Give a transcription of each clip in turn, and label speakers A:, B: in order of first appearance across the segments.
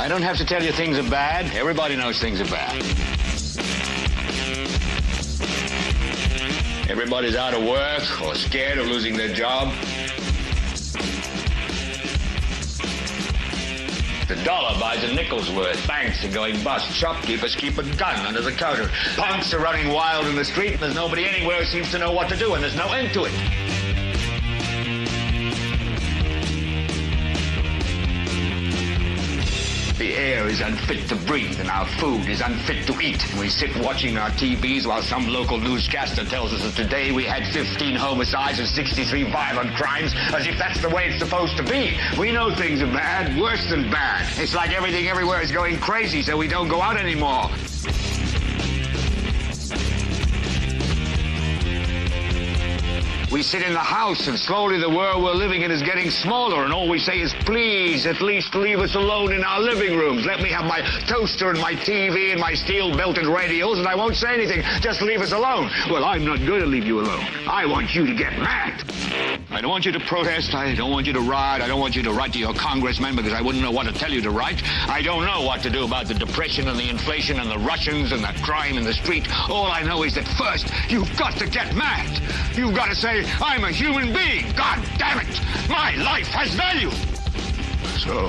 A: I don't have to tell you things are bad. Everybody knows things are bad. Everybody's out of work or scared of losing their job. The dollar buys a nickel's worth. Banks are going bust. Shopkeepers keep a gun under the counter. Punks are running wild in the street, and there's nobody anywhere who seems to know what to do, and there's no end to it. The air is unfit to breathe, and our food is unfit to eat. And we sit watching our TVs while some local newscaster tells us that today we had 15 homicides and 63 violent crimes, as if that's the way it's supposed to be. We know things are bad, worse than bad. It's like everything everywhere is going crazy, so we don't go out anymore. We sit in the house, and slowly the world we're living in is getting smaller, and all we say is, please, at least leave us alone in our living rooms. Let me have my toaster and my TV and my steel-belted radios, and I won't say anything. Just leave us alone. Well, I'm not going to leave you alone. I want you to get mad. I don't want you to protest. I don't want you to riot. I don't want you to write to your congressman, because I wouldn't know what to tell you to write. I don't know what to do about the depression and the inflation and the Russians and the crime in the street. All I know is that first, you've got to get mad. You've got to say, I'm a human being. God damn it. My life has value. So,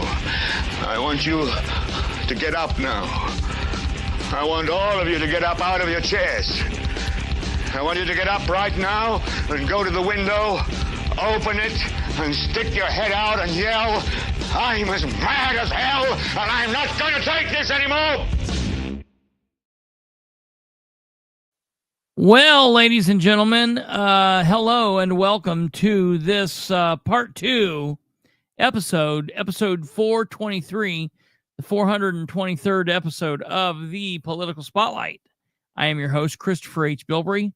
A: I want you to get up now. I want all of you to get up out of your chairs. I want you to get up right now and go to the window, open it, and stick your head out and yell, I'm as mad as hell, and I'm not going to take this anymore.
B: Well, ladies and gentlemen, hello and welcome to this part 2 episode 423, the 423rd episode of the Political Spotlight. I am your host, Kristopher H. Bilbrey,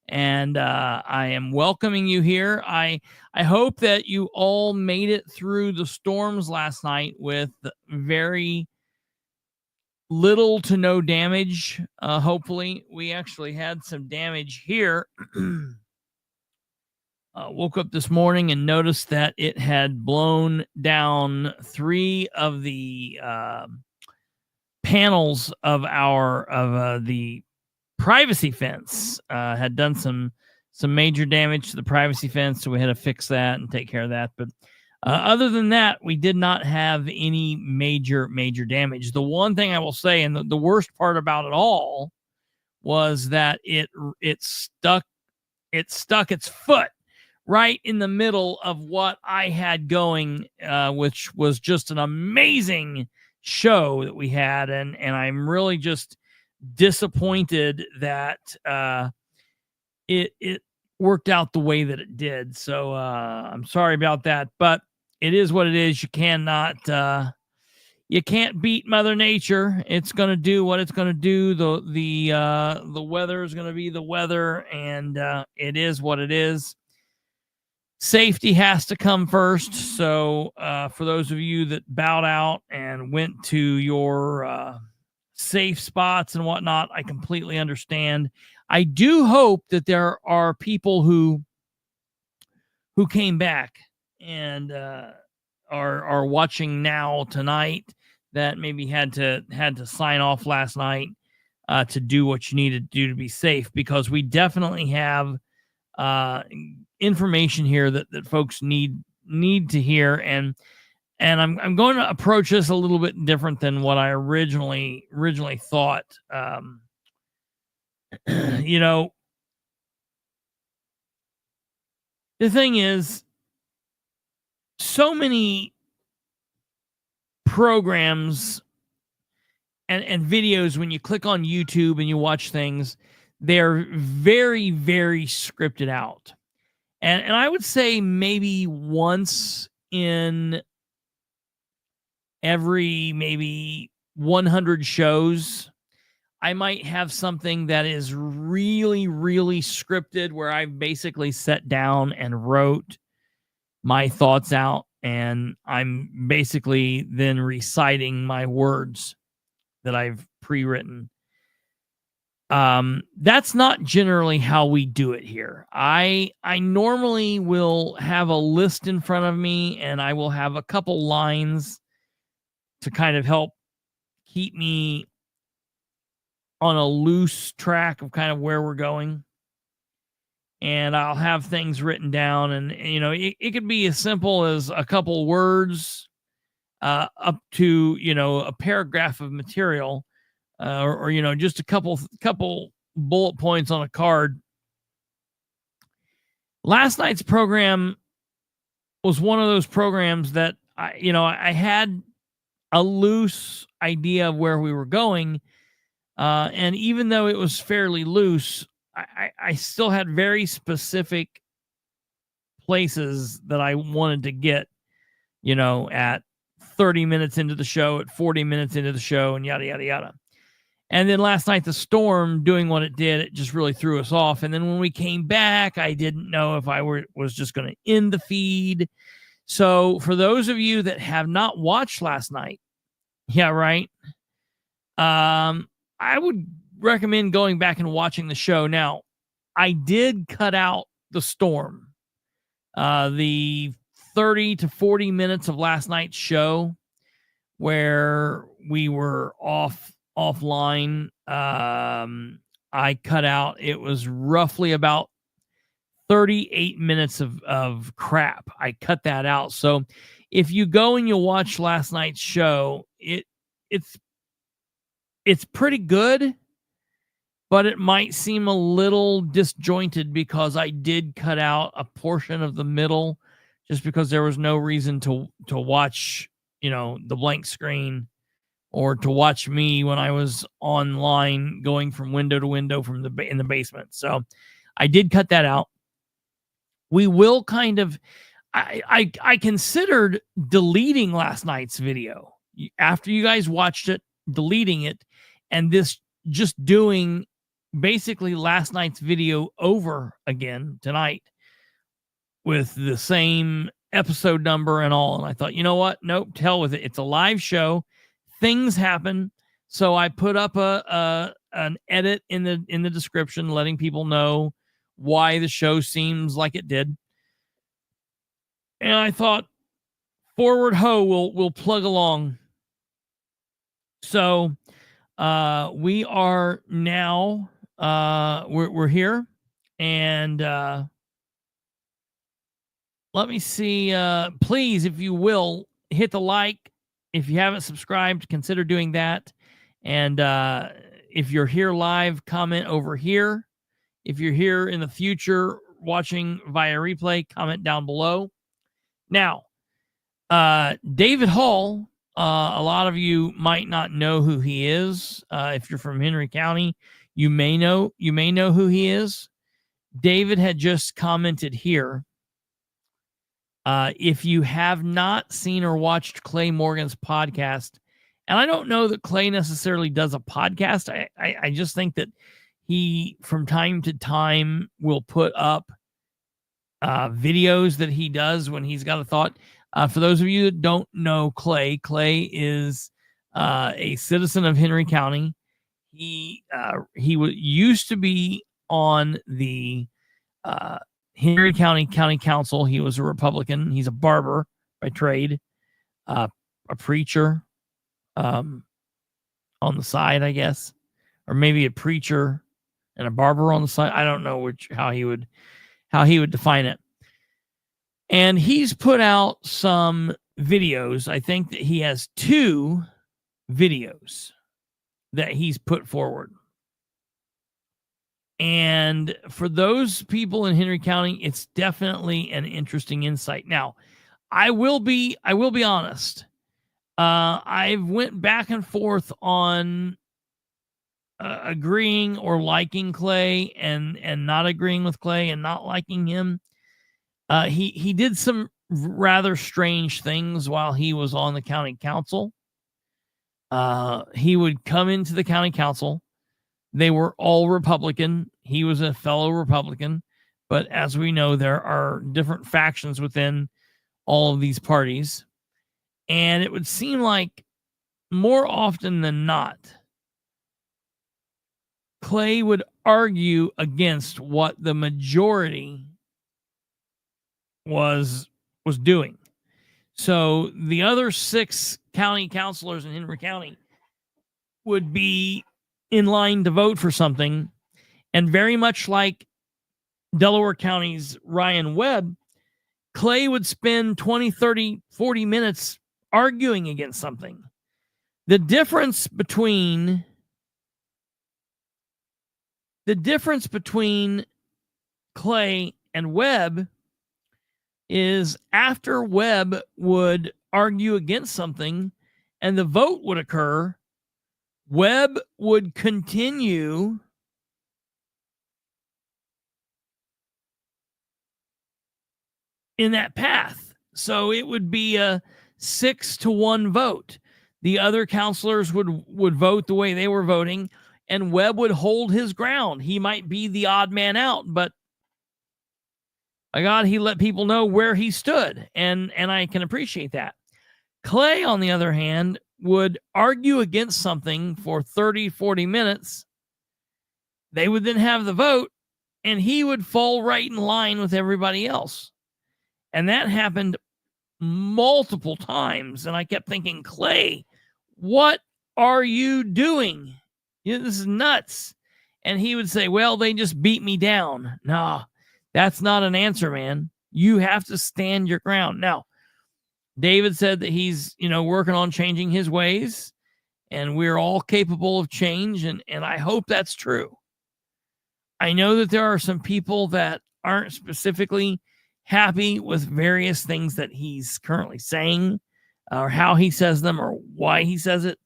B: and I am welcoming you here. I hope that you all made it through the storms last night with very little to no damage. Hopefully, we actually had some damage here. Woke up this morning and noticed that it had blown down 3 of the panels of the privacy fence. Had done some major damage to the privacy fence, so we had to fix that and take care of that. But other than that, we did not have any major damage. The one thing I will say, and the worst part about it all, was that it stuck its foot right in the middle of what I had going, which was just an amazing show that we had, and I'm really just disappointed that it worked out the way that it did. So I'm sorry about that, but it is what it is. You can't beat Mother Nature. It's going to do what it's going to do. The weather is going to be the weather, and it is what it is. Safety has to come first. So for those of you that bowed out and went to your safe spots and whatnot, I completely understand. I do hope that there are people who came back and are watching now tonight that maybe had to sign off last night to do what you need to do to be safe, because we definitely have information here that folks need to hear, and I'm going to approach this a little bit different than what I originally thought. You know, the thing is, so many programs and videos, when you click on YouTube and you watch things, they're very, very scripted out. And I would say maybe once in every maybe 100 shows, I might have something that is really, really scripted, where I basically sat down and wrote my thoughts out, and I'm basically then reciting my words that I've pre-written. That's not generally how we do it here. I normally will have a list in front of me, and I will have a couple lines to kind of help keep me on a loose track of kind of where we're going. And I'll have things written down, and it could be as simple as a couple words up to a paragraph of material, or just a couple bullet points on a card. Last night's program was one of those programs that I had a loose idea of where we were going, and even though it was fairly loose, I still had very specific places that I wanted to get, at 30 minutes into the show, at 40 minutes into the show, and yada, yada, yada. And then last night, the storm doing what it did, it just really threw us off. And then when we came back, I didn't know if I was just going to end the feed. So for those of you that have not watched last night, yeah, right. I would recommend going back and watching the show. Now, I did cut out the storm. The 30 to 40 minutes of last night's show where we were offline, I cut out. It was roughly about 38 minutes of crap. I cut that out. So if you go and you watch last night's show, it's pretty good, but it might seem a little disjointed because I did cut out a portion of the middle just because there was no reason to watch, the blank screen or to watch me when I was online going from window to window in the basement. So I did cut that out. We will kind of, I considered deleting last night's video after you guys watched it, deleting it, and this just doing basically last night's video over again tonight with the same episode number and all. And I thought, you know what? Nope, to hell with it. It's a live show. Things happen. So I put up an edit in the description, letting people know why the show seems like it did. And I thought, forward ho, we'll plug along. So we are now we're here, and let me see. Please, if you will, hit the like. If you haven't subscribed, consider doing that. And if you're here live, comment over here. If you're here in the future watching via replay, comment down below. Now, David Hall, a lot of you might not know who he is. If you're from Henry County, you may know who he is. David had just commented here. If you have not seen or watched Clay Morgan's podcast, and I don't know that Clay necessarily does a podcast. I just think that he, from time to time, will put up videos that he does when he's got a thought. For those of you that don't know Clay is a citizen of Henry County. He used to be on the Henry County Council. He was a Republican. He's a barber by trade, a preacher on the side, I guess, or maybe a preacher and a barber on the side. I don't know how he would define it. And he's put out some videos. I think that he has 2 videos that he's put forward. And for those people in Henry County, it's definitely an interesting insight. Now, I will be honest. I went back and forth on agreeing or liking Clay and not agreeing with Clay and not liking him. He did some rather strange things while he was on the county council. He would come into the county council. They were all Republican. He was a fellow Republican. But as we know, there are different factions within all of these parties. And it would seem like more often than not, Clay would argue against what the majority was doing. So the other 6 county councilors in Henry County would be in line to vote for something, and very much like Delaware County's Ryan Webb, Clay would spend 20, 30, 40 minutes arguing against something. The difference between Clay and Webb is after Webb would argue against something and the vote would occur, Webb would continue in that path. So it would be a 6-1 vote. The other counselors would vote the way they were voting, and Webb would hold his ground. He might be the odd man out, but by God, he let people know where he stood, and I can appreciate that. Clay, on the other hand, would argue against something for 30, 40 minutes. They would then have the vote, and he would fall right in line with everybody else. And that happened multiple times, and I kept thinking, Clay, what are you doing? This is nuts. And he would say, well, they just beat me down. No, that's not an answer, man. You have to stand your ground. Now, David said that he's, working on changing his ways, and we're all capable of change, and I hope that's true. I know that there are some people that aren't specifically happy with various things that he's currently saying, or how he says them, or why he says it.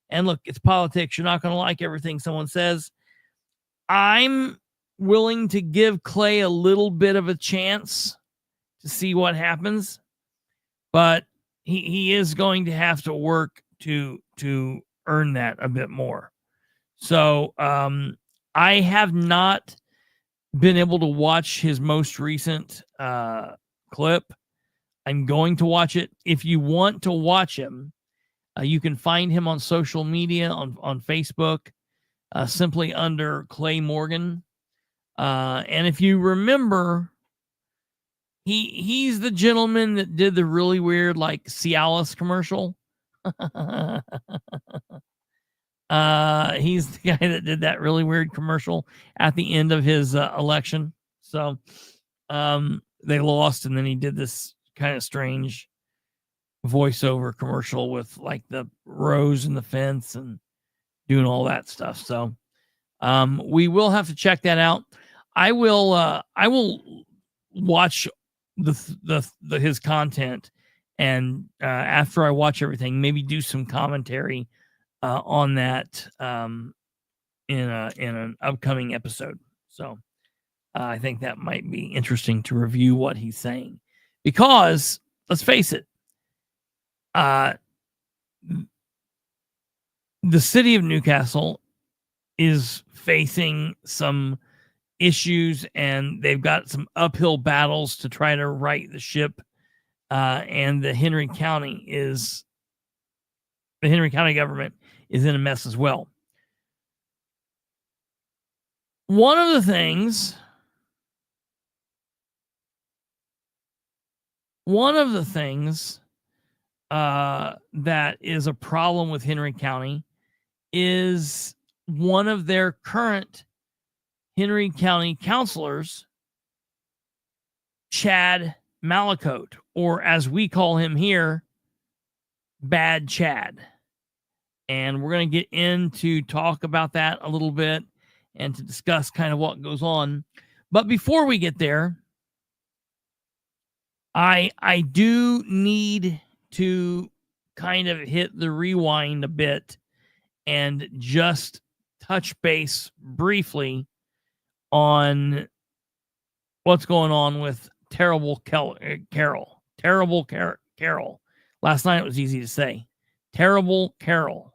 B: And look, it's politics. You're not going to like everything someone says. I'm willing to give Clay a little bit of a chance to see what happens, but he is going to have to work to earn that a bit more. So I have not been able to watch his most recent clip. I'm going to watch it. If you want to watch him, you can find him on social media, on Facebook, simply under Clay Morgan. And if you remember, he's the gentleman that did the really weird, like, Cialis commercial. He's the guy that did that really weird commercial at the end of his election. So they lost, and then he did this kind of strange voiceover commercial with, like, the rose and the fence and doing all that stuff. So we will have to check that out. I will watch his content, and after I watch everything, maybe do some commentary on that in an upcoming episode. So I think that might be interesting to review what he's saying, because let's face it, the city of Newcastle is facing some issues, and they've got some uphill battles to try to right the ship. And the Henry County government is in a mess as well. One of the things that is a problem with Henry County is one of their current Henry County councilors, Chad Malicoat, or as we call him here, Bad Chad. And we're going to get into talk about that a little bit and to discuss kind of what goes on. But before we get there, I do need to kind of hit the rewind a bit and just touch base briefly on what's going on with Terrible Carroll. Terrible Carroll. Last night it was easy to say. Terrible Carroll.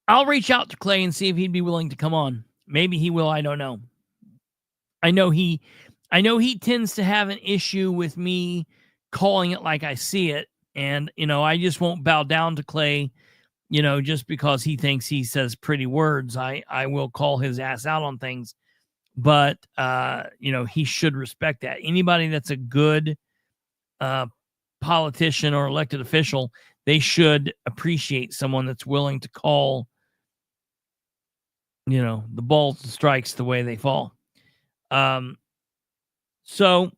B: I'll reach out to Clay and see if he'd be willing to come on. Maybe he will. I don't know. I know he tends to have an issue with me calling it like I see it. And, I just won't bow down to Clay, just because he thinks he says pretty words. I will call his ass out on things. But, he should respect that. Anybody that's a good politician or elected official, they should appreciate someone that's willing to call, the balls and strikes the way they fall. So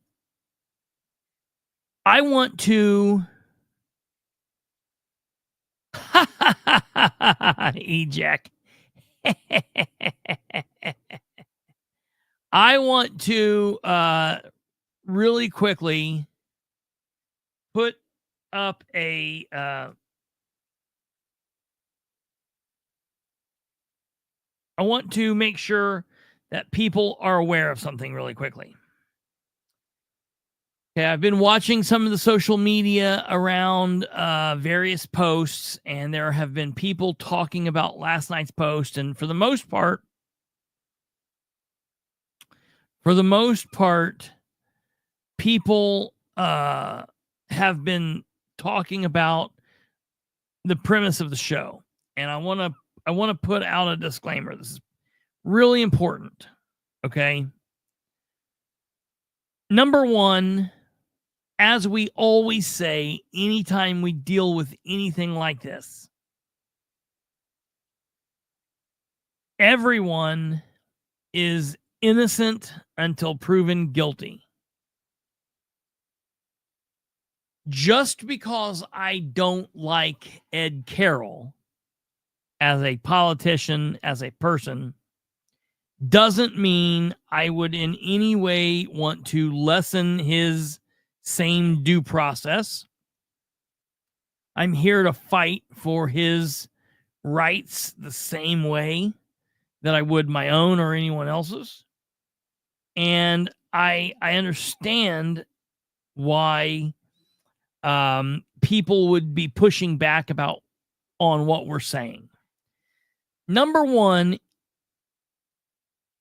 B: I want to eject. I want to really quickly put up a I want to make sure that people are aware of something really quickly. Okay, I've been watching some of the social media around various posts, and there have been people talking about last night's post, and for the most part, people have been talking about the premise of the show, and I want to put out a disclaimer. This is really important. Okay. Number one, as we always say, anytime we deal with anything like this, everyone is innocent until proven guilty. Just because I don't like Ed Carroll as a politician, as a person, doesn't mean I would in any way want to lessen his same due process. I'm here to fight for his rights the same way that I would my own or anyone else's. And I understand why people would be pushing back on what we're saying. Number one,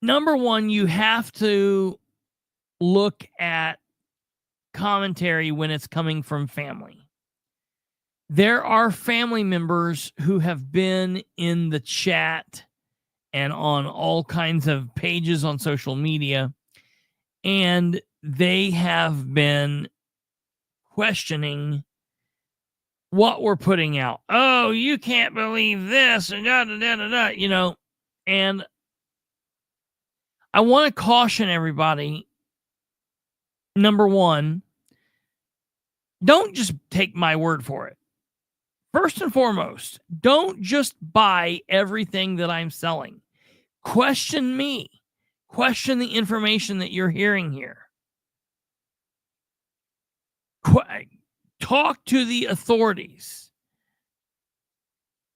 B: you have to look at commentary when it's coming from family. There are family members who have been in the chat and on all kinds of pages on social media, and they have been questioning what we're putting out. Oh, you can't believe this, and and I want to caution everybody. Number one, don't just take my word for it. First and foremost, don't just buy everything that I'm selling. Question me. Question the information that you're hearing here. Talk to the authorities.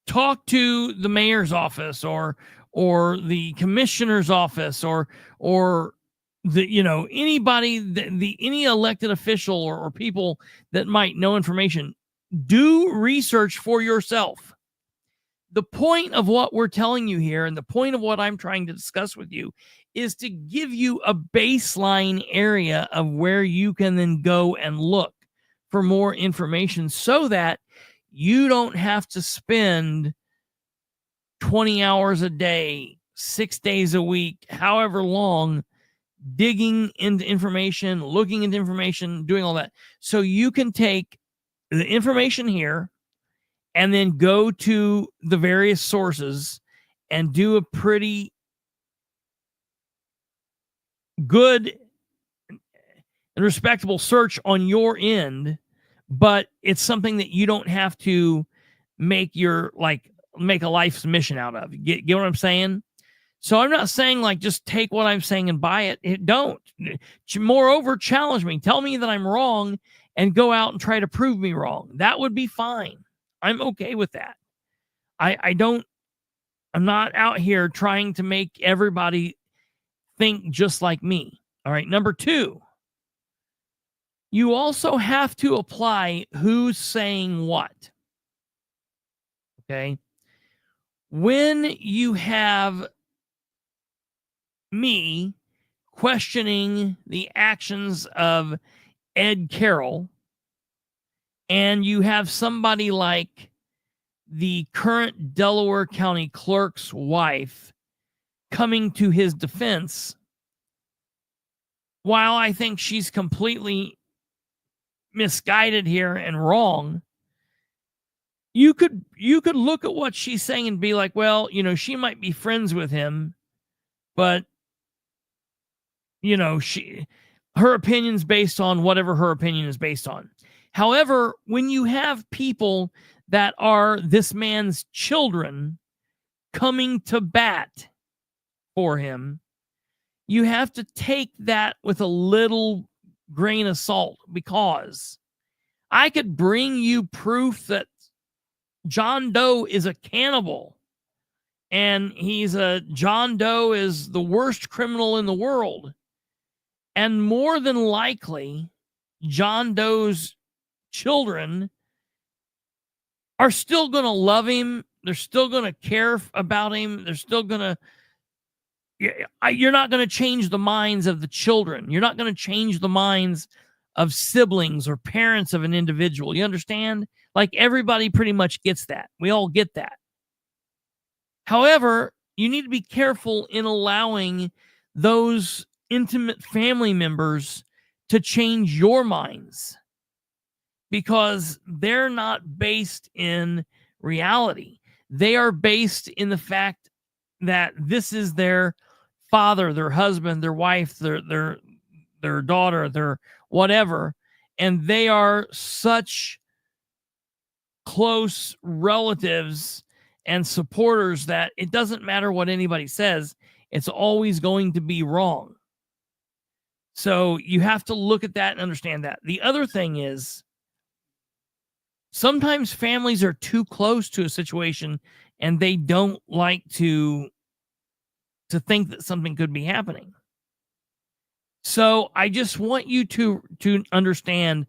B: Talk to the mayor's office or the commissioner's office or the anybody, any elected official or people that might know information. Do research for yourself. The point of what we're telling you here and the point of what I'm trying to discuss with you is to give you a baseline area of where you can then go and look for more information so that you don't have to spend 20 hours a day, 6 days a week, however long, digging into information, looking into information, doing all that. So you can take the information here and then go to the various sources and do a pretty good and respectable search on your end, but it's something that you don't have to make a life's mission out of. Get what I'm saying? So I'm not saying just take what I'm saying and buy it. Don't. Moreover, challenge me. Tell me that I'm wrong and go out and try to prove me wrong. That would be fine. I'm okay with that. I'm not out here trying to make everybody think just like me. All right. Number two, you also have to apply who's saying what. Okay. When you have me questioning the actions of Ed Carroll, and you have somebody like the current Delaware County clerk's wife coming to his defense, while I think she's completely misguided here and wrong, you could look at what she's saying and be like, well, she might be friends with him, but her opinion's based on whatever her opinion is based on. However, when you have people that are this man's children coming to bat for him, you have to take that with a little grain of salt, because I could bring you proof that John Doe is a cannibal and John Doe is the worst criminal in the world. And more than likely, John Doe's children are still going to love him. They're still going to care about him. They're still going to, you're not going to change the minds of the children. You're not going to change the minds of siblings or parents of an individual. You understand? Like, everybody pretty much gets that. We all get that. However, you need to be careful in allowing those intimate family members to change your minds, because they're not based in reality. They are based in the fact that this is their father, their husband, their wife, their daughter, their whatever, and they are such close relatives and supporters that it doesn't matter what anybody says, it's always going to be wrong. So you have to look at that and understand that. The other thing is, sometimes families are too close to a situation and they don't like to think that something could be happening. So I just want you to understand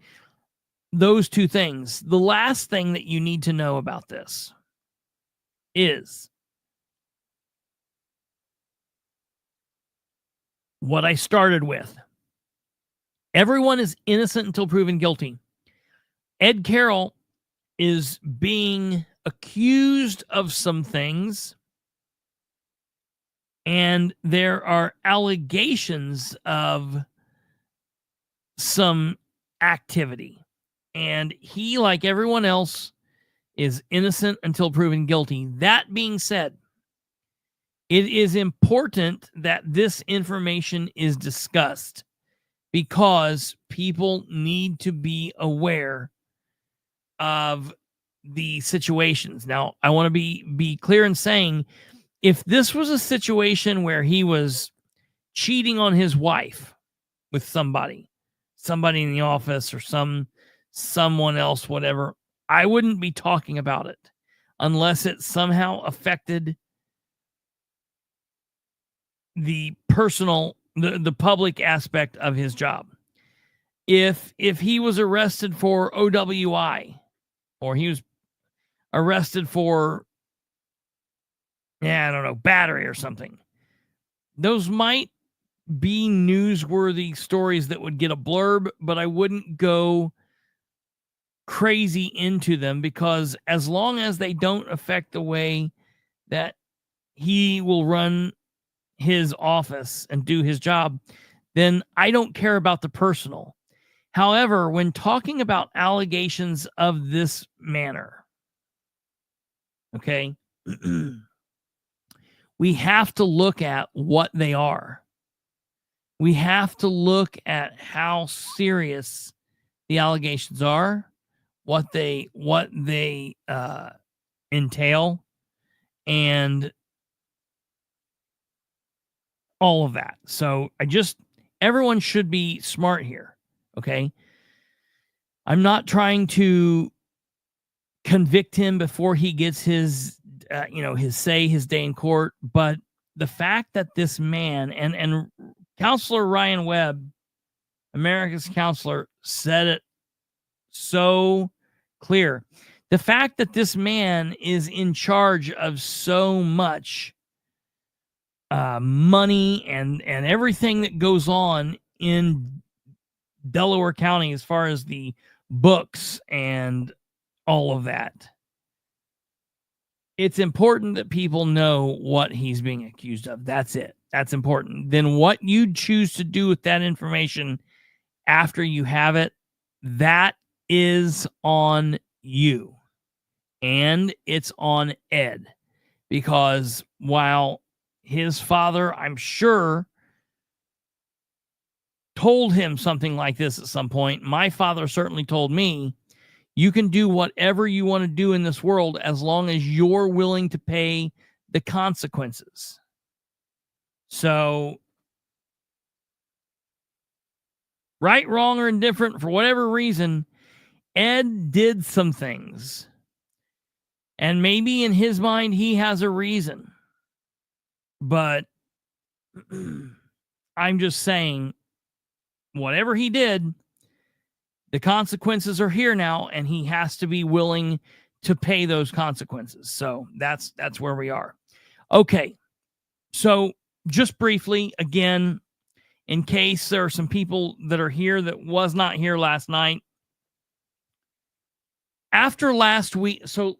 B: those two things. The last thing that you need to know about this is what I started with. Everyone is innocent until proven guilty. Ed Carroll is being accused of some things, and there are allegations of some activity. And he, like everyone else, is innocent until proven guilty. That being said, it is important that this information is discussed, because people need to be aware of the situations. Now, I want to be clear in saying, if this was a situation where he was cheating on his wife with somebody in the office or someone else, whatever, I wouldn't be talking about it unless it somehow affected the public aspect of his job. If he was arrested for OWI, or he was arrested for, I don't know, battery or something, those might be newsworthy stories that would get a blurb, but I wouldn't go crazy into them, because as long as they don't affect the way that he will run his office and do his job, then I don't care about the personal. However, when talking about allegations of this manner, okay, we have to look at what they are. We have to look at how serious the allegations are, what they entail, and all of that. So everyone should be smart here. Okay. I'm not trying to convict him before he gets his say, his day in court. But the fact that this man and Councilor Ryan Webb, America's Councilor, said it so clear. The fact that this man is in charge of so much money and everything that goes on in Delaware County as far as the books and all of that, it's important that people know what he's being accused of. That's it. That's important. Then what you choose to do with that information after you have it, that is on you. And it's on Ed, because while his father, I'm sure, told him something like this at some point, my father certainly told me, you can do whatever you want to do in this world as long as you're willing to pay the consequences. So, right, wrong, or indifferent, for whatever reason, Ed did some things. And maybe in his mind, he has a reason. But I'm just saying, whatever he did, the consequences are here now, and he has to be willing to pay those consequences. So that's where we are. Okay. So just briefly, again, in case there are some people that are here that was not here last night. After last week, so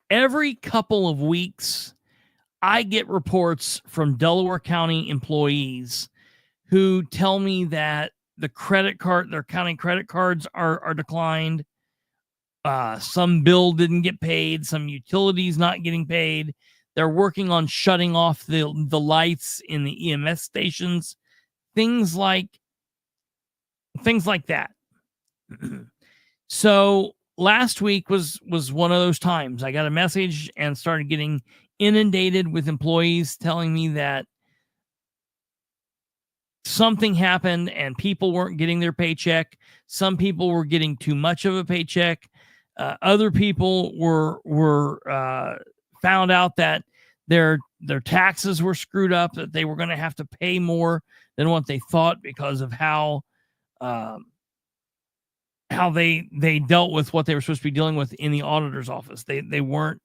B: every couple of weeks, I get reports from Delaware County employees who tell me that their county credit cards are declined. Some bill didn't get paid. Some utilities not getting paid. They're working on shutting off the lights in the EMS stations. Things like that. So last week was one of those times. I got a message and started getting inundated with employees telling me that something happened and people weren't getting their paycheck. Some people were getting too much of a paycheck. Other people were found out that their taxes were screwed up, that they were going to have to pay more than what they thought because of how they dealt with what they were supposed to be dealing with in the auditor's office. They weren't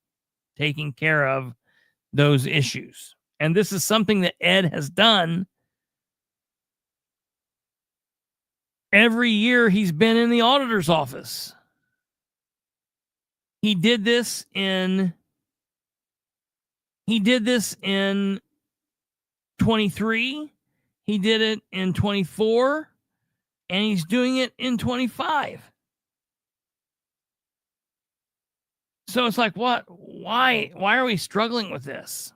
B: taking care of those issues. And this is something that Ed has done every year he's been in the auditor's office. He did this in 23. He did it in 24, and he's doing it in 25. So it's like, what? Why are we struggling with this?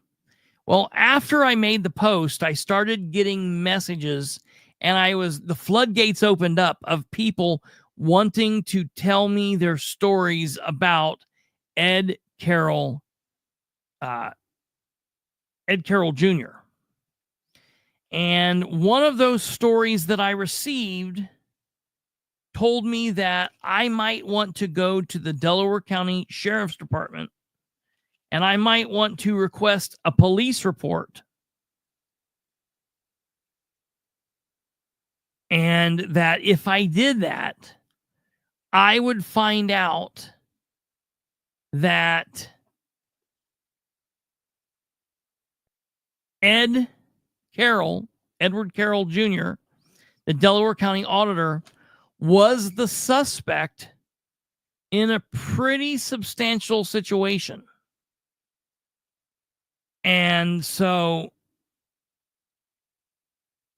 B: Well, after I made the post, I started getting messages, and the floodgates opened up of people wanting to tell me their stories about Ed Carroll, Ed Carroll Jr. And one of those stories that I received told me that I might want to go to the Delaware County Sheriff's Department, and I might want to request a police report. And that if I did that, I would find out that Edward Carroll Jr., the Delaware County Auditor, was the suspect in a pretty substantial situation. And so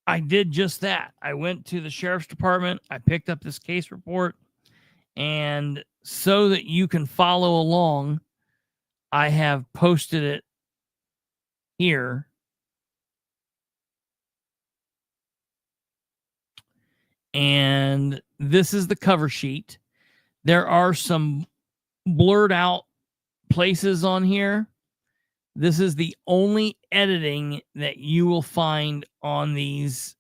B: I did just that. I went to the Sheriff's Department. I picked up this case report. And so that you can follow along, I have posted it here. And this is the cover sheet. There are some blurred out places on here. This is the only editing that you will find on these.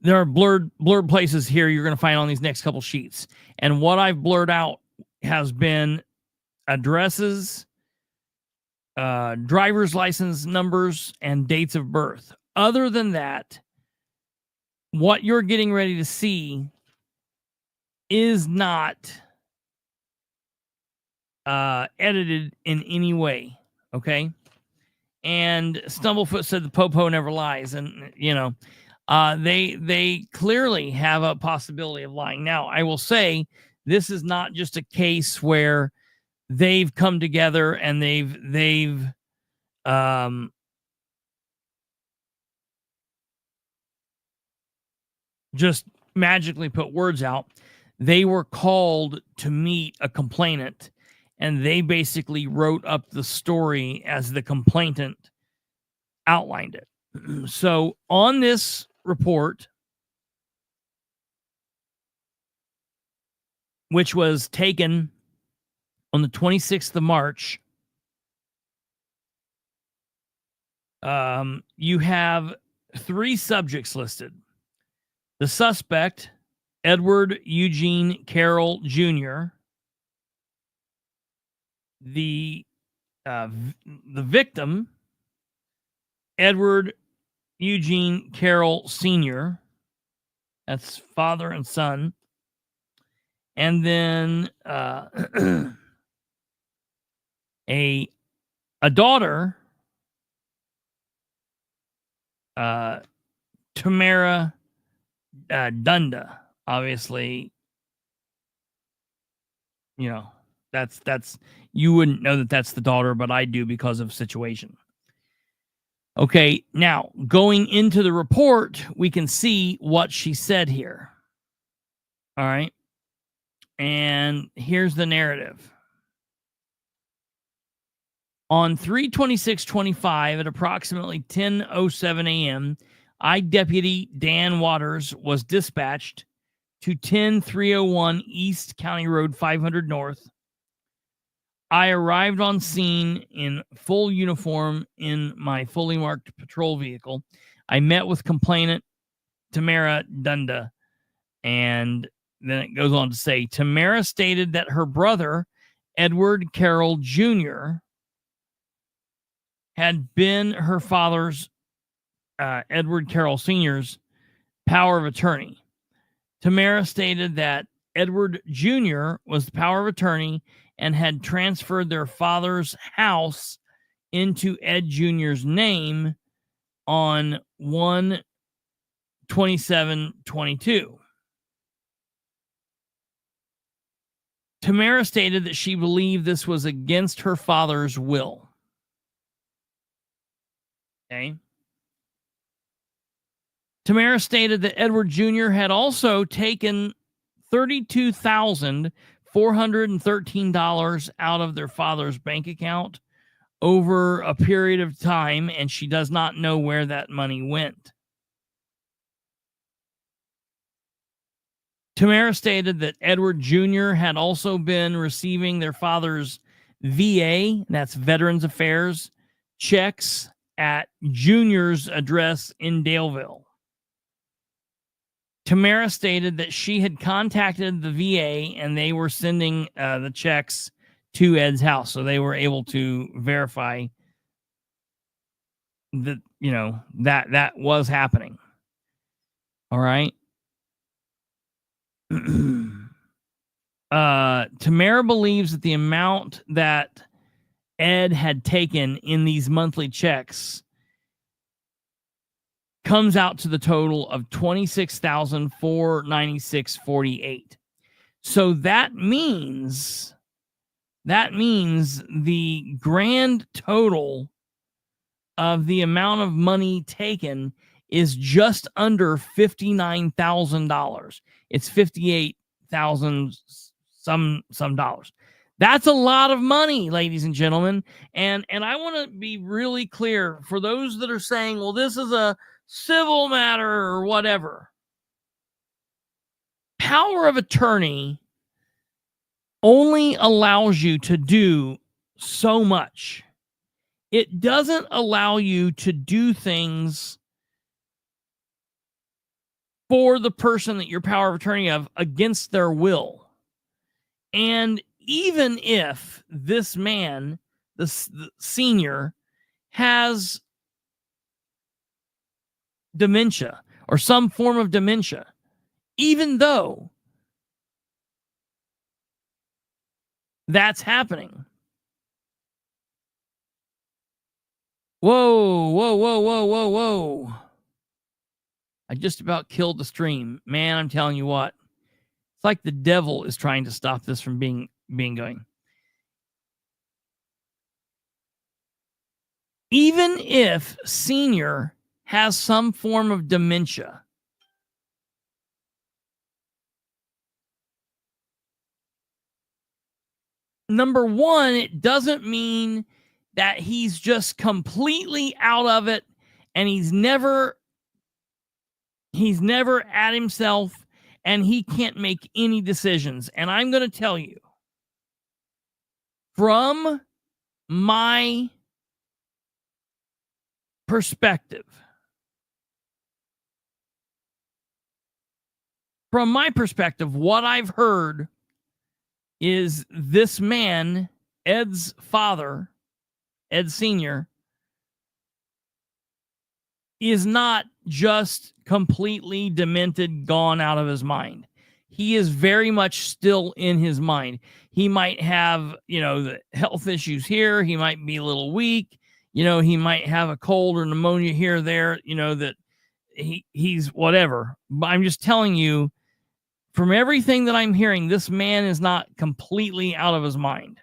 B: There are blurred places here you're going to find on these next couple sheets. And what I've blurred out has been addresses, driver's license numbers, and dates of birth. Other than that, what you're getting ready to see is not edited in any way. Okay. And Stumblefoot said the Popo never lies. And, they clearly have a possibility of lying. Now, I will say this is not just a case where they've come together and they've just magically put words out. they were called to meet a complainant, and they basically wrote up the story as the complainant outlined it. So on this report, which was taken on the 26th of March, you have 3 subjects listed. The suspect, Edward Eugene Carroll Jr., the victim, Edward Eugene Carroll Sr., that's father and son, and then a daughter, Tamara Dunda. Obviously, that's you wouldn't know that that's the daughter, but I do because of situation. Okay, now going into the report, we can see what she said here. All right. And here's the narrative. On 3/26/25 at approximately 10:07 a.m., Deputy Dan Waters was dispatched to 10301 East County Road 500 North. I arrived on scene in full uniform in my fully marked patrol vehicle. I met with complainant Tamara Dunda, and then it goes on to say, Tamara stated that her brother, Edward Carroll Jr., had been her father's, Edward Carroll Sr.'s, power of attorney. Tamara stated that Edward Jr. was the power of attorney and had transferred their father's house into Ed Jr.'s name on 1/27/22. Tamara stated that she believed this was against her father's will. Okay. Tamara stated that Edward Jr. had also taken $32,413 out of their father's bank account over a period of time, and she does not know where that money went. Tamara stated that Edward Jr. had also been receiving their father's VA, that's Veterans Affairs, checks at Jr.'s address in Daleville. Tamara stated that she had contacted the VA and they were sending the checks to Ed's house, so they were able to verify that that was happening. All right. Tamara believes that the amount that Ed had taken in these monthly checks comes out to the total of $26,496.48. So that means the grand total of the amount of money taken is just under $59,000. It's $58,000 some dollars. That's a lot of money, ladies and gentlemen. And I want to be really clear for those that are saying, well, this is a civil matter or whatever. Power of attorney only allows you to do so much. It doesn't allow you to do things for the person that you're power of attorney of against their will. And even if this man, the senior, has dementia or some form of dementia, even though that's happening. Whoa. I just about killed the stream. Man, I'm telling you what. It's like the devil is trying to stop this from being going. Even if senior has some form of dementia, number one, it doesn't mean that he's just completely out of it and he's never at himself and he can't make any decisions. And I'm going to tell you, from my perspective, what I've heard is this man, Ed's father, Ed Sr., is not just completely demented, gone out of his mind. He is very much still in his mind. He might have, the health issues here. He might be a little weak. He might have a cold or pneumonia here or there, that he's whatever. But I'm just telling you, from everything that I'm hearing, this man is not completely out of his mind.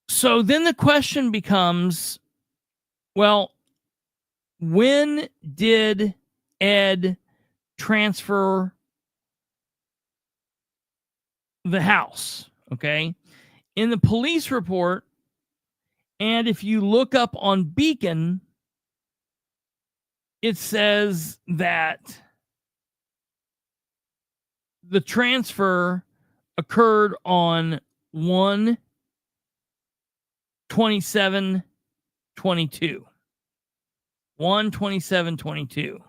B: So then the question becomes, well, when did Ed transfer the house? Okay. In the police report, and if you look up on Beacon, it says that the transfer occurred on 1/27/22. 1/27/22.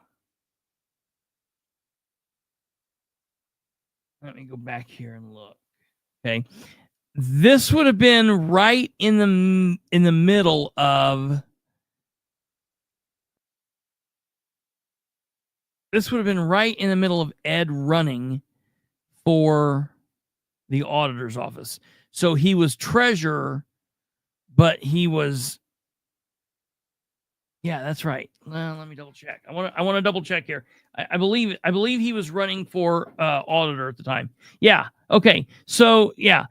B: Let me go back here and look. Okay. This would have been right in the middle of Ed running for the auditor's office. So he was treasurer, but he was, yeah, that's right. Let me double check. I want to double check here. I believe he was running for auditor at the time. Yeah. Okay. So yeah,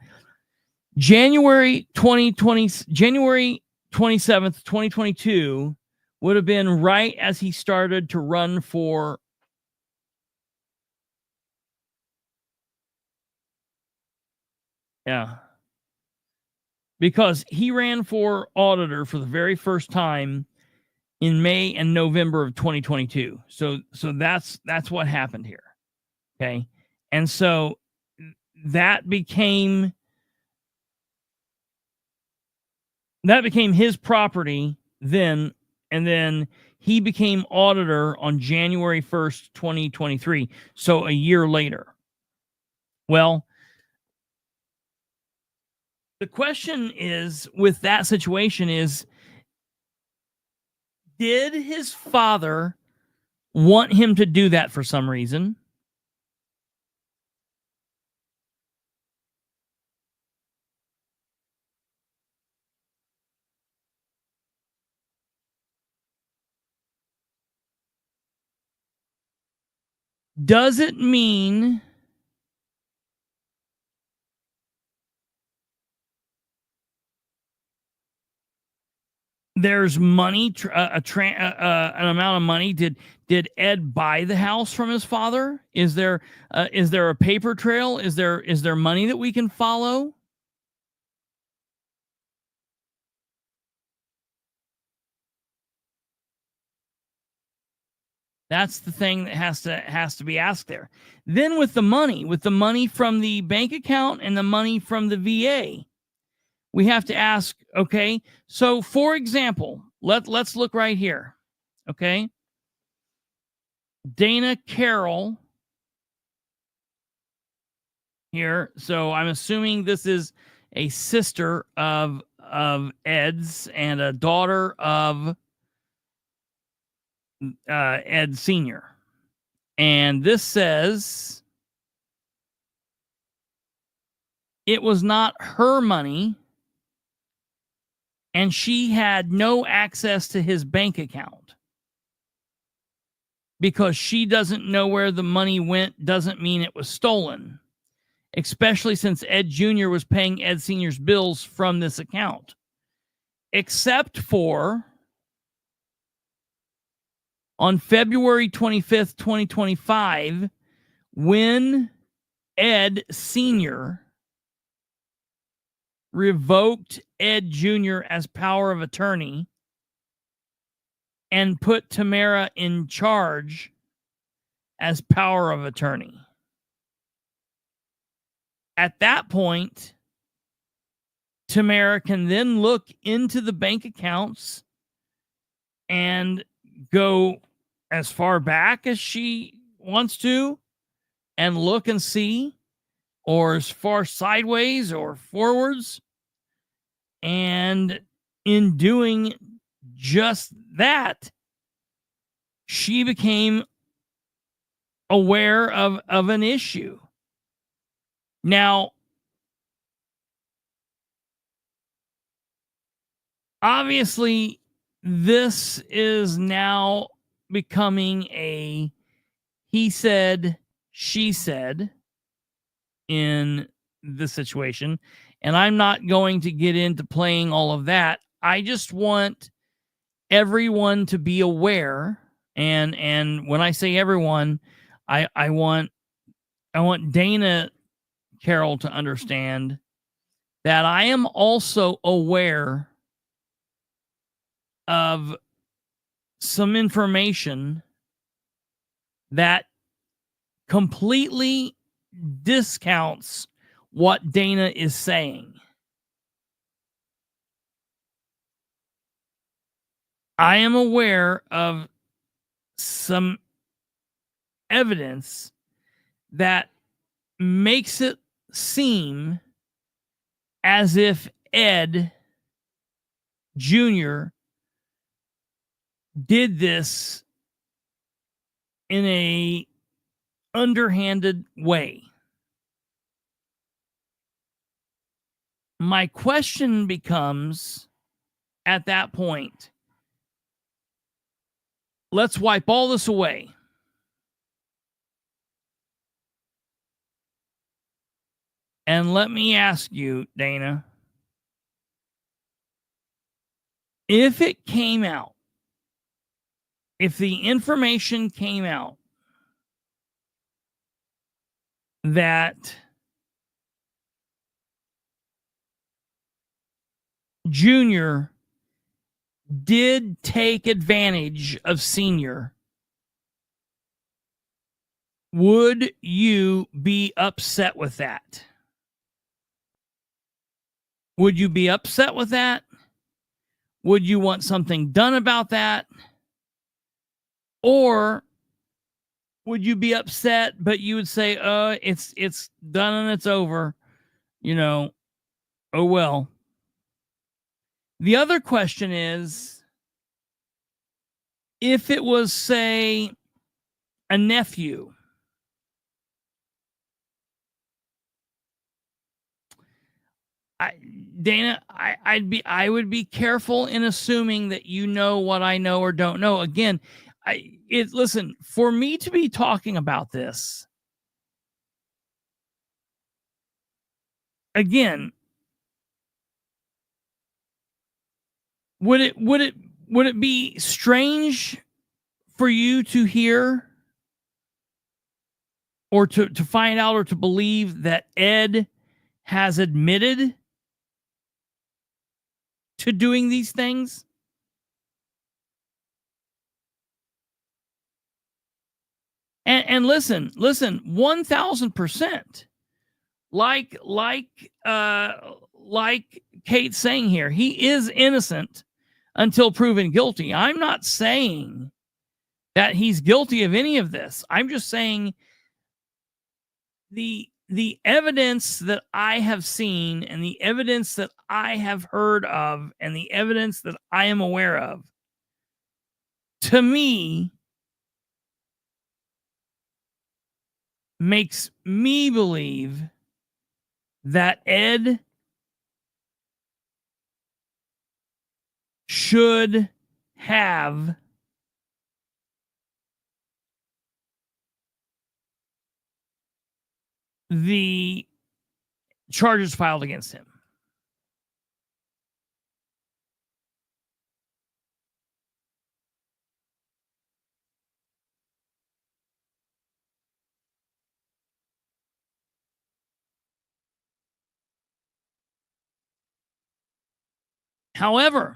B: January 27th, 2022 would have been right as he started to run for because he ran for auditor for the very first time in May and November of 2022. So that's what happened here. Okay. And so that became his property then, and then he became auditor on January 1st, 2023. So a year later. Well, the question is, with that situation is, did his father want him to do that for some reason? Does it mean there's money, an amount of money? Did Ed buy the house from his father? Is there a paper trail? Is there money that we can follow? That's the thing that has to be asked there. Then with the money from the bank account and the money from the VA, we have to ask, okay, so for example, let's look right here. Okay. Dana Carroll here. So I'm assuming this is a sister of Ed's and a daughter of Ed Sr. And this says it was not her money and she had no access to his bank account. Because she doesn't know where the money went doesn't mean it was stolen, especially since Ed Jr. was paying Ed Sr.'s bills from this account. Except for on February 25th, 2025, when Ed Sr. revoked Ed Jr. as power of attorney and put Tamara in charge as power of attorney. At that point, Tamara can then look into the bank accounts and go as far back as she wants to and look and see, or as far sideways or forwards. And in doing just that, she became aware of an issue. Now, obviously, this is now becoming a he said, she said in the situation. And I'm not going to get into playing all of that. I just want everyone to be aware. And when I say everyone, I want Dana Carroll to understand that I am also aware of some information that completely discounts what Dana is saying. I am aware of some evidence that makes it seem as if Ed Jr. did this in a underhanded way. My question becomes at that point, let's wipe all this away. And let me ask you, Dana, if it came out, if the information came out that Junior did take advantage of Senior, would you be upset with that? Would you be upset with that? Would you want something done about that? Or would you be upset, but you would say, it's done and it's over, oh well. The other question is, if it was, say, a nephew, Dana, I would be careful in assuming that you know what I know or don't know. Again, listen, for me to be talking about this, again, would it be strange for you to hear or to find out or to believe that Ed has admitted to doing these things? And listen, 1000%. Like Kate's saying here, he is innocent until proven guilty. I'm not saying that he's guilty of any of this. I'm just saying the evidence that I have seen and the evidence that I have heard of and the evidence that I am aware of, to me, makes me believe that Ed should have the charges filed against him. However,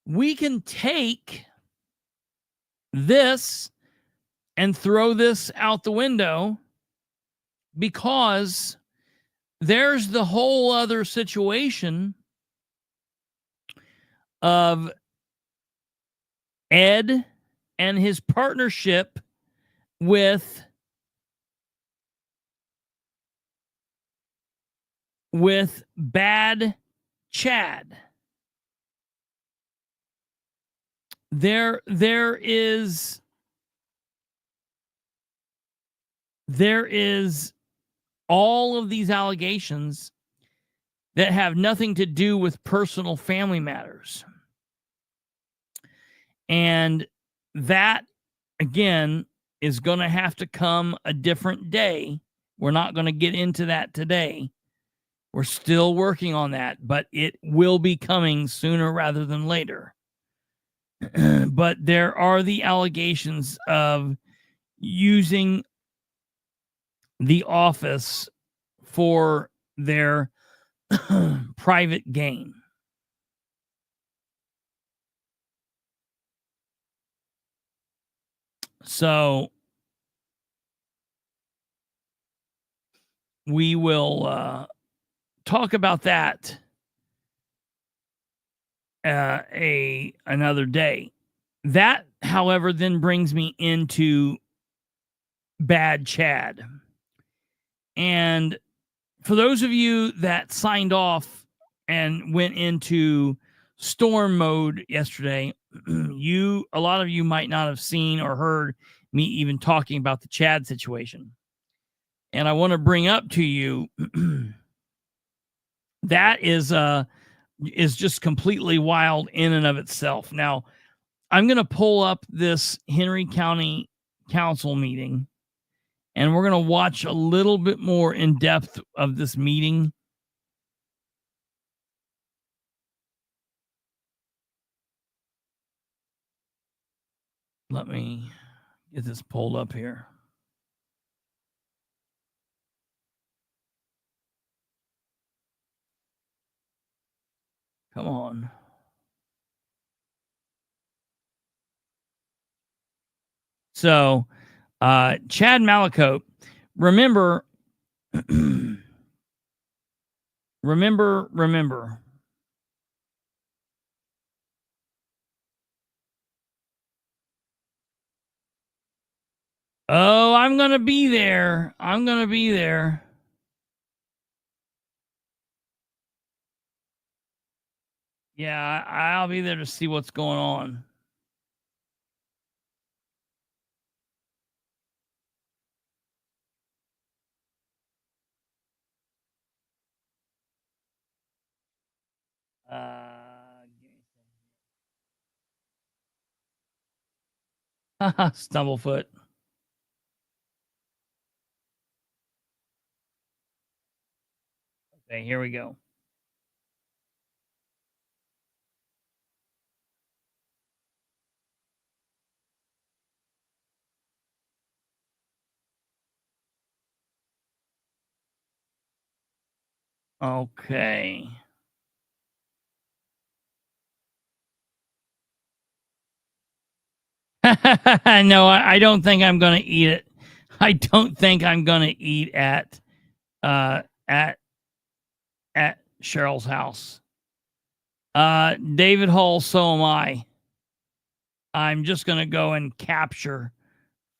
B: we can take this and throw this out the window, because there's the whole other situation of Ed and his partnership with Bad Chad. There is all of these allegations that have nothing to do with personal family matters. And that, again, is going to have to come a different day. We're not going to get into that today. We're still working on that, but it will be coming sooner rather than later. But there are the allegations of using the office for their private gain. So we will talk about that another day. That, however, then brings me into Bad Chad. And for those of you that signed off and went into storm mode yesterday, a lot of you might not have seen or heard me even talking about the Chad situation. And I want to bring up to you that is just completely wild in and of itself. Now, I'm going to pull up this Henry County Council meeting, and we're going to watch a little bit more in depth of this meeting. Let me get this pulled up here. Come on. So, Chad Malicoat, remember. Oh, I'm going to be there. Yeah, I'll be there to see what's going on. Stumblefoot. Okay, here we go. Okay. No, I don't think I'm going to eat it. I don't think I'm going to eat at Cheryl's house. David Hull, so am I. I'm just going to go and capture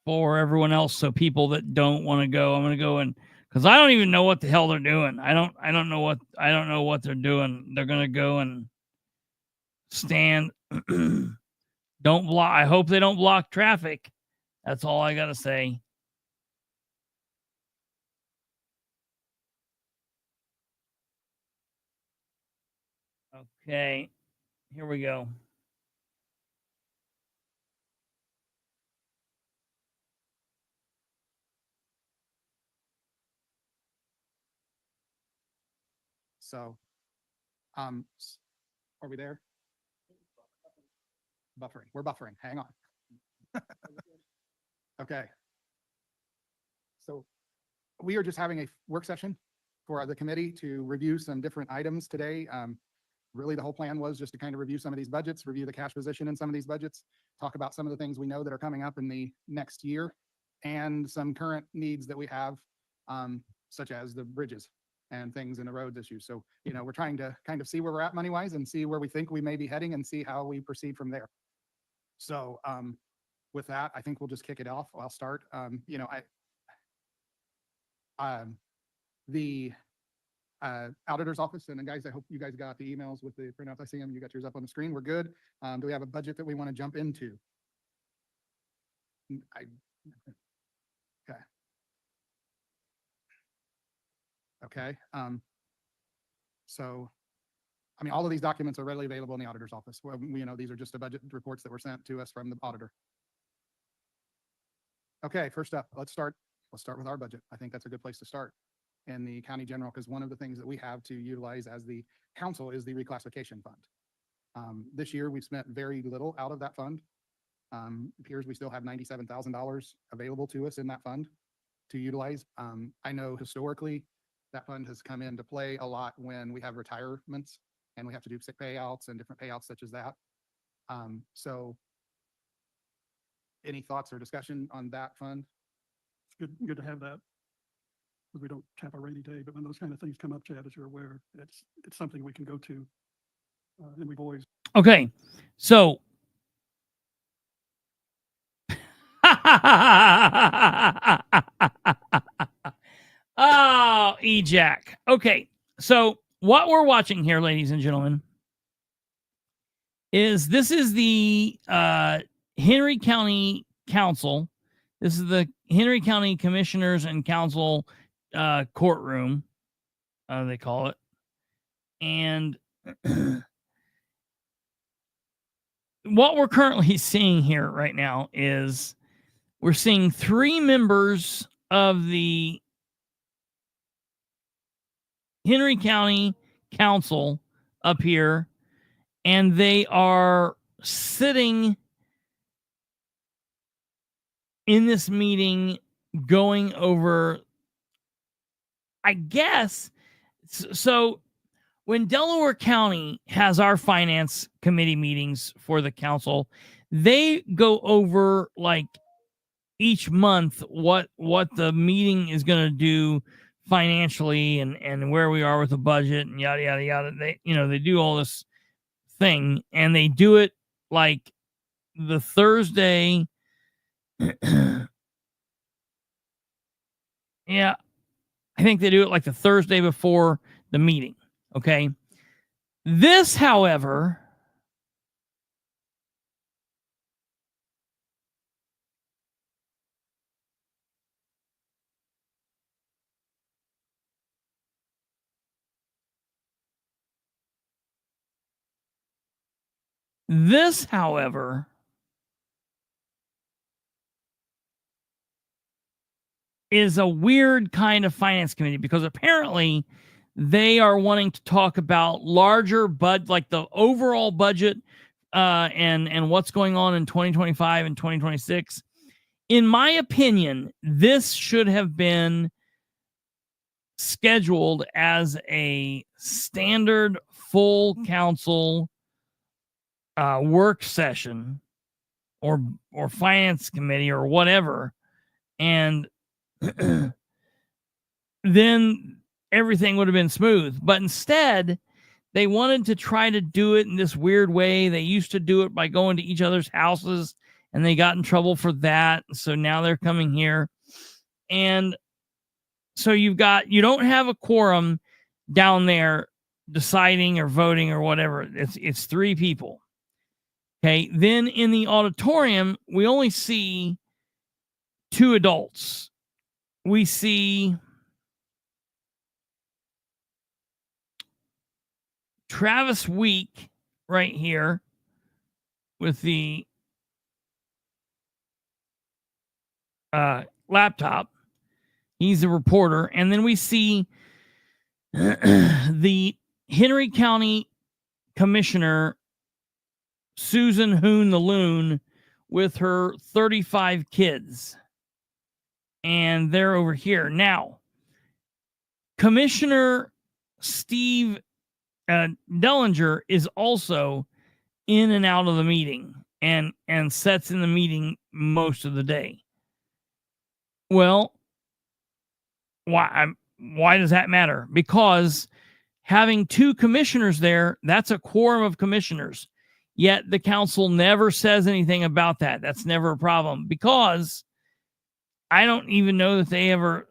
B: for everyone else. So people that don't want to go, I'm going to go and, because I don't even know what the hell they're doing. I don't know what they're doing. They're going to go and stand. Don't block. I hope they don't block traffic. That's all I got to say. Okay, here we go.
C: So, are we there? Buffering. We're buffering. Hang on. Okay. So we are just having a work session for the committee to review some different items today. Really, the whole plan was just to kind of review some of these budgets, review the cash position in some of these budgets, talk about some of the things we know that are coming up in the next year, and some current needs that we have, such as the bridges and things in the roads issues. So, we're trying to kind of see where we're at money-wise and see where we think we may be heading and see how we proceed from there. So, with that, I think we'll just kick it off. I'll start. The auditor's office, and then guys, I hope you guys got the emails with the printouts. I see them. You got yours up on the screen. We're good. Do we have a budget that we want to jump into? Okay. Okay. So, all of these documents are readily available in the auditor's office. Well, these are just the budget reports that were sent to us from the auditor. Okay, first up, let's start with our budget. I think that's a good place to start in the county general, because one of the things that we have to utilize as the council is the reclassification fund. This year, we've spent very little out of that fund. Appears we still have $97,000 available to us in that fund to utilize. I know historically that fund has come into play a lot when we have retirements and we have to do sick payouts and different payouts such as that. So any thoughts or discussion on that fund?
D: It's good to have that, because we don't have a rainy day, but when those kind of things come up, Chad, as you're aware, it's something we can go to. And we've always.
B: Okay, so oh, ejac. Okay, so what we're watching here, ladies and gentlemen, is the Henry County Council. This is the Henry County Commissioners and Council courtroom, they call it. And what we're currently seeing here right now is we're seeing 3 members of the Henry County Council up here, and they are sitting in this meeting going over, I guess, so when Delaware County has our finance committee meetings for the council, they go over like each month what the meeting is going to do financially and where we are with the budget and yada yada yada. They do all this thing, and they do it like the Thursday. Yeah, I think they do it like the Thursday before the meeting. Okay. This, however, is a weird kind of finance committee, because apparently they are wanting to talk about larger like the overall budget and what's going on in 2025 and 2026. In my opinion, this should have been scheduled as a standard full council work session or finance committee or whatever, and then everything would have been smooth. But instead, they wanted to try to do it in this weird way. They used to do it by going to each other's houses, and they got in trouble for that. So now they're coming here. And so you don't have a quorum down there deciding or voting or whatever. It's 3 people. Okay. Then in the auditorium, we only see 2 adults. We see Travis Week right here with the laptop. He's a reporter. And then we see the Henry County Commissioner, Susan Hoon the Loon, with her 35 kids. And they're over here. Now, Commissioner Steve Dellinger is also in and out of the meeting and sits in the meeting most of the day. Well, why does that matter? Because having two commissioners there, that's a quorum of commissioners. Yet the council never says anything about that. That's never a problem, because I don't even know that they ever,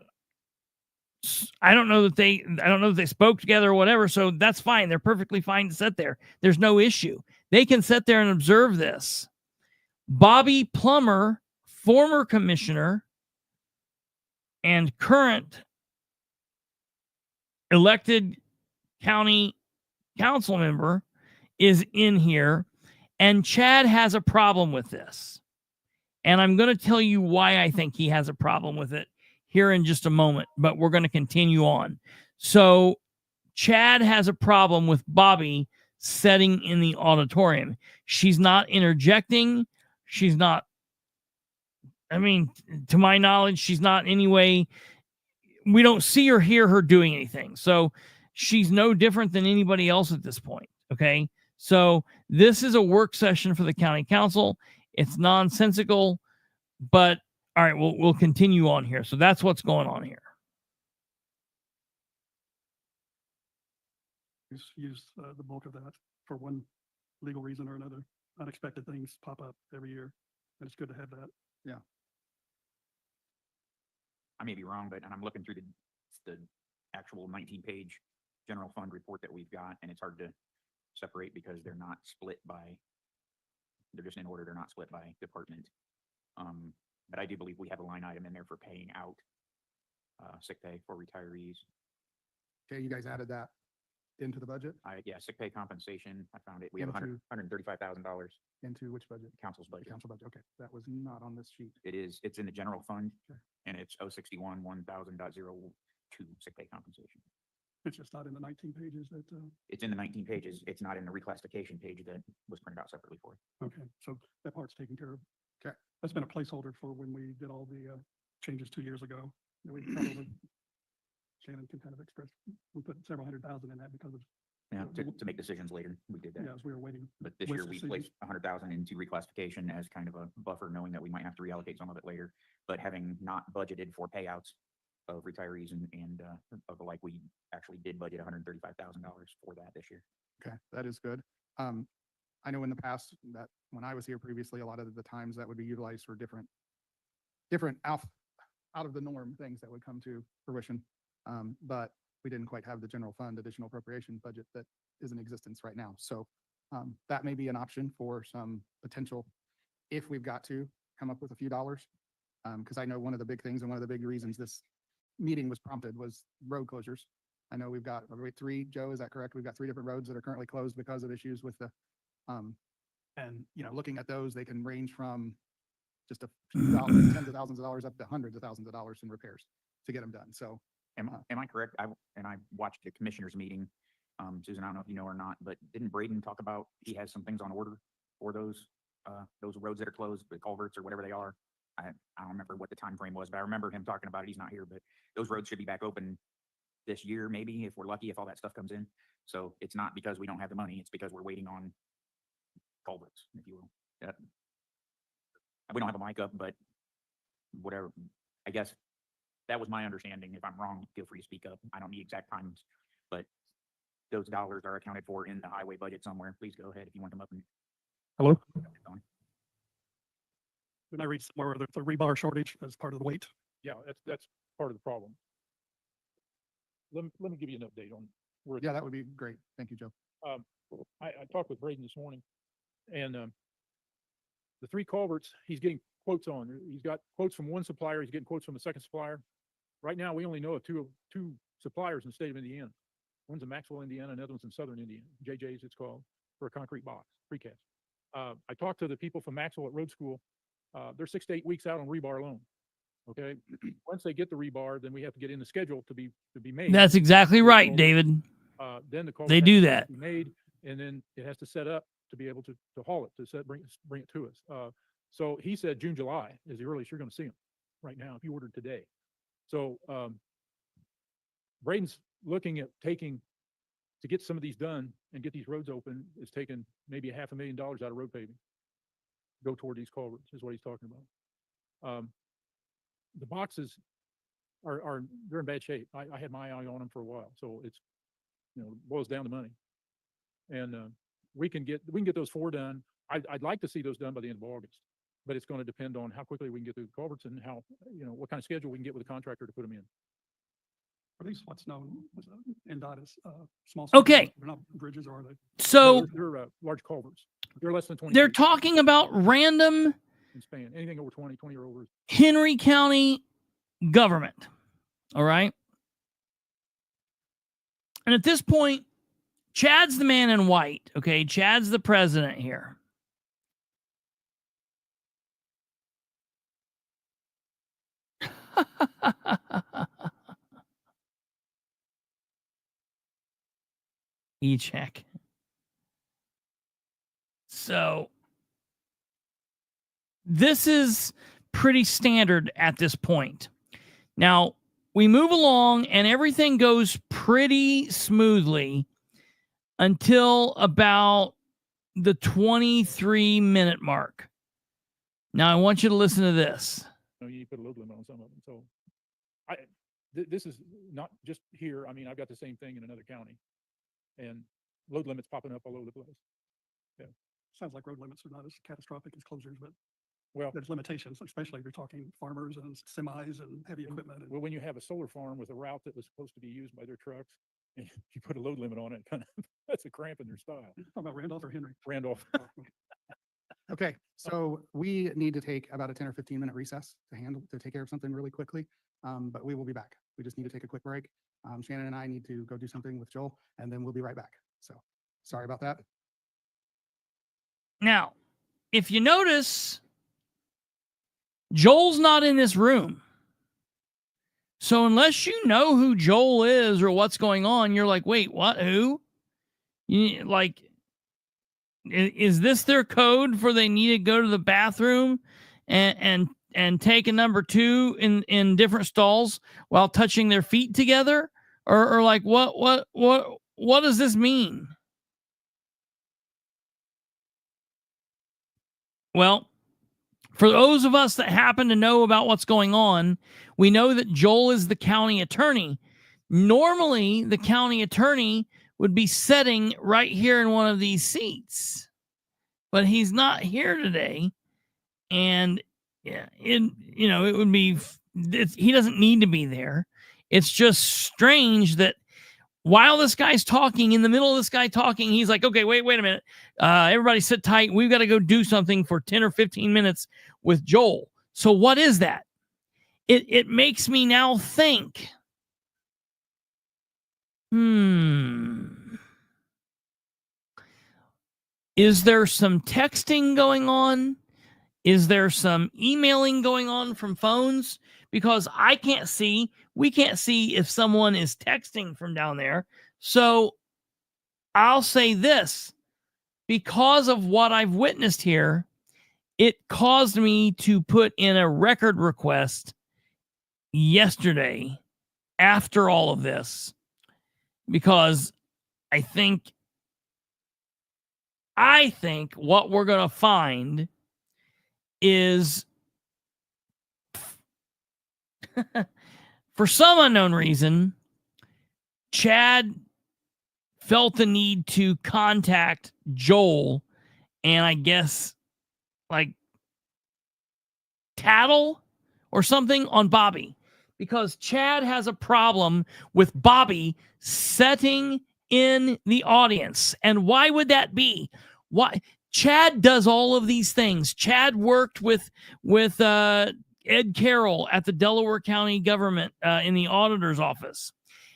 B: I don't know that they spoke together or whatever. So that's fine. They're perfectly fine to sit there. There's no issue. They can sit there and observe this. Bobby Plummer, former commissioner and current elected county council member, is in here, and Chad has a problem with this. And I'm going to tell you why I think he has a problem with it here in just a moment, but we're going to continue on. So Chad has a problem with Bobby sitting in the auditorium. She's not interjecting. She's not, I mean, to my knowledge, she's not in any way, we don't see or hear her doing anything. So she's no different than anybody else at this point. Okay. So this is a work session for the county council. It's nonsensical, but all right, we'll continue on here. So that's what's going on here.
D: Use the bulk of that for one legal reason or another. Unexpected things pop up every year, and it's good to have that.
C: Yeah.
E: I may be wrong, but, and I'm looking through the actual 19-page general fund report that we've got, and it's hard to separate because they're not split by, they're just in order. They're not split by department. But I do believe we have a line item in there for paying out sick pay for retirees.
C: Okay, you guys added that into the budget?
E: Yeah, sick pay compensation. I found it. We have
C: Into-
E: $135,000
C: Into which budget?
E: council's budget.
C: Council budget. Okay, that was not on this sheet.
E: It is. It's in the general fund,
C: Okay.
E: and it's 061 1000.02 sick pay compensation.
D: It's just not in the 19 pages that,
E: It's in the 19 pages. It's not in the reclassification page that was printed out separately for it.
D: okay, so that part's taken care of.
C: Okay.
D: That's been a placeholder for when we did all the changes 2 years ago. that we probably, Shannon can kind of express, we put several $100,000 in that because of,
E: Yeah, to make decisions later. We did that.
D: yeah, as we were waiting.
E: But this
D: with
E: year we
D: decisions.
E: placed 100,000 into reclassification as kind of a buffer, knowing that we might have to reallocate some of it later. But having not budgeted for payouts of retirees and of the like, we actually did budget $135,000 for that this year.
C: Okay, that is good. I know in the past that when I was here previously, a lot of the times that would be utilized for different out of the norm things that would come to fruition. But we didn't quite have the general fund additional appropriation budget that is in existence right now. So that may be an option for some potential, if we've got to come up with a few dollars. Because I know one of the big things and one of the big reasons this meeting was prompted was road closures. I know we've got three, Joe, is that correct? We've got 3 different roads that are currently closed because of issues with the, and you know, looking at those, they can range from just a few dollars, tens of thousands of dollars up to hundreds of thousands of dollars in repairs to get them done. So
E: Am I correct? I watched the commissioners meeting. Susan, I don't know if you know or not, but didn't Braden talk about he has some things on order for those roads that are closed, the culverts or whatever they are? I don't remember what the time frame was, but I remember him talking about it. He's not here, but those roads should be back open this year, maybe, if we're lucky, if all that stuff comes in. So it's not because we don't have the money, it's because we're waiting on culverts, if you will. Yeah. We don't have a mic up, but whatever, I guess that was my understanding. If I'm wrong, feel free to speak up. I don't need exact times, but those dollars are accounted for in the highway budget somewhere. Please go ahead if you want them up. And
D: Hello? When I read somewhere where there's a rebar shortage as part of the weight.
F: Yeah, that's part of the problem. Let me give you an update on where.
C: yeah, that would be great. Thank you, Joe.
F: I talked with Braden this morning, and the 3 culverts he's getting quotes on. He's got quotes from one supplier. He's getting quotes from a second supplier. Right now, we only know of two suppliers in the state of Indiana. One's in Maxwell, Indiana, and the other one's in Southern Indiana. JJ's it's called, for a concrete box, precast. I talked to the people from Maxwell at Road School. They're 6 to 8 weeks out on rebar alone. Okay, once they get the rebar, then we have to get in the schedule to be made.
B: That's exactly right, David.
F: Then the culvert
B: They
F: has
B: do
F: to
B: that.
F: be made, and then it has to set up to be able to haul it, to bring it to us. So he said June, July is the earliest you're going to see them right now if you ordered today. So Braden's looking at to get some of these done and get these roads open, is taking maybe $500,000 out of road paving. Go toward these culverts is what he's talking about. The boxes they're in bad shape. I had my eye on them for a while, so it's, boils down to money. And we can get those 4 done. I'd like to see those done by the end of August, but it's going to depend on how quickly we can get through the culverts and how, what kind of schedule we can get with the contractor to put them in.
D: Are these what's known as NDOT as small?
B: Okay.
D: They're not bridges, are they?
B: So
F: They're large culverts. They're less than 20.
B: they're
F: feet
B: talking about random
F: in span. Anything over 20 or over.
B: Henry County government. All right. And at this point, Chad's the man in white. Okay. Chad's the president here. E-check. So this is pretty standard at this point. Now, we move along and everything goes pretty smoothly until about the 23-minute mark. Now, I want you to listen to this.
F: You need to put a load limit on some of them. So this is not just here. I mean, I've got the same thing in another county, and load limits popping up all over the place.
D: Sounds like road limits are not as catastrophic as closures, but
F: Well,
D: there's limitations, especially if you're talking farmers and semis and heavy equipment.
F: well, when you have a solar farm with a route that was supposed to be used by their trucks, and you put a load limit on it, kind of that's a cramp in their style.
D: Talking about Randolph or Henry?
F: Randolph.
C: Okay, so we need to take about a 10 or 15-minute recess to take care of something really quickly, but we will be back. We just need to take a quick break. Shannon and I need to go do something with Joel, and then we'll be right back. So sorry about that.
B: Now, if you notice, Joel's not in this room. So unless you know who Joel is or what's going on, you're like, wait, what? Who? Is this their code for they need to go to the bathroom and take a number 2 in different stalls while touching their feet together? Or like what does this mean? Well, for those of us that happen to know about what's going on, we know that Joel is the county attorney. Normally, the county attorney would be sitting right here in one of these seats, but he's not here today. And it would be, he doesn't need to be there. It's just strange that while this guy's talking, in the middle of this guy talking, he's like, okay, wait a minute. Everybody sit tight. We've got to go do something for 10 or 15 minutes with Joel. So what is that? It makes me now think, is there some texting going on? Is there some emailing going on from phones? Because we can't see if someone is texting from down there. So I'll say this, because of what I've witnessed here, it caused me to put in a record request yesterday after all of this, because I think what we're going to find is, for some unknown reason, Chad felt the need to contact Joel and I guess like tattle or something on Bobby, because Chad has a problem with Bobby sitting in the audience. And why would that be? Why? Chad does all of these things. Chad worked with Ed Carroll at the Delaware County government in the auditor's office.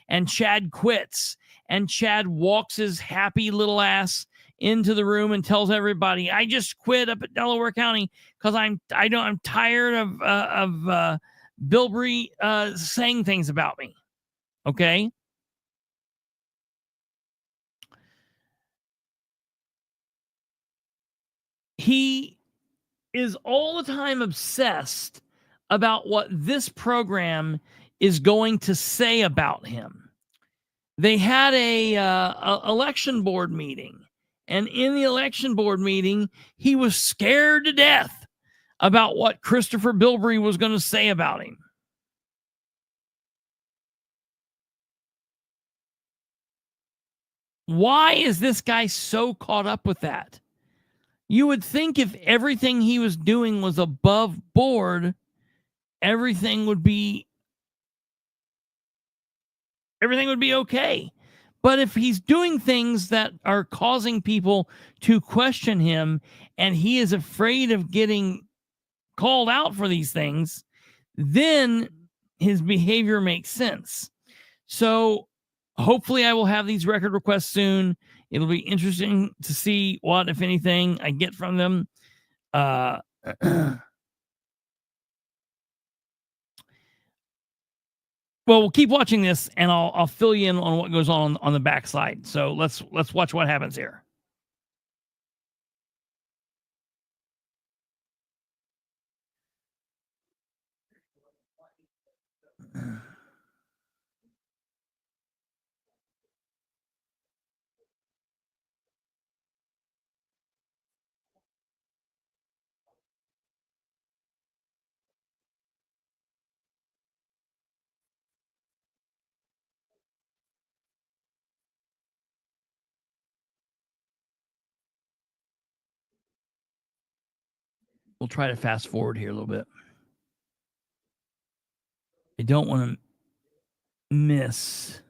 B: And Chad quits. And Chad walks his happy little ass into the room and tells everybody, I just quit up at Delaware County because I'm tired of Bilbrey saying things about me. Okay? He is all the time obsessed about what this program is going to say about him. they had a election board meeting. And in the election board meeting, he was scared to death about what Kristopher Bilbrey was going to say about him. Why is this guy so caught up with that? You would think if everything he was doing was above board, everything would be okay. But if he's doing things that are causing people to question him and he is afraid of getting called out for these things, then his behavior makes sense. So hopefully I will have these record requests soon. It'll be interesting to see what, if anything, I get from them. Well, we'll keep watching this, and I'll fill you in on what goes on the backside. So let's watch what happens here. We'll try to fast forward here a little bit. I don't want to miss.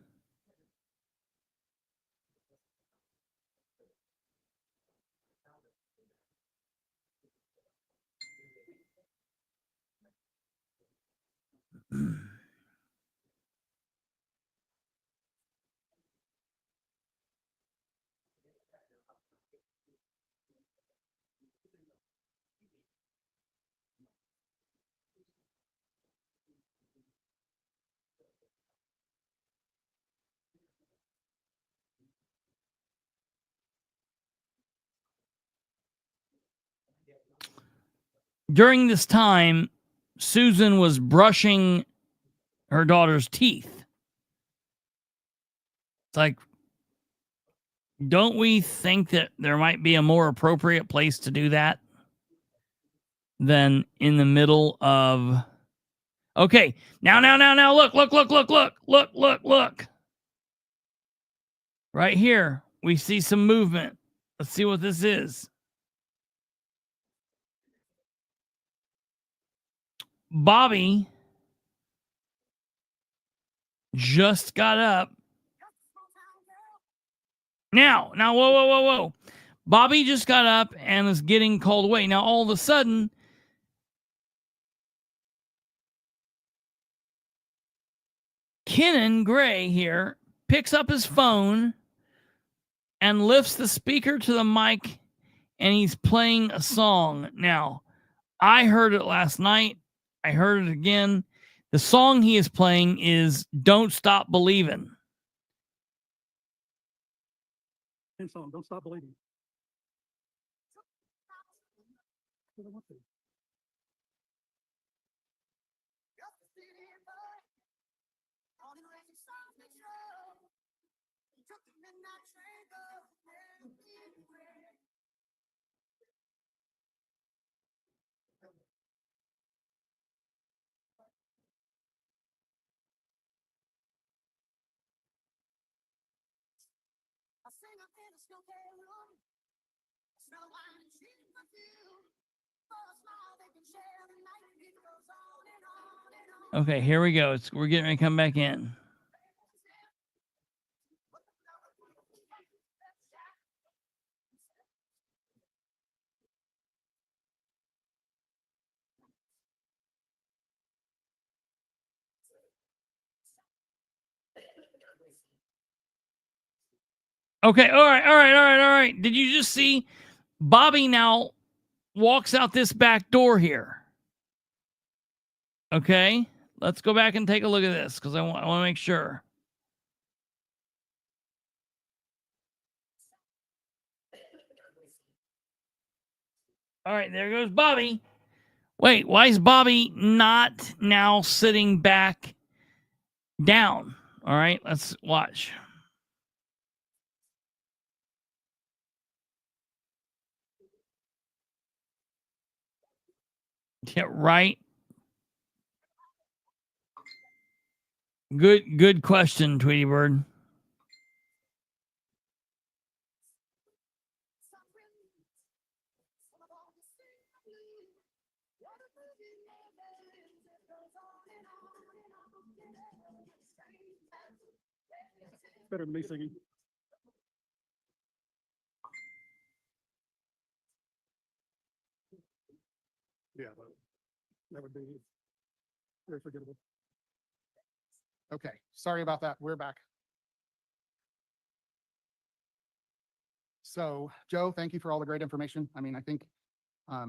B: During this time, Susan was brushing her daughter's teeth. It's like, don't we think that there might be a more appropriate place to do that than in the middle of... Okay, now, look. Right here, we see some movement. Let's see what this is. Bobby just got up. Now, whoa. Bobby just got up and is getting called away. Now, all of a sudden, Kenan Gray here picks up his phone and lifts the speaker to the mic, and he's playing a song. Now, I heard it last night. I heard it again. The song he is playing is Don't Stop Believing.
D: And song, Don't Stop Believing. I don't want to.
B: Okay, here we go. We're getting ready to come back in. Okay, all right. Did you just see Bobby now walks out this back door here? Okay, let's go back and take a look at this because I want to make sure. All right, there goes Bobby. Wait, why is Bobby not now sitting back down? All right, let's watch. Yeah, right. Good question, Tweety Bird.
D: Better than me singing. Yeah, that would be very forgettable.
C: Okay, sorry about that. We're back. So Joe, thank you for all the great information. I mean, I think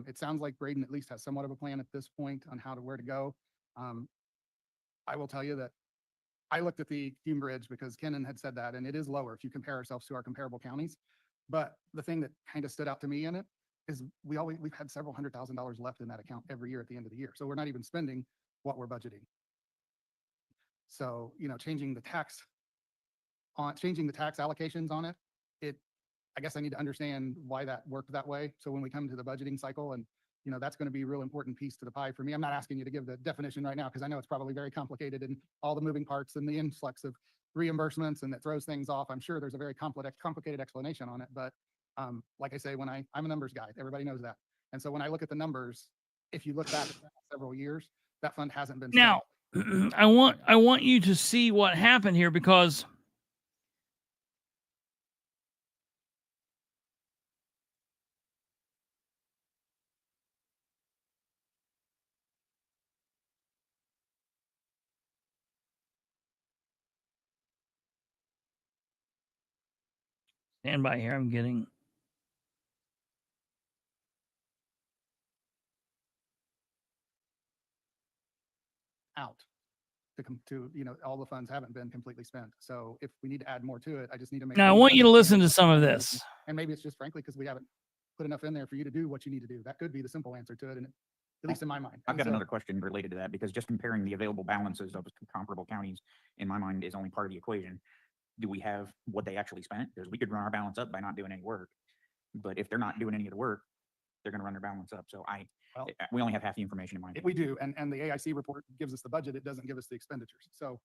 C: it sounds like Braden at least has somewhat of a plan at this point on where to go. I will tell you that I looked at the Hume Bridge because Kenan had said that, and it is lower if you compare ourselves to our comparable counties. But the thing that kind of stood out to me in it is we've had several $100,000 left in that account every year at the end of the year. So we're not even spending what we're budgeting. So, you know, changing the tax allocations on it, I guess I need to understand why that worked that way. So when we come to the budgeting cycle, and you know, that's going to be a real important piece to the pie for me. I'm not asking you to give the definition right now because I know it's probably very complicated and all the moving parts and the influx of reimbursements, and that throws things off. I'm sure there's a very complicated explanation on it, but like I say, I'm a numbers guy, everybody knows that. And so when I look at the numbers, if you look back at several years, that fund hasn't been spent.
B: Now, I want you to see what happened here, because stand by here. I'm getting
C: out to you know, all the funds haven't been completely spent. So if we need to add more to it, I just need to make
B: now. I
C: sure
B: want you to listen
C: understand
B: to some of this.
C: And maybe it's just frankly because we haven't put enough in there for you to do what you need to do. That could be the simple answer to it, and at least in my mind.
E: I've got another question related to that, because just comparing the available balances of comparable counties, in my mind, is only part of the equation. Do we have what they actually spent? Because we could run our balance up by not doing any work. But if they're not doing any of the work, they're going to run their balance up. So we only have half the information in mind.
C: We do, and the AIC report gives us the budget. It doesn't give us the expenditures. So,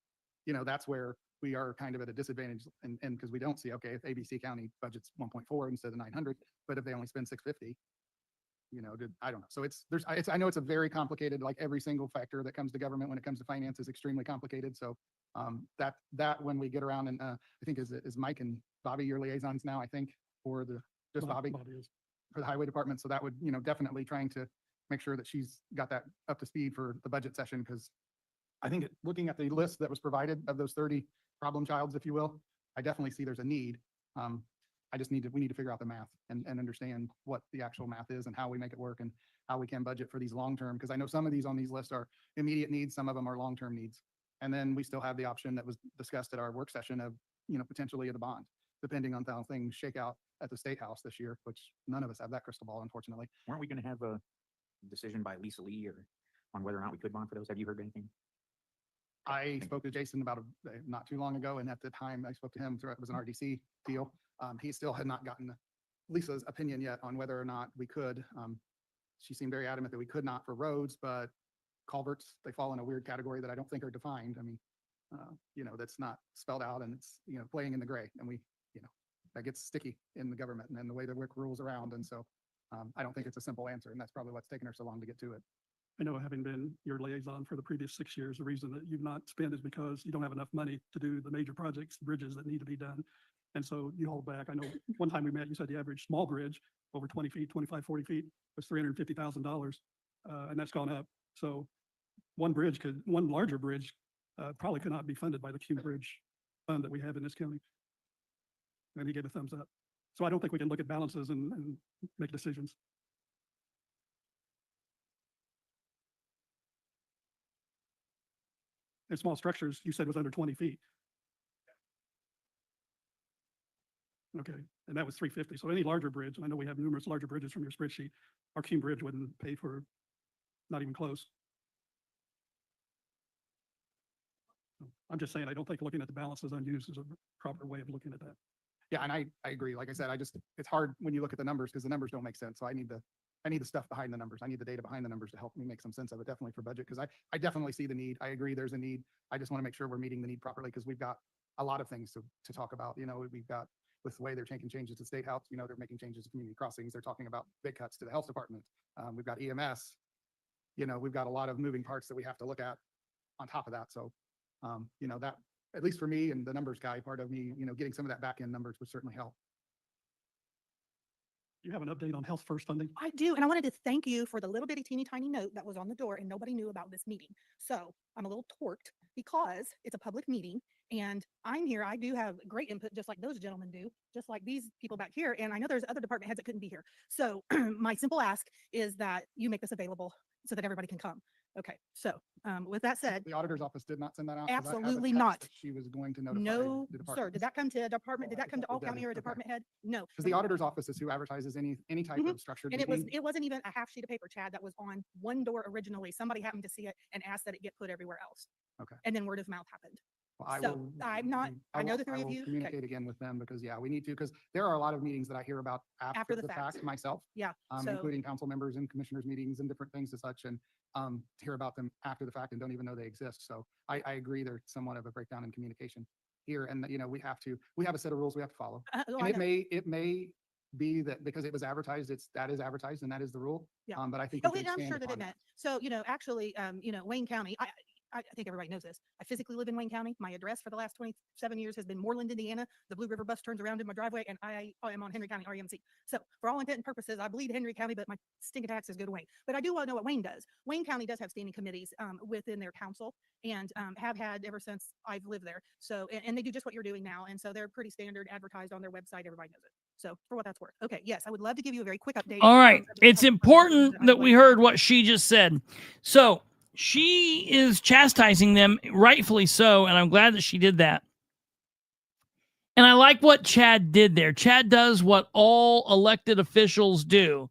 C: you know, that's where we are kind of at a disadvantage, and because we don't see, okay, if ABC County budget's 1.4 instead of 900, but if they only spend 650, you know, I don't know. So I know it's a very complicated, like every single factor that comes to government when it comes to finance is extremely complicated. So that when we get around, and I think is Mike and Bobby your liaisons now, I think, for the Bobby for the highway department. So that would, you know, definitely trying to make sure that she's got that up to speed for the budget session, because I think looking at the list that was provided of those 30 problem childs, if you will, I definitely see there's a need. We need to figure out the math and understand what the actual math is and how we make it work and how we can budget for these long-term, because I know some of these on these lists are immediate needs, some of them are long-term needs. And then we still have the option that was discussed at our work session of, you know, potentially a bond, depending on how things shake out at the State House this year, which none of us have that crystal ball, unfortunately.
E: Weren't we going to have a decision by Lisa Lee or on whether or not we could bond for those? Have you heard anything?
C: I spoke to Jason about not too long ago, and at the time I spoke to him, it was an RDC deal. He still had not gotten Lisa's opinion yet on whether or not we could. She seemed very adamant that we could not for roads, but culverts, they fall in a weird category that I don't think are defined. I mean, you know, that's not spelled out, and it's, you know, playing in the gray, and we, you know, that gets sticky in the government and the way the WIC rules around. And so I don't think it's a simple answer, and that's probably what's taken her so long to get to it.
D: I know, having been your liaison for the previous 6 years, the reason that you've not spent is because you don't have enough money to do the major projects, bridges that need to be done. And so you hold back. I know one time we met, you said the average small bridge over 20 feet, 25, 40 feet was $350,000. And that's gone up. So one larger bridge probably could not be funded by the Hume Bridge fund that we have in this county. And he gave a thumbs up. So I don't think we can look at balances and make decisions. And small structures, you said was under 20 feet. Okay, and that was 350. So any larger bridge, and I know we have numerous larger bridges from your spreadsheet, our Hume Bridge wouldn't pay for, not even close. I'm just saying, I don't think looking at the balances unused is a proper way of looking at that.
C: Yeah, and I agree. Like I said, it's hard when you look at the numbers because the numbers don't make sense. So I need I need the stuff behind the numbers. I need the data behind the numbers to help me make some sense of it, definitely for budget, because I definitely see the need. I agree there's a need. I just want to make sure we're meeting the need properly, because we've got a lot of things to talk about. You know, we've got, with the way they're making changes to state house, you know, they're making changes to community crossings. They're talking about big cuts to the health department. We've got EMS. You know, we've got a lot of moving parts that we have to look at on top of that. So, you know, that, at least for me and the numbers guy, part of me, you know, getting some of that back end numbers would certainly help.
D: You have an update on Health First funding?
G: I do, and I wanted to thank you for the little bitty teeny tiny note that was on the door and nobody knew about this meeting. So I'm a little torqued because it's a public meeting and I'm here. I do have great input, just like those gentlemen do, just like these people back here. And I know there's other department heads that couldn't be here. So my simple ask is that you make this available so that everybody can come. Okay, so with that said,
C: The auditor's office did not send that out? 'Cause I have a
G: absolutely
C: text
G: not.
C: that She was going to notify
G: No,
C: the
G: sir.
C: departments.
G: Did that come to a department? Did that come to all
C: It
G: county or a
C: doesn't. Okay.
G: department head? No.
C: Because the auditor's office is who advertises any type
G: Mhm.
C: of structured
G: And
C: meeting.
G: it wasn't even a half sheet of paper, Chad, that was on one door originally. Somebody happened to see it and asked that it get put everywhere else.
C: Okay.
G: And then word of mouth happened.
C: Well, I
G: So,
C: will-
G: I'm not- I know the three
C: I
G: of
C: will
G: you. Okay.
C: Communicate again with them, because yeah, we need to, because there are a lot of meetings that I hear about after the fact myself,
G: Yeah. So
C: including council members and commissioners meetings and different things and such, and hear about them after the fact and don't even know they exist. So I agree there's somewhat of a breakdown in communication here, and you know, we have a set of rules we have to follow.
G: oh,
C: And
G: I know.
C: it may be that because it was advertised, that is advertised and that is the rule.
G: Yeah.
C: But I think.
G: Oh,
C: we can
G: and I'm
C: expand
G: sure that
C: upon
G: it meant. So, actually, Wayne County, I think everybody knows this. I physically live in Wayne County. My address for the last 27 years has been Moreland, Indiana. The Blue River bus turns around in my driveway and I am on Henry County REMC. So for all intent and purposes, I bleed Henry County, but my stinking taxes go to Wayne. But I do want to know what Wayne does. Wayne County does have standing committees within their council and have had ever since I've lived there. So, and they do just what you're doing now. And so they're pretty standard, advertised on their website. Everybody knows it. So for what that's worth. Okay. Yes, I would love to give you a very quick update.
B: All right.
G: of the
B: It's
G: health
B: important
G: department
B: that we heard what she just said. So she is chastising them, rightfully so, and I'm glad that she did that. And I like what Chad did there. Chad does what all elected officials do.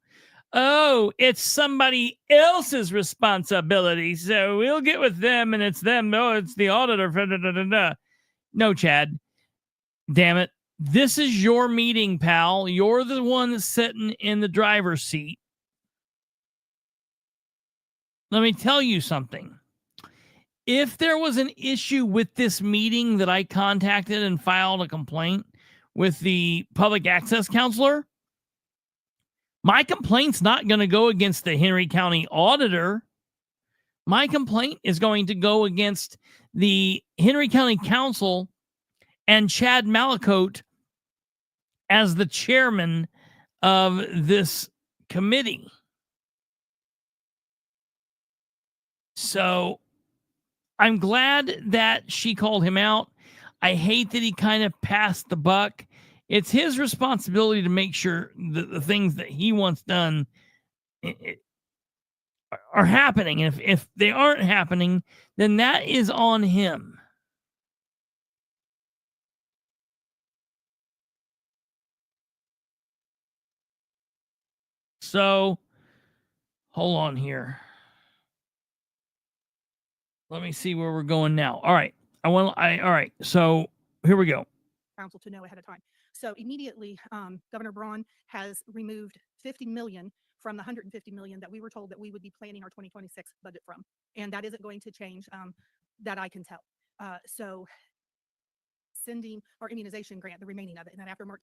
B: Oh, it's somebody else's responsibility, so we'll get with them, and it's them. No, it's the auditor. No, Chad. Damn it. This is your meeting, pal. You're the one that's sitting in the driver's seat. Let me tell you something. If there was an issue with this meeting that I contacted and filed a complaint with the public access counselor, my complaint's not going to go against the Henry County auditor. My complaint is going to go against the Henry County Council and Chad Malicoat as the chairman of this committee. So I'm glad that she called him out. I hate that he kind of passed the buck. It's his responsibility to make sure that the things that he wants done are happening. And if they aren't happening, then that is on him. So hold on here. Let me see where we're going now. All right. All right. So here we go.
G: Council to know ahead of time. So immediately, Governor Braun has removed 50 million from the 150 million that we were told that we would be planning our 2026 budget from. And that isn't going to change, that I can tell. So sending our immunization grant, the remaining of it, and then after March.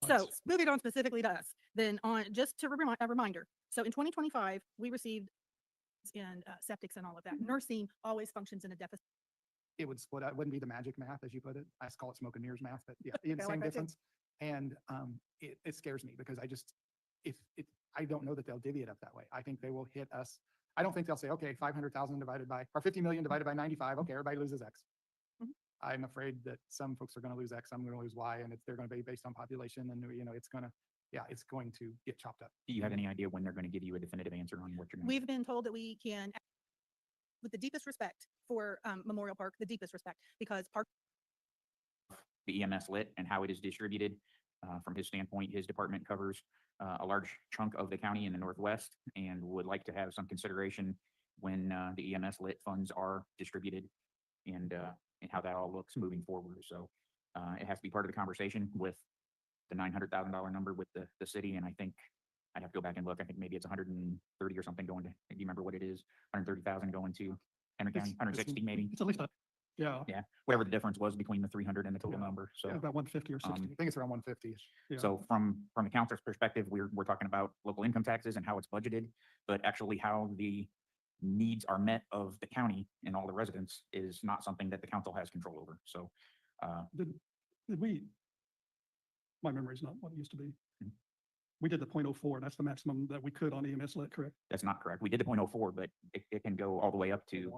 G: So moving on specifically to us, then on just to a reminder. So in 2025, we received in septics and all of that. Nursing always functions in a deficit.
C: It would split out. It wouldn't be the magic math, as you put it. I just call it smoke and mirrors math, but yeah,
G: I
C: it's
G: like
C: same
G: that too.
C: difference. And it scares me because I don't know that they'll divvy it up that way. I think they will hit us. I don't think they'll say, okay, 500,000 divided by, or 50 million divided by 95. Okay, everybody loses X.
G: Mhm.
C: I'm afraid that some folks are going to lose X, I'm going to lose Y, and they're going to be based on population, and it's going to get chopped up.
E: Do you have any idea when they're going to give you a definitive answer on what you're going to?
G: We've been told that we can, with the deepest respect for Memorial Park, the deepest respect, because Park.
E: The EMS lit and how it is distributed. From his standpoint, his department covers a large chunk of the county in the Northwest and would like to have some consideration when the EMS lit funds are distributed and how that all looks moving forward. So it has to be part of the conversation with the $900,000 number with the city. And I think I'd have to go back and look. I think maybe it's 130 or something going to, do you remember what it is? 130,000 going to Henry County, 160 maybe?
D: It's at least yeah,
E: Yeah, whatever the difference was between the 300 and the total
D: Yeah.
E: number. So,
D: about 150 or 60.
C: I think it's around 150.
D: Yeah.
E: so from the council's perspective, we're talking about local income taxes and how it's budgeted, but actually how the needs are met of the county and all the residents is not something that the council has control over. So,
D: Did we, my memory's not what it used to be.
E: Mhm.
D: We did the 0.04, that's the maximum that we could on EMS lit, correct?
E: that's not correct. We did the 0.04, but it can go all the way up to,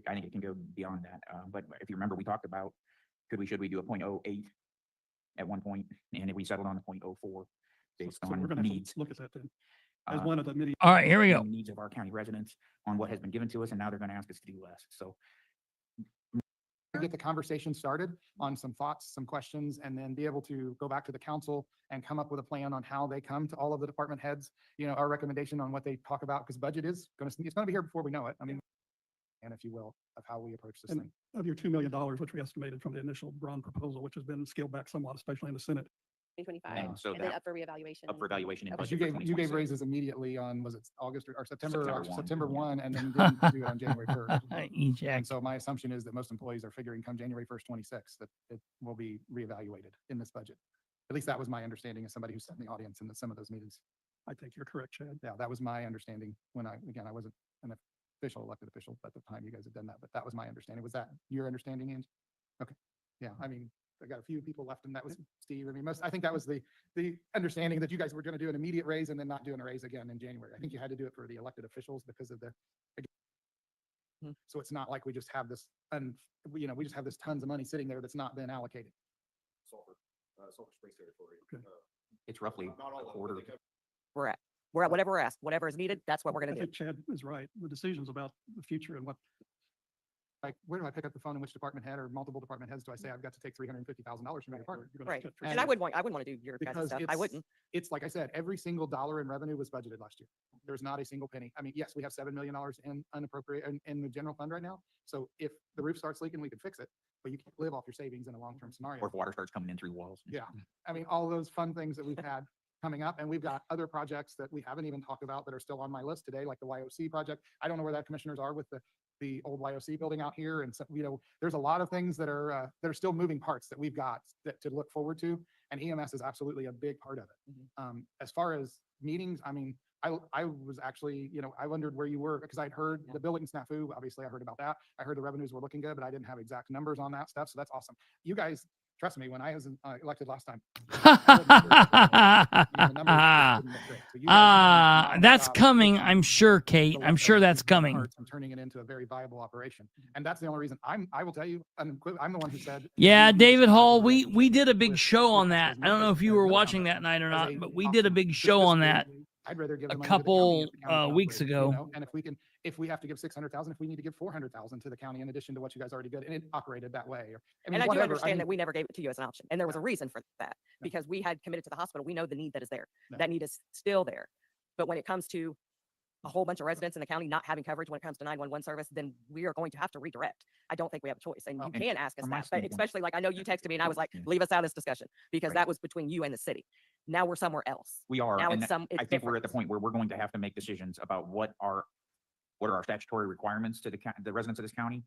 E: I think it can go beyond that. But if you remember, we talked about, should we do a 0.08 at one point, and we settled on the 0.04 based
D: So we're
E: on
D: gonna have
E: needs.
D: to look at that then, as
E: uh,
D: one of the many.
B: All right, here we go.
E: Needs of our county residents on what has been given to us, and now they're gonna ask us to do less. So
C: Get the conversation started on some thoughts, some questions, and then be able to go back to the council and come up with a plan on how they come to all of the department heads, our recommendation on what they talk about, because budget is it's gonna be here before we know it. I mean, and if you will, of how we approach this
D: And
C: thing.
D: of your $2 million, which we estimated from the initial Braun proposal, which has been scaled back somewhat, especially in the Senate.
H: 2025,
E: And so
H: and then
E: that-
H: up for reevaluation.
E: up for evaluation in
H: Okay.
C: Because
E: budget for
C: you gave
E: 2026.
C: raises immediately on, was it August or September?
E: September 1.
C: September 1, and then didn't do it on January 1st.
B: Eject.
C: And so my assumption is that most employees are figuring come January 1st, 26, that it will be reevaluated in this budget. At least that was my understanding as somebody who sat in the audience in some of those meetings.
D: I think you're correct, Chad.
C: Yeah, that was my understanding when I wasn't an elected official at the time you guys had done that, but that was my understanding. Was that your understanding, Ange? Okay, yeah, I mean, I got a few people left and that was Steve. I mean, I think that was the understanding that you guys were going to do an immediate raise and then not doing a raise again in January. I think you had to do it for the elected officials because of the, so it's not like we just have this, we just have this tons of money sitting there that's not been allocated.
I: Sulphur Springs territory.
D: Okay.
E: It's roughly
I: Not all
E: a
I: of it,
E: quarter.
I: but they kept-
H: We're at whatever we're asked, whatever is needed, that's what we're
D: I
H: gonna do.
D: think Chad is right. The decisions about the future and what,
C: Like, where do I pick up the phone and which department head or multiple department heads do I say I've got to take $350,000 from your department?
D: you're gonna
H: Right.
D: cut
H: And I wouldn't want to do your guys'
C: Because
H: stuff. I wouldn't.
C: it's like I said, every single dollar in revenue was budgeted last year. There's not a single penny. I mean, yes, we have $7 million in unappropriate in the general fund right now. So if the roof starts leaking, we can fix it, but you can't live off your savings in a long-term scenario.
E: Or if water starts coming in through walls.
C: Yeah. I mean, all those fun things that we've had coming up, and we've got other projects that we haven't even talked about that are still on my list today, like the YOC project. I don't know where that commissioners are with the old YOC building out here. And so, there's a lot of things that are still moving parts that we've got to look forward to. And EMS is absolutely a big part of it. As far as meetings, I mean, I was actually, I wondered where you were because I'd heard the building snafu. Obviously I heard about that. I heard the revenues were looking good, but I didn't have exact numbers on that stuff. So that's awesome. You guys, trust me, when I was elected last time,
B: That's coming. I'm sure, Kate. I'm sure that's coming.
C: And turning it into a very viable operation. And that's the only reason I will tell you, I'm the one who said.
B: Yeah,
C: we need
B: David
C: to
B: Hall,
C: start
B: we did a big
C: with-
B: show on
C: with
B: that.
C: those
B: I don't know
C: numbers
B: if you
C: and
B: were
C: really
B: watching
C: numbers
B: that night or
C: as
B: not,
C: a
B: but we did a
C: awesome-
B: big
C: this
B: show on
C: fiscal
B: that.
C: year, I'd rather give
B: a
C: the money to the county if the county
B: couple,
C: can
B: weeks
C: operate,
B: ago.
C: And if we have to give 600,000, if we need to give 400,000 to the county in addition to what you guys already did, and it operated that way.
H: And I do understand that we never gave it to you as an option. And there was a reason for that, because we had committed to the hospital. We know the need that is there.
C: No.
H: That need is still there. But when it comes to a whole bunch of residents in the county not having coverage when it comes to 911 service, then we are going to have to redirect. I don't think we have a choice. And
C: Well,
H: you
E: and
H: can ask us
E: from my
H: that, but
E: standpoint-
H: especially like, I know you texted me and I was like,
E: Yeah.
H: leave us out of this discussion because
E: Right.
H: that was between you and the city. Now we're somewhere else.
E: We are,
H: Now
E: and
H: it's some, it's
E: I think we're at the
H: different.
E: point where we're going to have to make decisions about what are our statutory requirements to the residents of this county?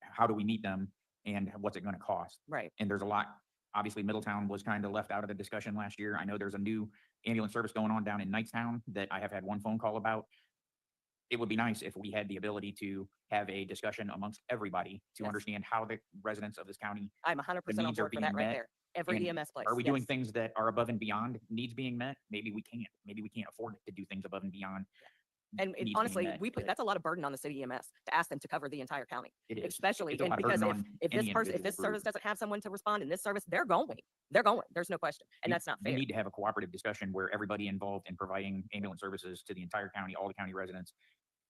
E: How do we meet them and what's it going to cost?
H: Right.
E: And there's a lot, obviously Middletown was kind of left out of the discussion last year. I know there's a new ambulance service going on down in Knightstown that I have had one phone call about. It would be nice if we had the ability to have a discussion amongst everybody to
H: Yes.
E: understand how the residents of this county,
H: I'm 100% on
E: needs are
H: board for that
E: being
H: right
E: met,
H: there. Every
E: and
H: EMS place.
E: are we doing
H: yes.
E: things that are above and beyond needs being met? Maybe we can't. Maybe we can't afford to do things above and beyond.
H: And
E: needs being
H: honestly,
E: met,
H: we put,
E: but
H: that's a lot of burden on the city EMS to ask them to cover the entire county,
E: It is.
H: especially,
E: It's a
H: and
E: lot of
H: because
E: burden on
H: if
E: any
H: this person, if
E: individual
H: this
E: group.
H: service doesn't have someone to respond in this service, they're going. There's no question. And
E: We-
H: that's not
E: We
H: fair.
E: need to have a cooperative discussion where everybody involved in providing ambulance services to the entire county, all the county residents,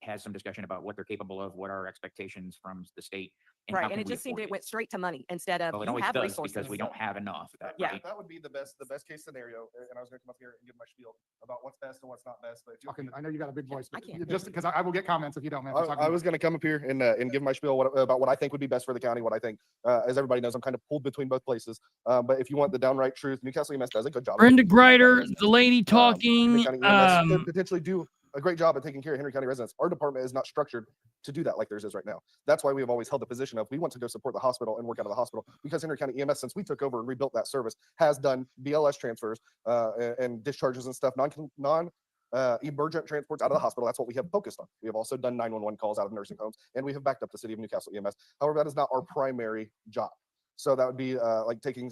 E: has some discussion about what they're capable of, what are our expectations from the state, how
H: Right, and
E: can
H: it
E: we
H: just seemed
E: afford
H: it went straight to money instead of
E: Well, it
H: you
E: always
H: have
E: does
H: resources.
E: because we don't have enough.
H: Yeah.
E: right?
I: That would be the best case scenario, and I was gonna come up here and give my spiel about what's best and what's not best, but if you.
C: Talking, I know you got a big voice,
H: I
C: but
H: can't hear
C: just
H: you.
C: because I will get comments if you don't, man. if you're
I: I
C: talking-
I: was going to come up here and give my spiel about what I think would be best for the county, what I think, as everybody knows, I'm kind of pulled between both places. But if you want the downright truth, Newcastle EMS does a good job.
B: Brenda Grider, the lady talking.
I: Henry County EMS could potentially do a great job at taking care of Henry County residents. Our department is not structured to do that like theirs is right now. That's why we have always held the position of we want to go support the hospital and work out of the hospital because Henry County EMS, since we took over and rebuilt that service, has done BLS transfers and discharges and stuff, emergent transports out of the hospital. That's what we have focused on. We have also done 911 calls out of nursing homes, and we have backed up the city of Newcastle EMS. However, that is not our primary job. So that would be like taking,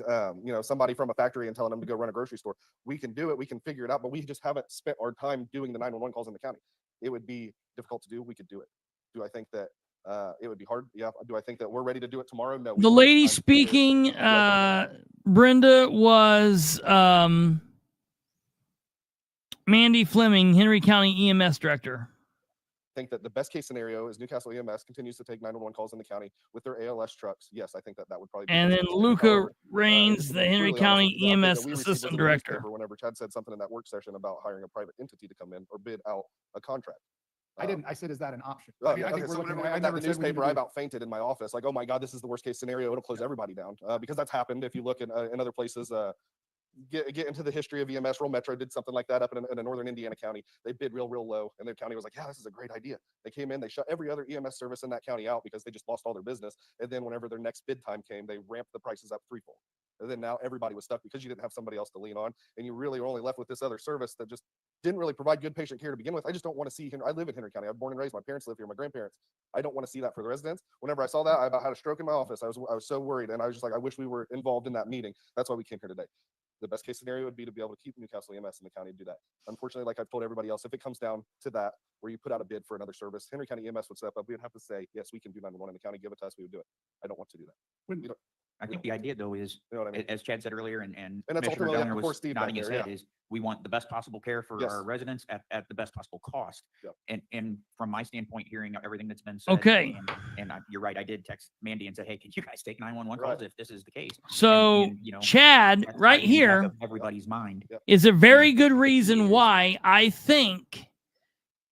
I: somebody from a factory and telling them to go run a grocery store. We can do it. We can figure it out, but we just haven't spent our time doing the 911 calls in the county. It would be difficult to do. We could do it. Do I think that it would be hard? Yeah. Do I think that we're ready to do it tomorrow? No.
B: The lady speaking, Brenda, was Mandy Fleming, Henry County EMS director.
I: Think that the best case scenario is Newcastle EMS continues to take 911 calls in the county with their ALS trucks. Yes, I think that would probably be.
B: And
I: the
B: then
I: best case.
B: Luca
I: However,
B: Raines, the Henry
I: really honest,
B: County
I: the update that
B: EMS
I: we received was
B: assistant
I: in the
B: director.
I: newspaper Whenever Chad said something in that work session about hiring a private entity to come in or bid out a contract.
C: I didn't. I said, is that an option?
I: Oh,
C: I mean,
I: yeah,
C: I think
I: okay,
C: we're
I: so
C: looking
I: whenever
C: at-
I: we
C: I
I: got
C: never
I: the
C: said we
I: newspaper,
C: need
I: I
C: to do-
I: about fainted in my office. Like, oh my God, this is the worst case scenario. It'll close everybody down because that's happened. If you look in other places, get into the history of EMS. Rural Metro did something like that up in a northern Indiana county. They bid real low, and their county was like, yeah, this is a great idea. They came in, they shut every other EMS service in that county out because they just lost all their business. And then whenever their next bid time came, they ramped the prices up threefold. And then now everybody was stuck because you didn't have somebody else to lean on, and you really are only left with this other service that just didn't really provide good patient care to begin with. I just don't want to see I live in Henry County. I'm born and raised. My parents live here. My grandparents. I don't want to see that for the residents. Whenever I saw that, I about had a stroke in my office. I was so worried, and I was just like, I wish we were involved in that meeting. That's why we came here today. The best case scenario would be to be able to keep Newcastle EMS in the county and do that. Unfortunately, like I've told everybody else, if it comes down to that, where you put out a bid for another service, Henry County EMS would step up. We would have to say, yes, we can do 911 in the county. Give it to us. We would do it. I don't want to do that.
E: I think the idea though is,
I: You know what I mean?
E: as Chad said earlier, and
I: that's
E: Commissioner
I: ultimately,
E: Downer
I: of course,
E: was
I: Steve back
E: nodding his
I: there,
E: head, is we want the best possible care for
I: Yes.
E: our residents at the best possible cost.
I: Yep.
E: And from my standpoint, hearing everything that's been said.
B: Okay.
E: And you're right, I did text Mandy and say, hey, can you guys take 911 calls if this is the case?
B: So Chad,
E: that's
B: right
E: in the back
B: here,
E: of everybody's mind.
B: is a very good reason why I think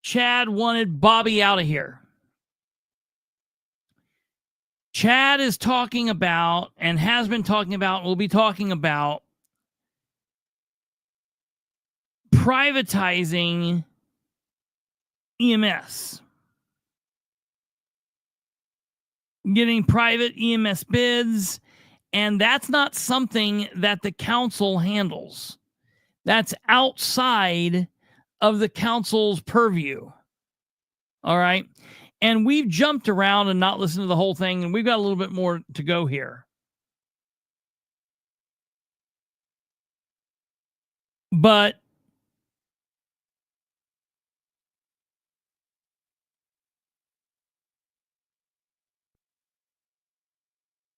B: Chad wanted Bobby out of here. Chad is talking about, and has been talking about, will be talking about privatizing EMS. Getting private EMS bids, and that's not something that the council handles. That's outside of the council's purview. All right. And we've jumped around and not listened to the whole thing, and we've got a little bit more to go here. But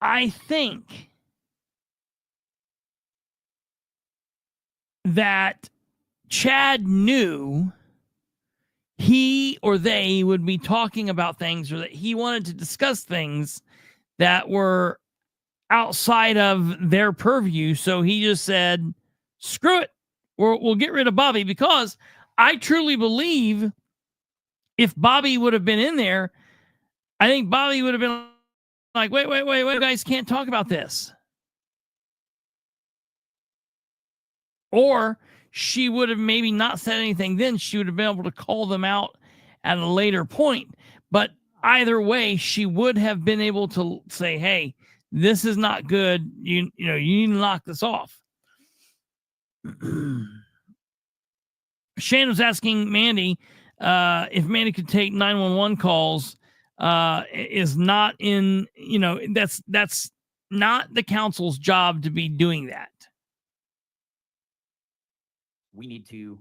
B: I think that Chad knew he or they would be talking about things, or that he wanted to discuss things that were outside of their purview. So he just said, screw it. We'll get rid of Bobby, because I truly believe if Bobby would have been in there, I think Bobby would have been like, wait, you guys can't talk about this. Or she would have maybe not said anything then. She would have been able to call them out at a later point. But either way, she would have been able to say, hey, this is not good. You need to knock this off. Shane was asking Mandy if Mandy could take 911 calls. Is not in, that's not the council's job to be doing that.
E: We need to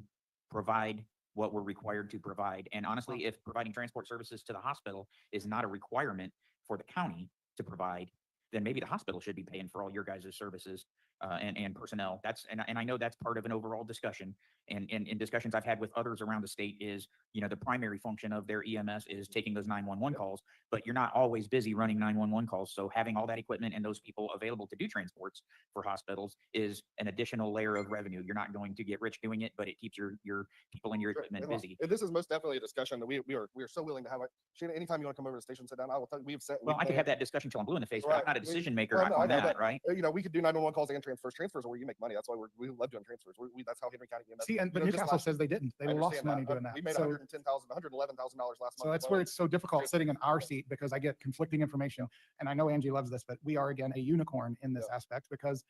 E: provide what we're required to provide. And honestly, if providing transport services to the hospital is not a requirement for the county to provide, then maybe the hospital should be paying for all your guys' services. and personnel. And I know that's part of an overall discussion. And in discussions I've had with others around the state is, the primary function of their EMS is taking those 911 calls, but you're not always busy running 911 calls. So having all that equipment and those people available to do transports for hospitals is an additional layer of revenue. You're not going to get rich doing it, but it keeps your people and your equipment busy.
I: And this is most definitely a discussion that we are so willing to have. Shana, anytime you want to come over to the station, sit down, I will tell you,
E: Well, I could have that discussion till I'm blue in the face, but I'm
I: Right.
E: not a decision maker
I: Well, no, I
E: on
I: know
E: that, right?
I: we could do 911 calls and transfers. Transfers are where you make money. That's why we love doing transfers. That's how Henry County EMS.
C: See, and but
I: just
C: Newcastle
I: last-
C: says they didn't. They
I: I
C: lost
I: understand
C: money doing that.
I: We made
C: So,
I: $111,000 last month.
C: so that's where it's so difficult sitting in our seat because I get conflicting information. And I know Angie loves this, but we are again a unicorn in this aspect because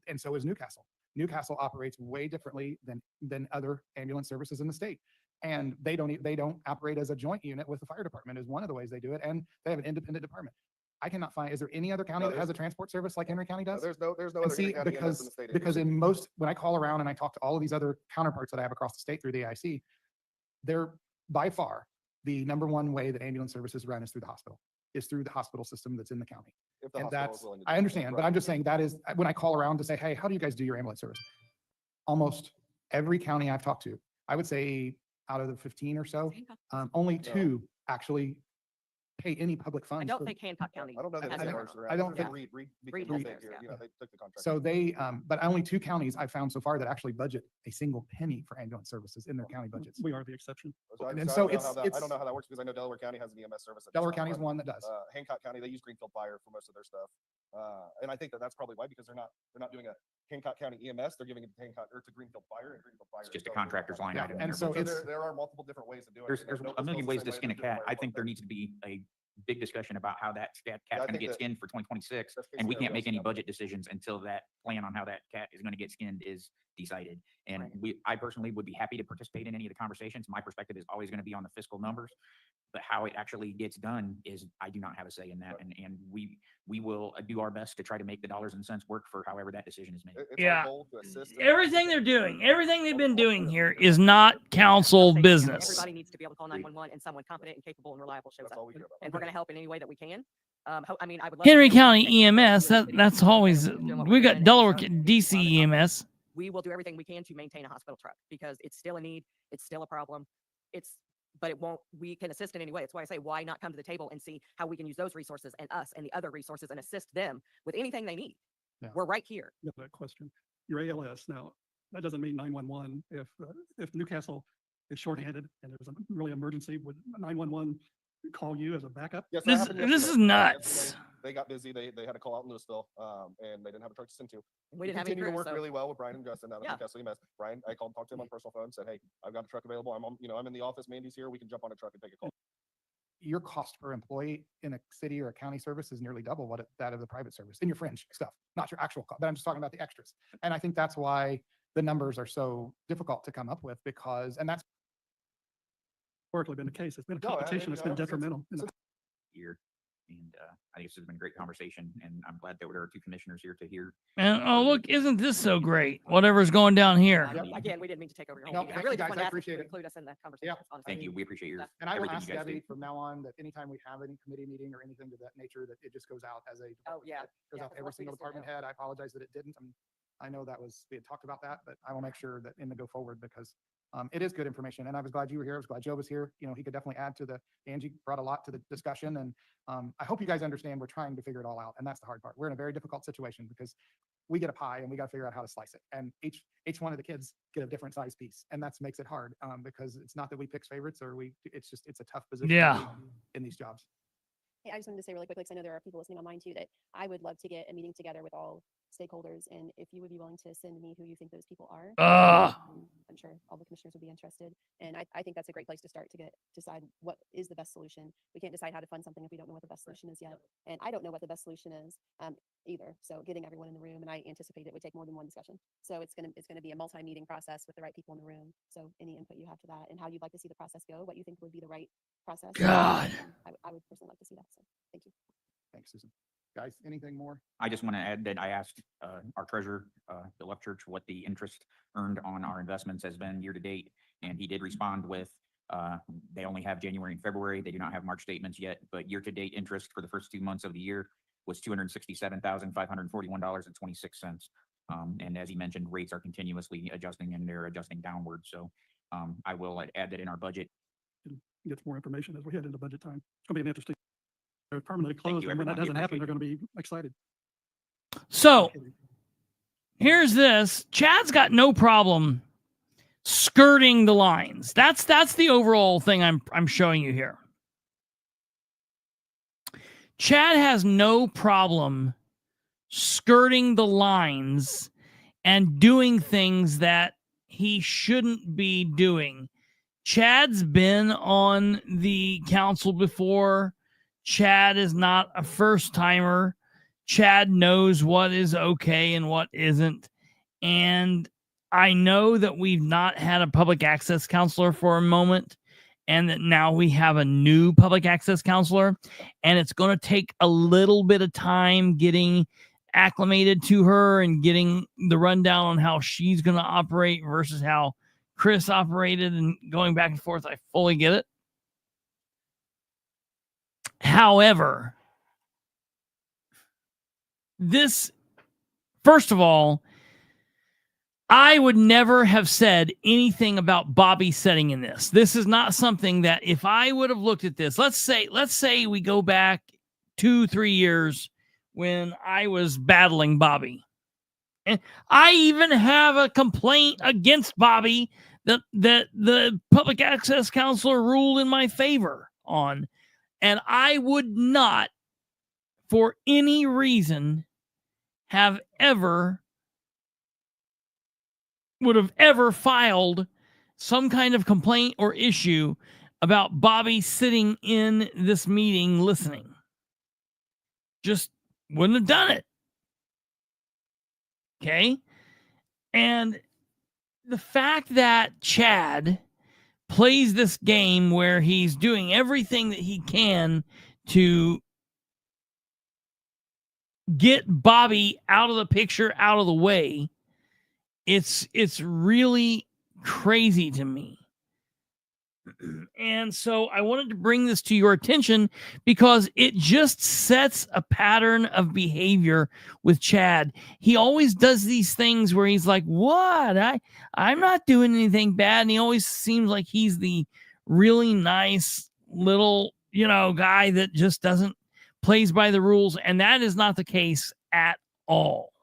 C: and so is Newcastle. Newcastle operates way differently than other ambulance services in the state. And they don't operate as a joint unit with the fire department is one of the ways they do it. And they have an independent department. I cannot find, is there any other county that has a transport service like Henry County does?
I: There's no
C: And
I: other
C: see,
I: Henry County EMS in the state.
C: because in most, when I call around and I talk to all of these other counterparts that I have across the state through the AIC, they're by far the number one way that ambulance services run is through the hospital system that's in the county.
I: If the
C: And
I: hospital is
C: that's,
I: willing to
C: I
I: do it,
C: understand, but
I: right.
C: I'm just saying that is, when I call around to say, hey, how do you guys do your ambulance service? Almost every county I've talked to, I would say out of the 15 or so, only
I: No.
C: 2 actually pay any public funds.
H: I don't
C: for-
H: think Hancock County.
I: I don't know that
H: has
I: it's
H: their
I: ours
H: own.
I: around.
C: I don't
I: think
C: think-
I: Reed
H: Reed
I: became
H: has
I: big
H: theirs,
I: here.
H: yeah.
I: You know, they took the contract.
C: So but only 2 counties I've found so far that actually budget a single penny for ambulance services in their county budgets.
D: We are the exception.
C: and
I: I
C: so
I: don't know how
C: it's-
I: I don't know how that works because I know Delaware County has an EMS service. that does
C: Delaware
I: not
C: County is
I: run.
C: one that does.
I: Hancock County, they use Greenfield Fire for most of their stuff. And I think that's probably why, because they're not doing a Hancock County EMS, they're giving it to Hancock or to Greenfield Fire, and Greenfield Fire.
E: It's just a
I: is
E: contractor's line
C: Yeah,
E: item. in
C: and
E: their
C: so
E: budget.
C: it's-
I: there are multiple different ways to do it.
E: There's
I: and
E: a million ways to
I: Nova
E: skin a
I: Scotia's the same way,
E: cat.
I: there's
E: I think there
I: different
E: needs to be a big discussion about how that cat's
I: I
E: gonna
I: think
E: get
I: that-
E: skinned for 2026.
I: Best case
E: And we
I: scenario,
E: can't make
I: yes,
E: any
I: yeah.
E: budget decisions until that plan on how that cat is gonna get skinned is decided. And
H: Right.
E: I personally would be happy to participate in any of the conversations. My perspective is always gonna be on the fiscal numbers. But how it actually gets done is, I do not have a say in that. And we will do our best to try to make the dollars and cents work for however that decision is made.
I: It's our
B: Yeah.
I: goal to assist in-
B: Everything they're doing, everything they've been doing here is not council
H: Say,
B: business.
H: Everybody needs to be able to call 911 and someone competent and capable and reliable shows
I: That's
H: up.
I: all we care about.
H: And we're going to help in any way that we can. I mean, I would. love to
B: Henry
H: say we can
B: County
H: take the
B: EMS,
H: responsibility of
B: that's
H: the city,
B: always,
H: doing what
B: we
H: can,
B: got
H: and
B: Delaware
H: so
B: DC
H: it's a lot of
B: EMS.
H: we will do everything we can to maintain a hospital truck because it's still a need. It's still a problem. But it won't, we can assist in any way. That's why I say, why not come to the table and see how we can use those resources and us and the other resources and assist them with anything they need.
C: Yeah.
H: We're right here.
D: Yeah, that question. Your ALS, now, that doesn't mean 911. If Newcastle is shorthanded and there's a really emergency, would 911 call you as a backup?
I: Yes, that
B: This,
I: happened
B: this is
I: yesterday.
B: nuts.
I: Yesterday, They got busy. They had to call out in Louisville, and they didn't have a truck to send to.
H: We didn't have any
I: continue to
H: crews,
I: work
H: so
I: really well with Brian and Justin out of
H: Yeah.
I: Newcastle EMS. Brian, I called, talked to him on personal phone, said, hey, I've got a truck available. I'm in the office. Mandy's here. We can jump on a truck and take a call.
C: Your cost per employee in a city or a county service is nearly double that of the private service in your fringe stuff, not your actual cost, but I'm just talking about the extras. And I think that's why the numbers are so difficult to come up with and that's
D: Historically been the case. It's been a
I: No, I-
D: competition. It's
I: I-
D: been
I: it's-
D: detrimental. in the
E: Year. And I think this has been a great conversation, and I'm glad that there are 2 commissioners here to hear.
B: And oh, look, isn't this so great? Whatever's going down here.
H: Again, we didn't mean to take over your
C: No,
H: whole meeting. I
C: thank
H: really
C: you,
H: just
C: guys.
H: wanted
C: I
H: to ask you
C: appreciate
H: to
C: it.
H: include us in that conversation. honestly.
E: Thank you. We appreciate your,
C: And I will
E: everything
C: ask
E: you guys do.
C: Debbie from now on that anytime we have any committee meeting or anything to that nature, that it just goes out as a.
H: Oh, yeah.
C: Goes
H: Yeah,
C: out to
H: 'cause
C: every
H: once we
C: single
H: just didn't
C: department head. I apologize that it didn't. I know we had talked about that, but I will make sure that in the go forward because it is good information. And I was glad you were here. I was glad Joe was here. He could definitely add to Angie brought a lot to the discussion. And I hope you guys understand we're trying to figure it all out. And that's the hard part. We're in a very difficult situation because we get a pie and we got to figure out how to slice it. And each one of the kids get a different size piece. And that makes it hard because it's not that we pick favorites it's a tough position to
B: Yeah.
C: be in these jobs.
J: Hey, I just wanted to say really quickly, because I know there are people listening online too, that I would love to get a meeting together with all stakeholders. And if you would be willing to send me who you think those people are, I'm sure all the commissioners would be interested. And I think that's a great place to start to decide what is the best solution. We can't decide how to fund something if we don't know what the best solution is yet. And I don't know what the best solution is either. So getting everyone in the room, and I anticipate it would take more than one discussion. So it's gonna be a multi-meeting process with the right people in the room. So any input you have to that and how you'd like to see the process go, what you think would be the right process.
B: God.
J: I would personally like to see that. So thank you.
C: Thanks, Susan. Guys, anything more?
E: I just want to add that I asked our treasurer, Bill Upchurch, what the interest earned on our investments has been year to date. And he did respond with, they only have January and February. They do not have March statements yet, but year to date interest for the first 2 months of the year was $267,541.26. And as he mentioned, rates are continuously adjusting and they're adjusting downward. So I will add that in our budget.
D: And get more information as we head into budget time. It's gonna be an interesting. They're permanently
E: Thank
D: closed,
E: you,
D: and when that
E: everyone. We
D: doesn't happen, they're
E: appreciate
D: gonna be excited.
B: So here's this. Chad's got no problem skirting the lines. That's the overall thing I'm showing you here. Chad has no problem skirting the lines and doing things that he shouldn't be doing. Chad's been on the council before. Chad is not a first timer. Chad knows what is okay and what isn't. And I know that we've not had a public access counselor for a moment, and that now we have a new public access counselor, and it's going to take a little bit of time getting acclimated to her and getting the rundown on how she's going to operate versus how Chris operated and going back and forth. I fully get it. However, this, first of all, I would never have said anything about Bobby setting in this. This is not something that if I would have looked at this, let's say we go back 2-3 years when I was battling Bobby. And I even have a complaint against Bobby that the public access counselor ruled in my favor on. And I would not, for any reason, would have ever filed some kind of complaint or issue about Bobby sitting in this meeting listening. Just wouldn't have done it. Okay? And the fact that Chad plays this game where he's doing everything that he can to get Bobby out of the picture, out of the way, it's really crazy to me. And so I wanted to bring this to your attention because it just sets a pattern of behavior with Chad. He always does these things where he's like, what? I'm not doing anything bad. And he always seems like he's the really nice little, guy that just doesn't plays by the rules. And that is not the case at all.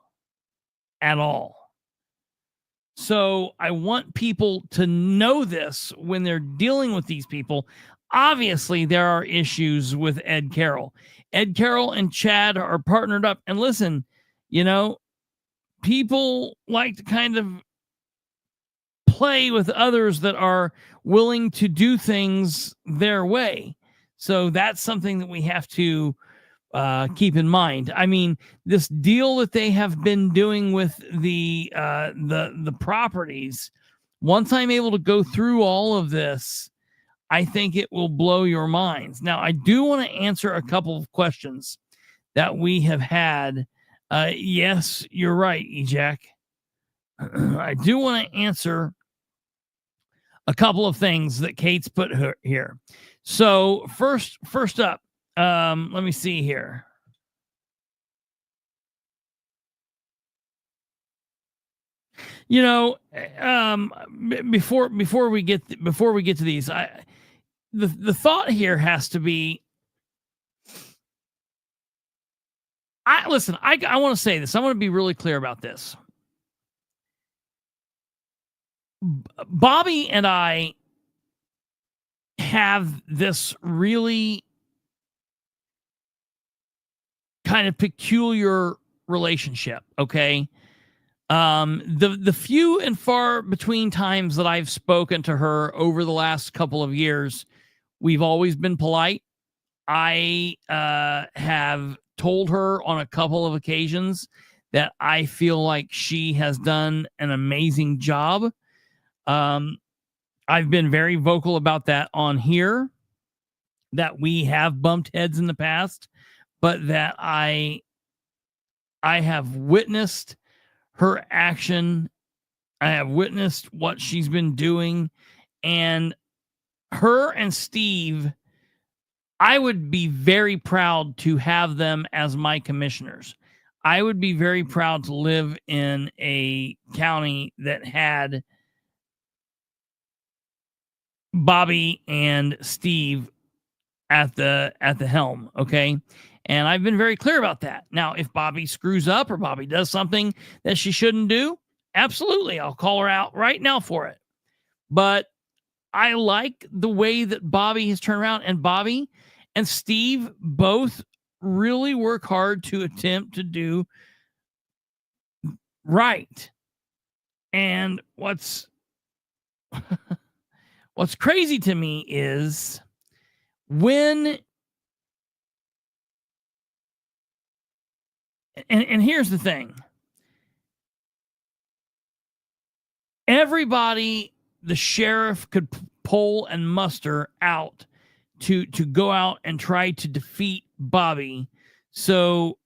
B: At all. So I want people to know this when they're dealing with these people. Obviously, there are issues with Ed Carroll. Ed Carroll and Chad are partnered up. And listen, people like to kind of play with others that are willing to do things their way. So that's something that we have to keep in mind. I mean, this deal that they have been doing with the properties, once I'm able to go through all of this, I think it will blow your minds. Now, I do want to answer a couple of questions that we have had. Yes, you're right, Ejac. I do want to answer a couple of things that Kate's put here. So first up, let me see here. Before we get to these, the thought here has to be. I want to say this. I want to be really clear about this. Bobby and I have this really kind of peculiar relationship, okay? The few and far between times that I've spoken to her over the last couple of years, we've always been polite. I have told her on a couple of occasions that I feel like she has done an amazing job. I've been very vocal about that on here, that we have bumped heads in the past, but that I have witnessed her action. I have witnessed what she's been doing, and her and Steve, I would be very proud to have them as my commissioners. I would be very proud to live in a county that had Bobby and Steve at the helm, okay? And I've been very clear about that. Now, if Bobby screws up or Bobby does something that she shouldn't do, absolutely, I'll call her out right now for it. But I like the way that Bobby has turned around, and Bobby and Steve both really work hard to attempt to do right. And what's crazy to me is when and here's the thing. Everybody the sheriff could pull and muster out to go out and try to defeat Bobby. So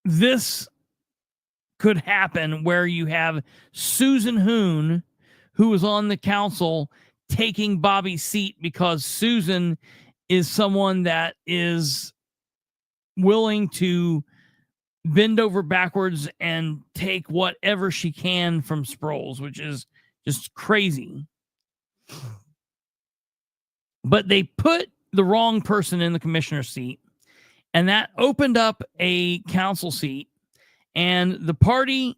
B: this could happen where you have Susan Hoon, who was on the council, taking Bobby's seat because Susan is someone that is willing to bend over backwards and take whatever she can from Sproles, which is just crazy. But they put the wrong person in the commissioner seat, and that opened up a council seat, and the party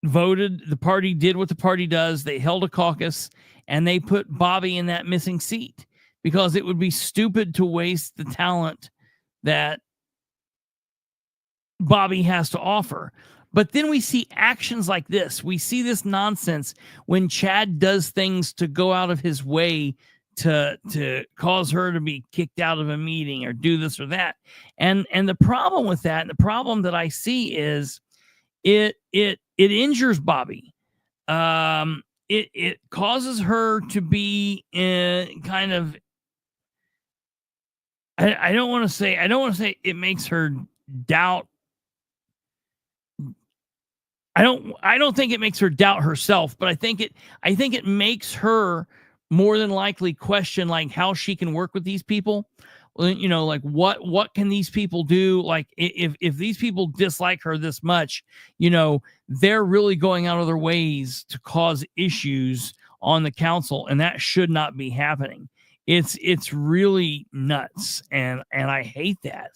B: voted. The party did what the party does. They held a caucus, and they put Bobby in that missing seat because it would be stupid to waste the talent that Bobby has to offer. But then we see actions like this. We see this nonsense when Chad does things to go out of his way to cause her to be kicked out of a meeting or do this or that. And the problem with that, and the problem that I see is it injures Bobby. It causes her to be in kind of, I don't want to say it makes her doubt. I don't think it makes her doubt herself, but I think it makes her more than likely question like how she can work with these people. You know, like what can these people do? Like if these people dislike her this much, you know, they're really going out of their ways to cause issues on the council, and that should not be happening. It's really nuts, and I hate that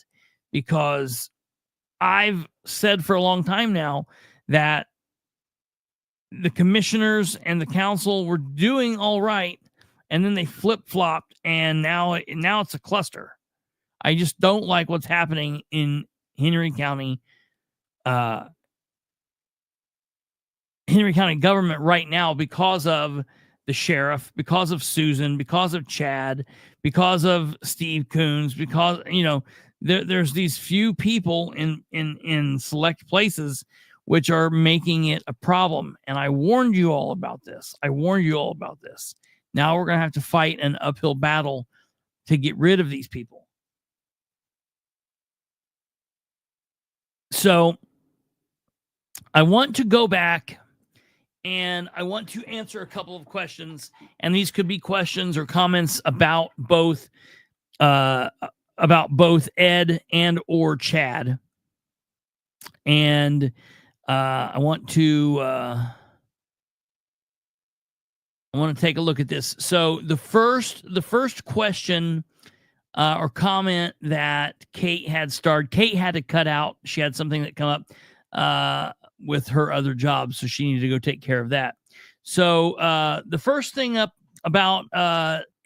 B: because I've said for a long time now that the commissioners and the council were doing all right, and then they flip-flopped, and now it's a cluster. I just don't like what's happening in Henry County government right now because of the sheriff, because of Susan, because of Chad, because of Steve Coons, because, you know, there's these few people in select places which are making it a problem. And I warned you all about this. Now we're going to have to fight an uphill battle to get rid of these people. So I want to go back and I want to answer a couple of questions. And these could be questions or comments about both Ed and or Chad. And I want to take a look at this. So the first question or comment that Kate had to cut out. She had something that come up with her other job, so she needed to go take care of that. So the first thing up about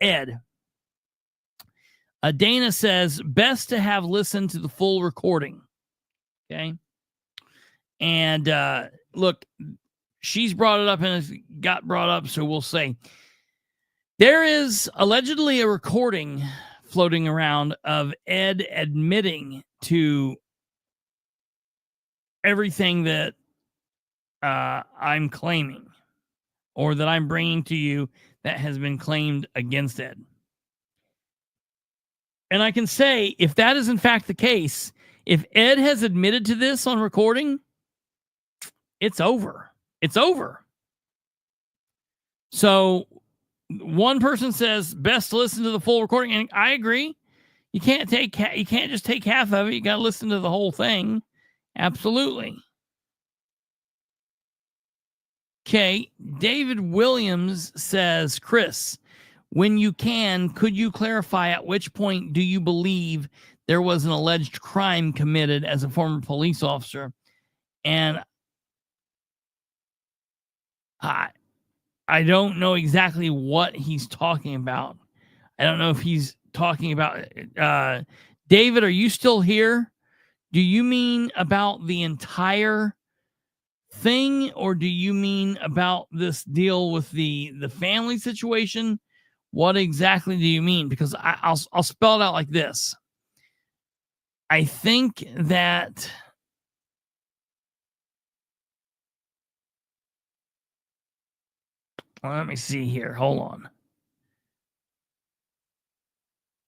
B: Ed, Dana says best to have listened to the full recording. Okay. And look, she's brought it up and it got brought up, so we'll say there is allegedly a recording floating around of Ed admitting to everything that I'm claiming or that I'm bringing to you that has been claimed against Ed. And I can say, if that is in fact the case, if Ed has admitted to this on recording, it's over. It's over. So one person says best to listen to the full recording, and I agree. You can't just take half of it. You got to listen to the whole thing. Absolutely. Okay. David Williams says, Chris, when you can, could you clarify at which point do you believe there was an alleged crime committed as a former police officer? And I don't know exactly what he's talking about. I don't know if he's talking about David, are you still here? Do you mean about the entire thing, or do you mean about this deal with the family situation? What exactly do you mean? Because I'll spell it out like this. I think that let me see here. Hold on.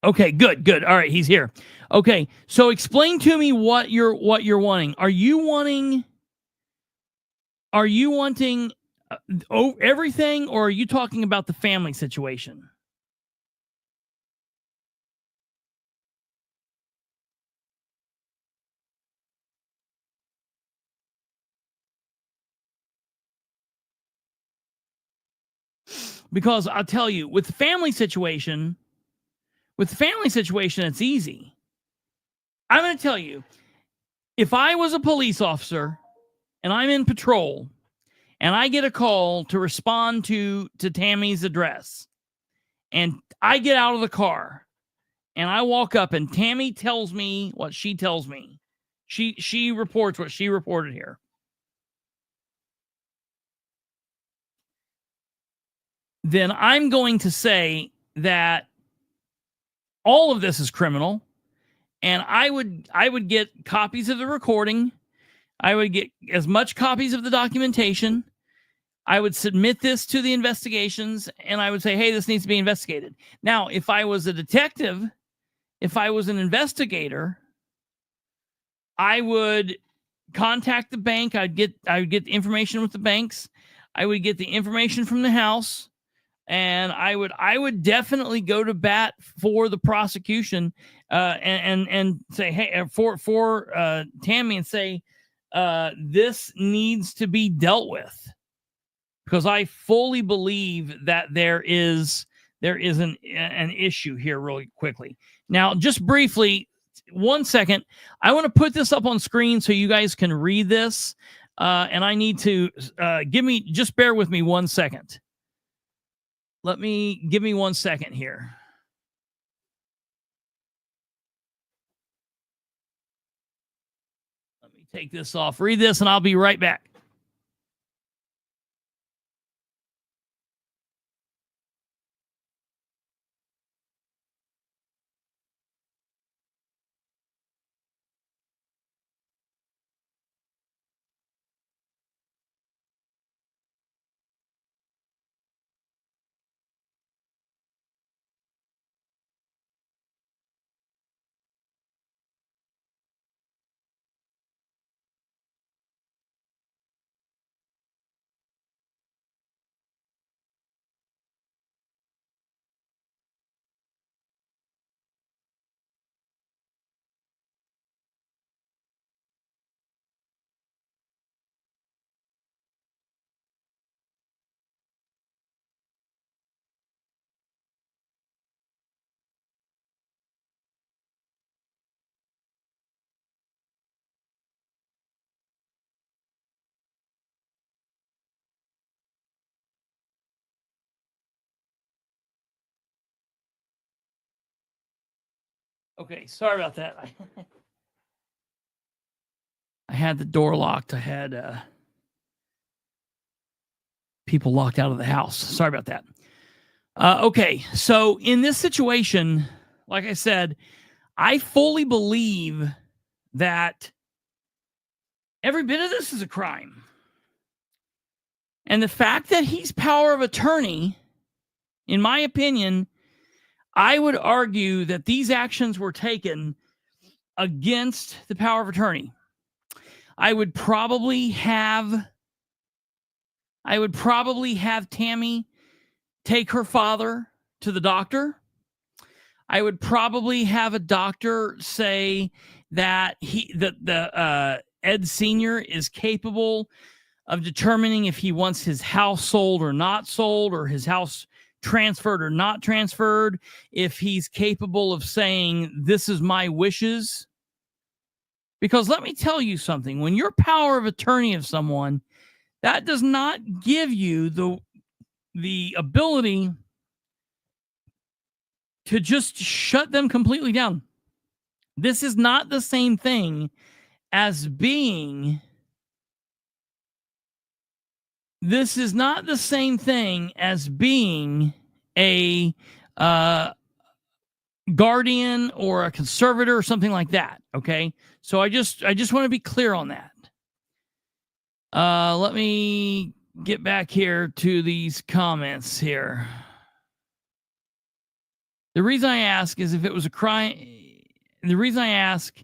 B: Okay, good. All right, he's here. Okay, so explain to me what you're wanting. Are you wanting everything, or are you talking about the family situation? Because I'll tell you, with the family situation, it's easy. I'm going to tell you, if I was a police officer and I'm in patrol and I get a call to respond to Tammy's address, and I get out of the car and I walk up and Tammy tells me what she tells me. She reports what she reported here. Then I'm going to say that all of this is criminal, and I would get copies of the recording. I would get as much copies of the documentation. I would submit this to the investigations, and I would say, hey, this needs to be investigated. Now, if I was a detective, if I was an investigator, I would contact the bank. I would get the information with the banks. I would get the information from the house. And I would definitely go to bat for the prosecution, and say, hey, for Tammy, and say, this needs to be dealt with, because I fully believe that there is an issue here. Really quickly, now, just briefly, 1 second, I want to put this up on screen so you guys can read this, and I need to just bear with me 1 second. Give me 1 second here. Let me take this off, read this, and I'll be right back. Okay, sorry about that. I had the door locked. I had people locked out of the house. Sorry about that. Okay, so in this situation, like I said, I fully believe that every bit of this is a crime. And the fact that he's power of attorney, in my opinion, I would argue that these actions were taken against the power of attorney. I would probably have Tammy take her father to the doctor. I would probably have a doctor say that Ed Sr. is capable of determining if he wants his house sold or not sold, or his house transferred or not transferred, if he's capable of saying, this is my wishes. Because let me tell you something, when you're power of attorney of someone, that does not give you the ability to just shut them completely down. This is not the same thing as being a guardian or a conservator or something like that. Okay. So I just want to be clear on that. Let me get back here to these comments here. The reason I ask is if it was a crime. The reason I ask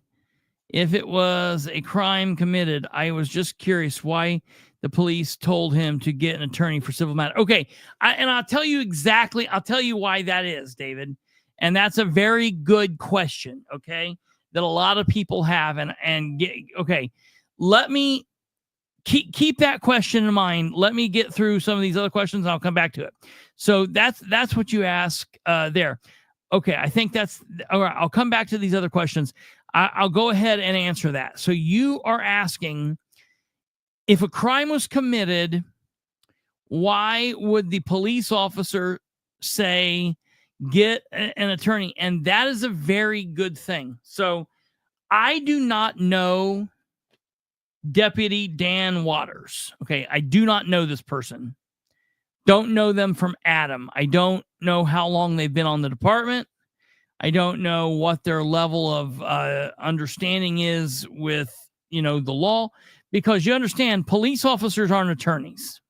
B: if it was a crime committed, I was just curious why the police told him to get an attorney for civil matter. Okay. I'll tell you exactly. I'll tell you why that is, David. And that's a very good question. Okay. That a lot of people have. Okay. Let me keep that question in mind. Let me get through some of these other questions and I'll come back to it. So that's what you ask there. Okay. I think that's all right. I'll come back to these other questions. I'll go ahead and answer that. So you are asking, if a crime was committed, why would the police officer say, get an attorney? And that is a very good thing. So I do not know Deputy Dan Waters. Okay. I do not know this person. Don't know them from Adam. I don't know how long they've been on the department. I don't know what their level of understanding is with, the law, because you understand police officers aren't attorneys.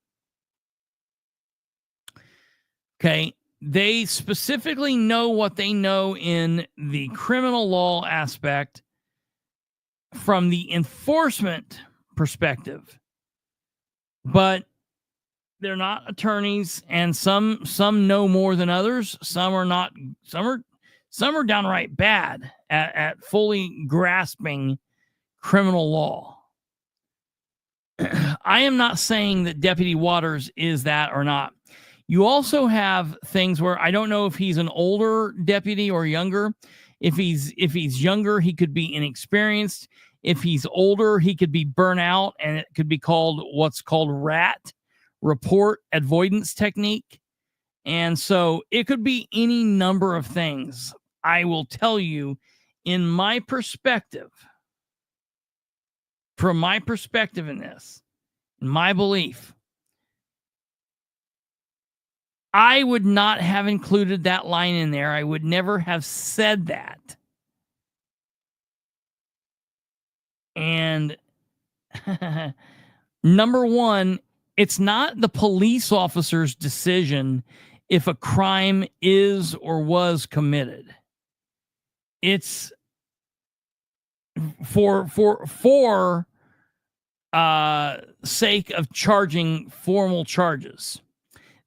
B: Okay. They specifically know what they know in the criminal law aspect from the enforcement perspective, but they're not attorneys, and some know more than others. Some are not. Some are downright bad at fully grasping criminal law. I am not saying that Deputy Waters is that or not. You also have things where I don't know if he's an older deputy or younger. If he's younger, he could be inexperienced. If he's older, he could be burnt out, and it could be called what's called RAT, report avoidance technique. And so it could be any number of things. I will tell you, in my perspective, from my perspective in this, in my belief, I would not have included that line in there. I would never have said that. And number one, it's not the police officer's decision if a crime is or was committed. It's for sake of charging formal charges.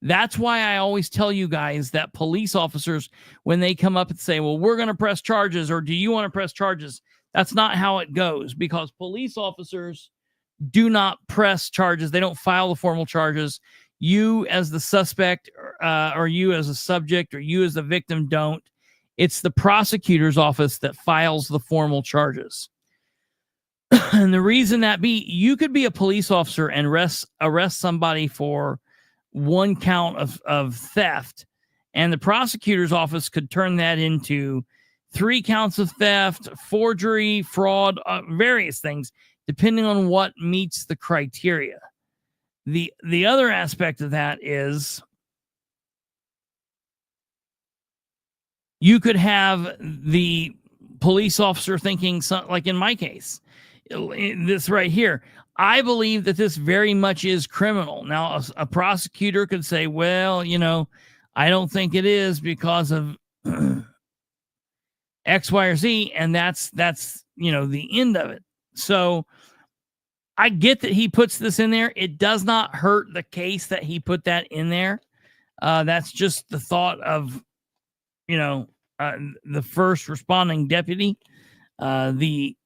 B: That's why I always tell you guys that police officers, when they come up and say, well, we're going to press charges, or do you want to press charges? That's not how it goes, because police officers do not press charges. They don't file the formal charges. You as the suspect, or you as a subject, or you as the victim don't. It's the prosecutor's office that files the formal charges. And the reason that be, you could be a police officer and arrest somebody for one count of theft, and the prosecutor's office could turn that into 3 counts of theft, forgery, fraud, various things, depending on what meets the criteria. The other aspect of that is you could have the police officer thinking, like in my case, this right here, I believe that this very much is criminal. Now, a prosecutor could say, well, I don't think it is because of X, Y, or Z, and that's the end of it. So I get that he puts this in there. It does not hurt the case that he put that in there. That's just the thought of, the first responding deputy, the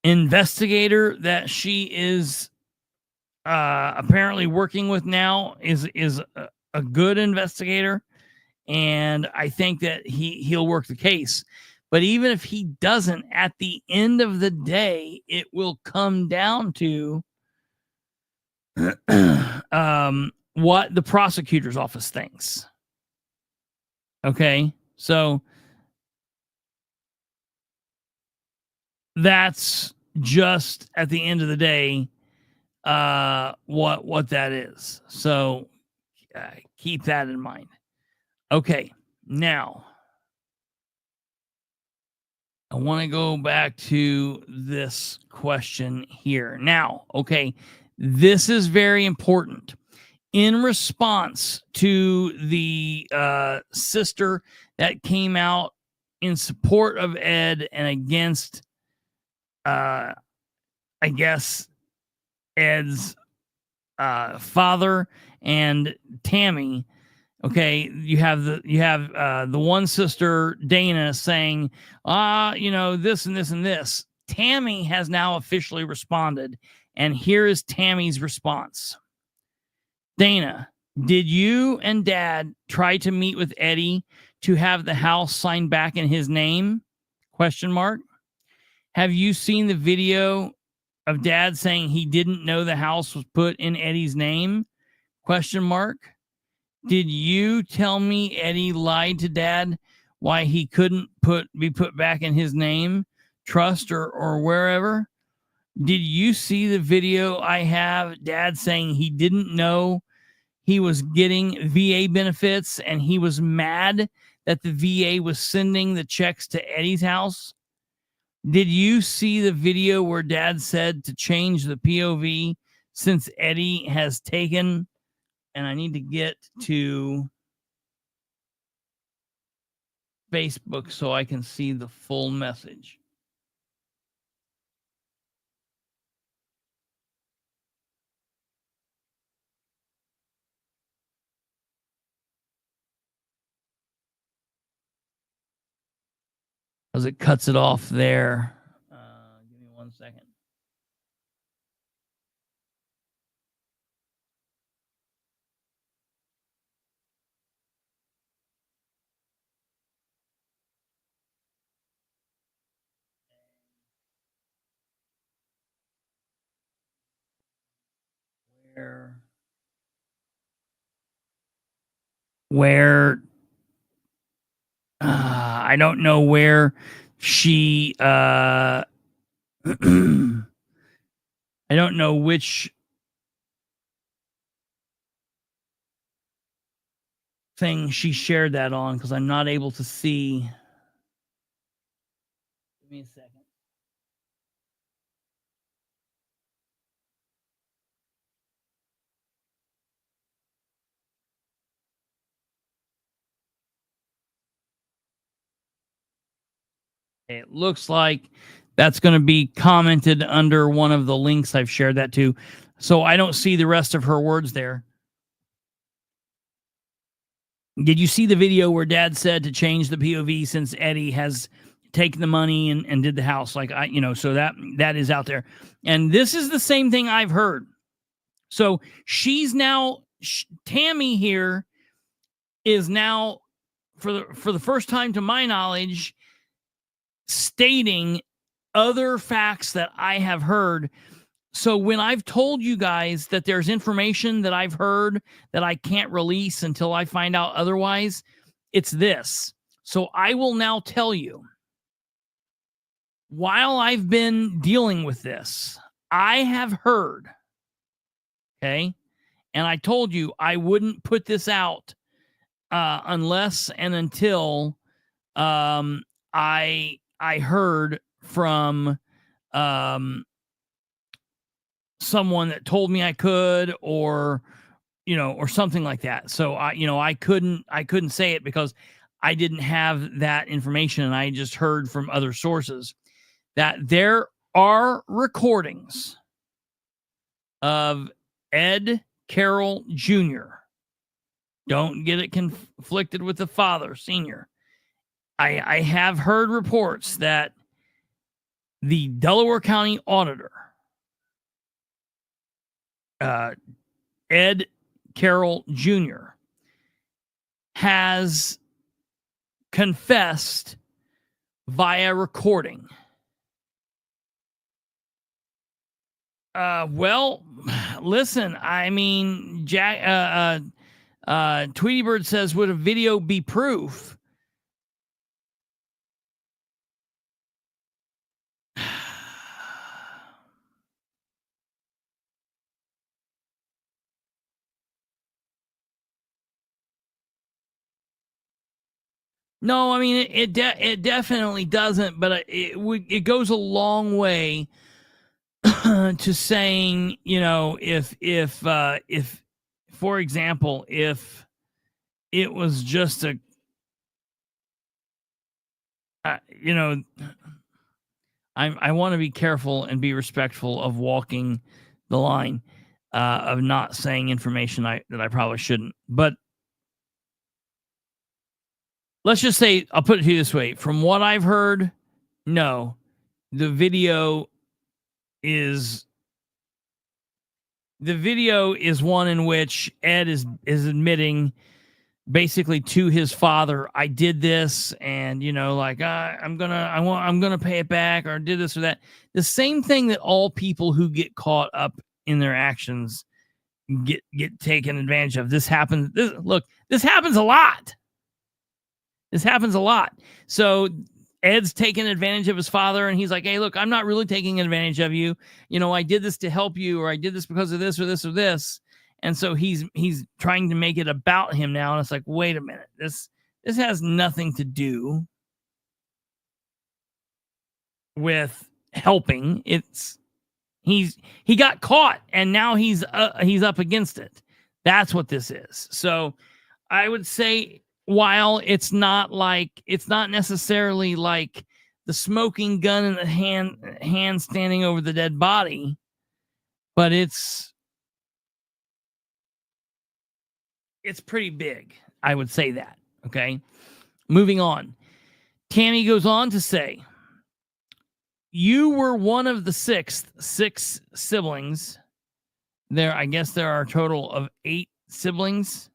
B: investigator that she is apparently working with now is a good investigator, and I think that he'll work the case. But even if he doesn't, at the end of the day, it will come down to what the prosecutor's office thinks. Okay, so that's just at the end of the day what that is. So keep that in mind. Okay, now I want to go back to this question here. Now, okay, this is very important. In response to the sister that came out in support of Ed and against, I guess, Ed's father and Tammy. Okay, you have the one sister, Dana, saying, this and this and this. Tammy has now officially responded, and here is Tammy's response. Dana, did you and Dad try to meet with Eddie to have the house signed back in his name? ? Have you seen the video of Dad saying he didn't know the house was put in Eddie's name? ? Did you tell me Eddie lied to Dad why he couldn't be put back in his name, trust, or wherever? Did you see the video I have Dad saying he didn't know he was getting VA benefits and he was mad that the VA was sending the checks to Eddie's house? Did you see the video where Dad said to change the POV since Eddie has taken, and I need to get to Facebook so I can see the full message. Because it cuts it off there. Give me 1 second. Where I don't know where she I don't know which thing she shared that on because I'm not able to see. Give me a second. It looks like that's going to be commented under one of the links I've shared that to. So I don't see the rest of her words there. Did you see the video where Dad said to change the POV since Eddie has taken the money and did the house? So that is out there. And this is the same thing I've heard. So she's now, Tammy here is now, for the first time to my knowledge, stating other facts that I have heard. So when I've told you guys that there's information that I've heard that I can't release until I find out otherwise, it's this. So I will now tell you, while I've been dealing with this, I have heard, okay, and I told you I wouldn't put this out unless and until I heard from someone that told me I could, or something like that. So I couldn't say it because I didn't have that information, and I just heard from other sources that there are recordings of Ed Carroll Jr. Don't get it conflicted with the father, senior. I have heard reports that the Delaware County Auditor, Ed Carroll Jr., has confessed via recording. Well, listen, I mean, Tweety Bird says, would a video be proof? No, I mean, it definitely doesn't, but it goes a long way to saying, you know, if for example, if it was just a, you know, I want to be careful and be respectful of walking the line of not saying information that I probably shouldn't. But let's just say, I'll put it to you this way. From what I've heard, no, the video is one in which Ed is admitting basically to his father, I did this, and you know, like I'm gonna pay it back, or did this or that. The same thing that all people who get caught up in their actions get taken advantage of. This happens. This happens a lot. This happens a lot. So Ed's taking advantage of his father, and he's like, hey, look, I'm not really taking advantage of you. You know, I did this to help you, or I did this because of this or this or this. And so he's trying to make it about him now. And it's like, wait a minute, this has nothing to do with helping. He got caught, and now he's up against it. That's what this is. So I would say, while it's not necessarily like the smoking gun in the hand standing over the dead body, but it's pretty big. I would say that. Okay. Moving on. Tammy goes on to say, you were one of the six siblings. I guess there are a total of 8 siblings.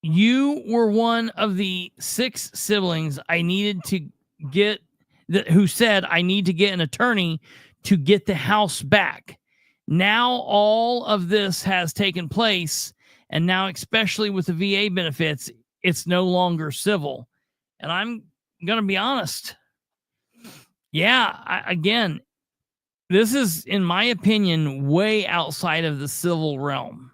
B: You were one of the 6 siblings I needed to get, who said I need to get an attorney to get the house back. Now all of this has taken place, and now, especially with the VA benefits, it's no longer civil. And I'm going to be honest. Yeah, again, this is, in my opinion, way outside of the civil realm.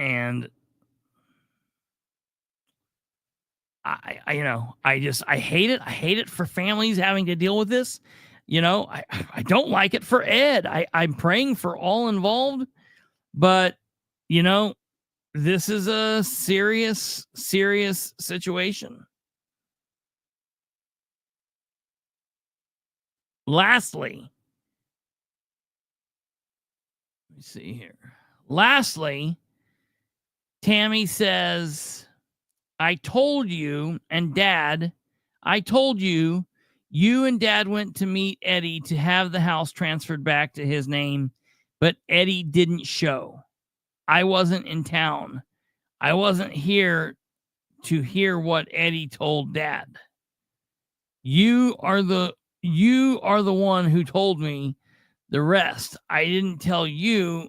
B: And I hate it. I hate it for families having to deal with this. You know, I don't like it for Ed. I'm praying for all involved, but you know, this is a serious situation. Lastly, let me see here. Lastly, Tammy says, I told you and Dad went to meet Eddie to have the house transferred back to his name, but Eddie didn't show. I wasn't in town. I wasn't here to hear what Eddie told Dad. You are the one who told me the rest. I didn't tell you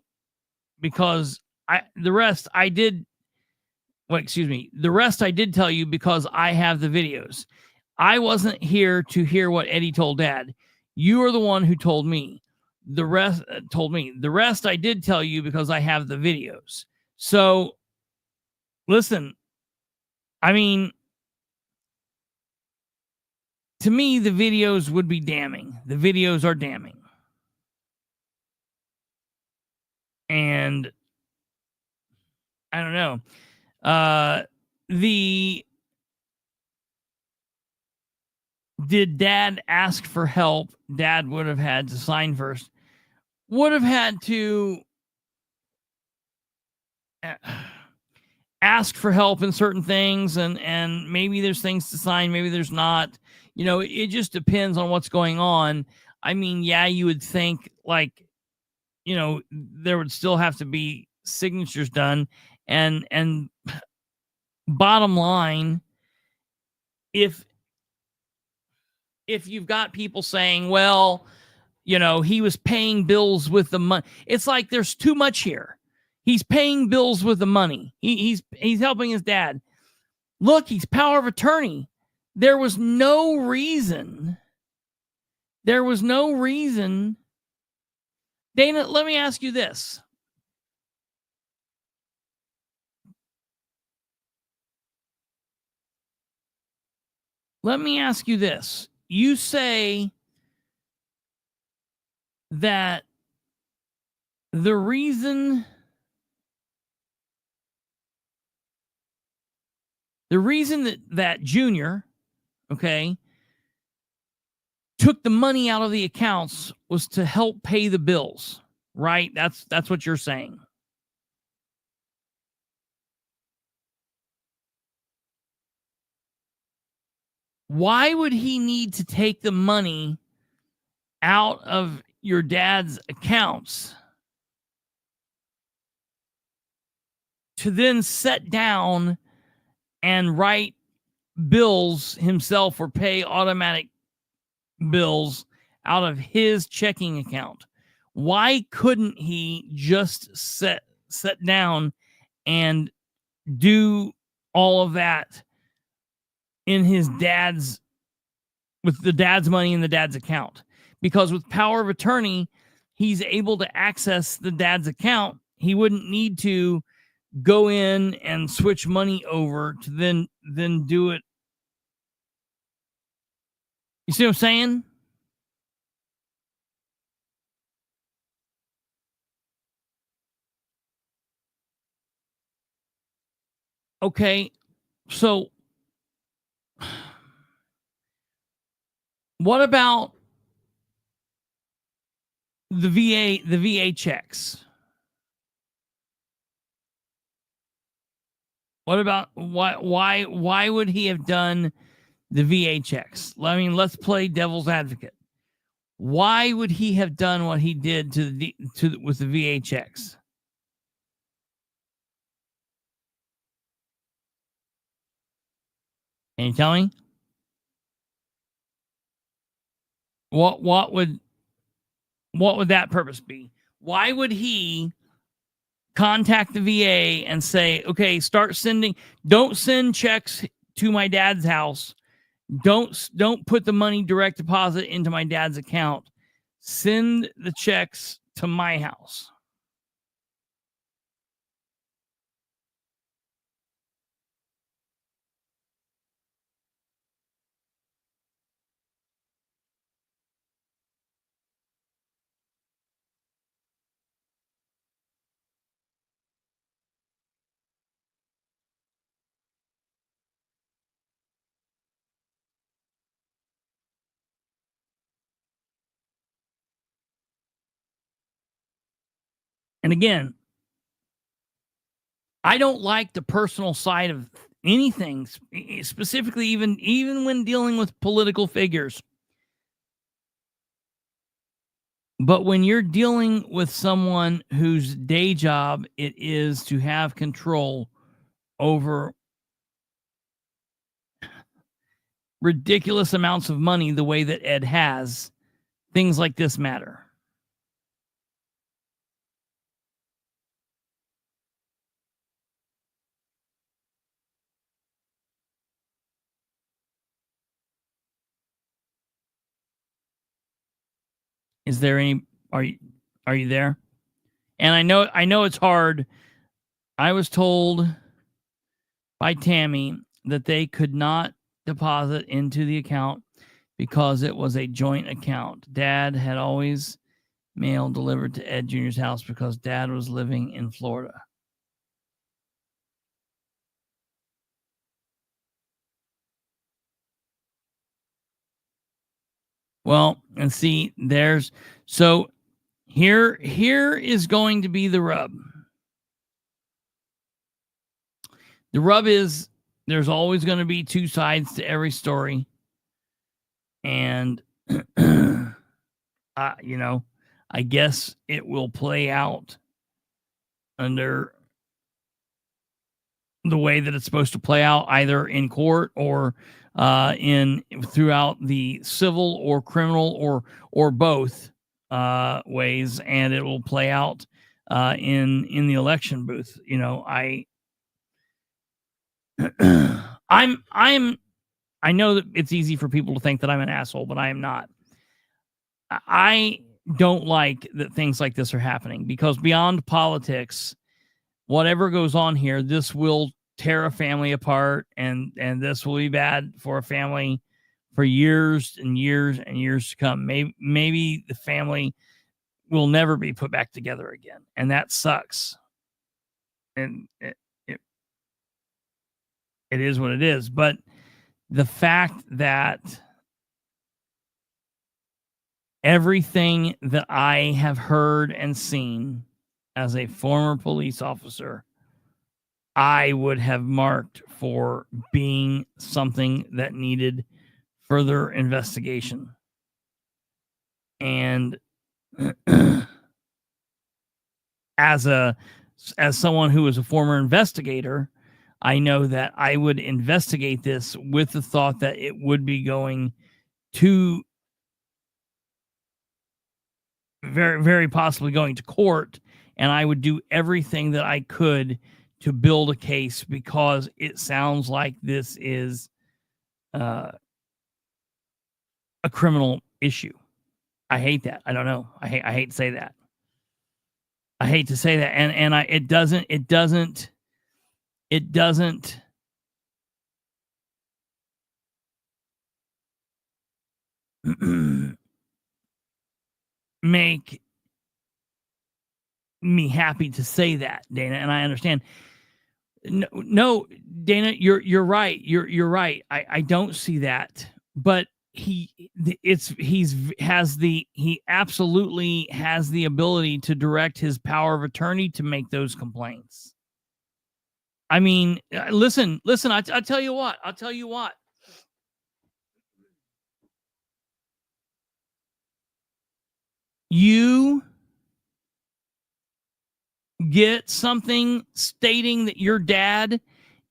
B: because the rest I did tell you because I have the videos. I wasn't here to hear what Eddie told Dad. You are the one who told me. The rest I did tell you because I have the videos. So, listen, I mean, to me, the videos would be damning. The videos are damning. And I don't know. Did Dad ask for help? Dad would have had to sign first. would have had to ask for help in certain things, and maybe there's things to sign, maybe there's not. You know, it just depends on what's going on. I mean, yeah, you would think, like, you know, there would still have to be signatures done, and bottom line, if you've got people saying, well, you know, he was paying bills with the money, it's like there's too much here. He's paying bills with the money. He's helping his dad. Look, he's power of attorney. There was no reason. Dana, let me ask you this. You say that the reason that Junior, okay, took the money out of the accounts was to help pay the bills, right? That's what you're saying. Why would he need to take the money out of your dad's accounts to then sit down and write bills himself or pay automatic bills out of his checking account? Why couldn't he just sit down and do all of that in his dad's, with the dad's money in the dad's account? Because with power of attorney, he's able to access the dad's account. He wouldn't need to go in and switch money over to then do it. You see what I'm saying? Okay, so what about the VA checks? What about why would he have done the VA checks? I mean, let's play devil's advocate. Why would he have done what he did with the VA checks? Can you tell me? What would that purpose be? Why would he contact the VA and say, okay, don't send checks to my dad's house. Don't put the money direct deposit into my dad's account. Send the checks to my house. And again, I don't like the personal side of anything, specifically even when dealing with political figures. But when you're dealing with someone whose day job it is to have control over ridiculous amounts of money the way that Ed has, things like this matter. Is there any, are you there? And I know it's hard. I was told by Tammy that they could not deposit into the account because it was a joint account. Dad had always mail delivered to Ed Jr.'s house because Dad was living in Florida. Well, and see, so Here is going to be the rub. The rub is there's always going to be two sides to every story. And, I guess it will play out under the way that it's supposed to play out, either in court or in throughout the civil or criminal or both ways, and it will play out in the election booth. I know that it's easy for people to think that I'm an asshole, but I am not. I don't like that things like this are happening, because beyond politics, whatever goes on here, this will tear a family apart, and this will be bad for a family for years and years and years to come. Maybe the family will never be put back together again, and that sucks. And it is what it is. But the fact that everything that I have heard and seen as a former police officer, I would have marked for being something that needed further investigation. And as someone who was a former investigator, I know that I would investigate this with the thought that it would be going to very, very possibly going to court, and I would do everything that I could to build a case, because it sounds like this is a criminal issue. I hate that. I don't know. I hate to say that. I hate to say that. And it doesn't make me happy to say that, Dana, and I understand. No, Dana, you're right. You're right. I don't see that, but he absolutely has the ability to direct his power of attorney to make those complaints. I mean, listen, I'll tell you what. You get something stating that your dad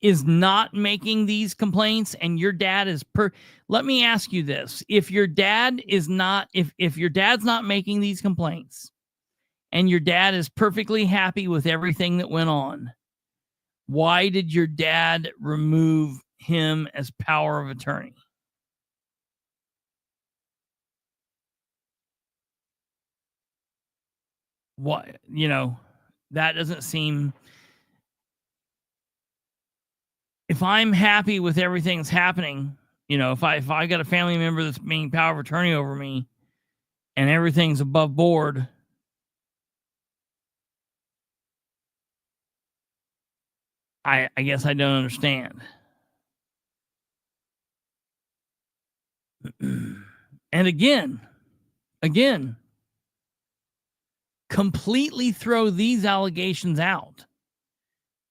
B: is not making these complaints, and your dad is let me ask you this. If your dad is not, if your dad's not making these complaints, and your dad is perfectly happy with everything that went on, why did your dad remove him as power of attorney? What, that doesn't seem. If I'm happy with everything that's happening, if I got a family member that's being power of attorney over me and everything's above board, I guess I don't understand. And again, completely throw these allegations out.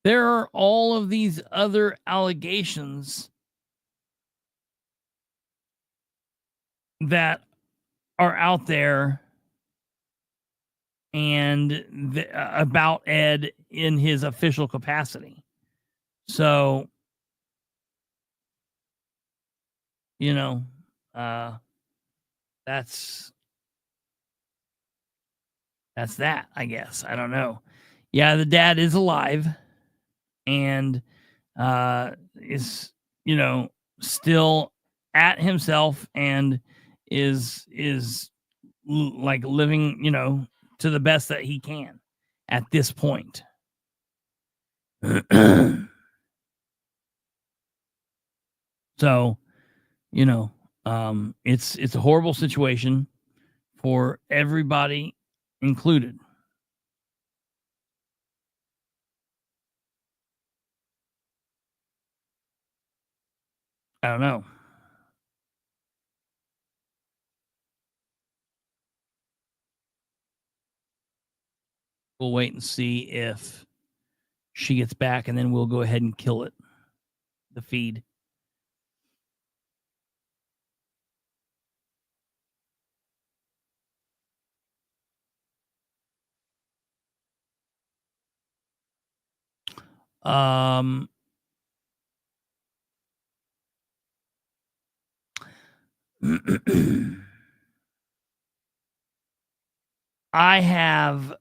B: There are all of these other allegations that are out there and about Ed in his official capacity. So, that's that, I guess. I don't know. Yeah, the dad is alive and is, still at himself, and is like living, to the best that he can at this point. So, it's a horrible situation for everybody included. I don't know. We'll wait and see if she gets back, and then we'll go ahead and kill it. The feed. I have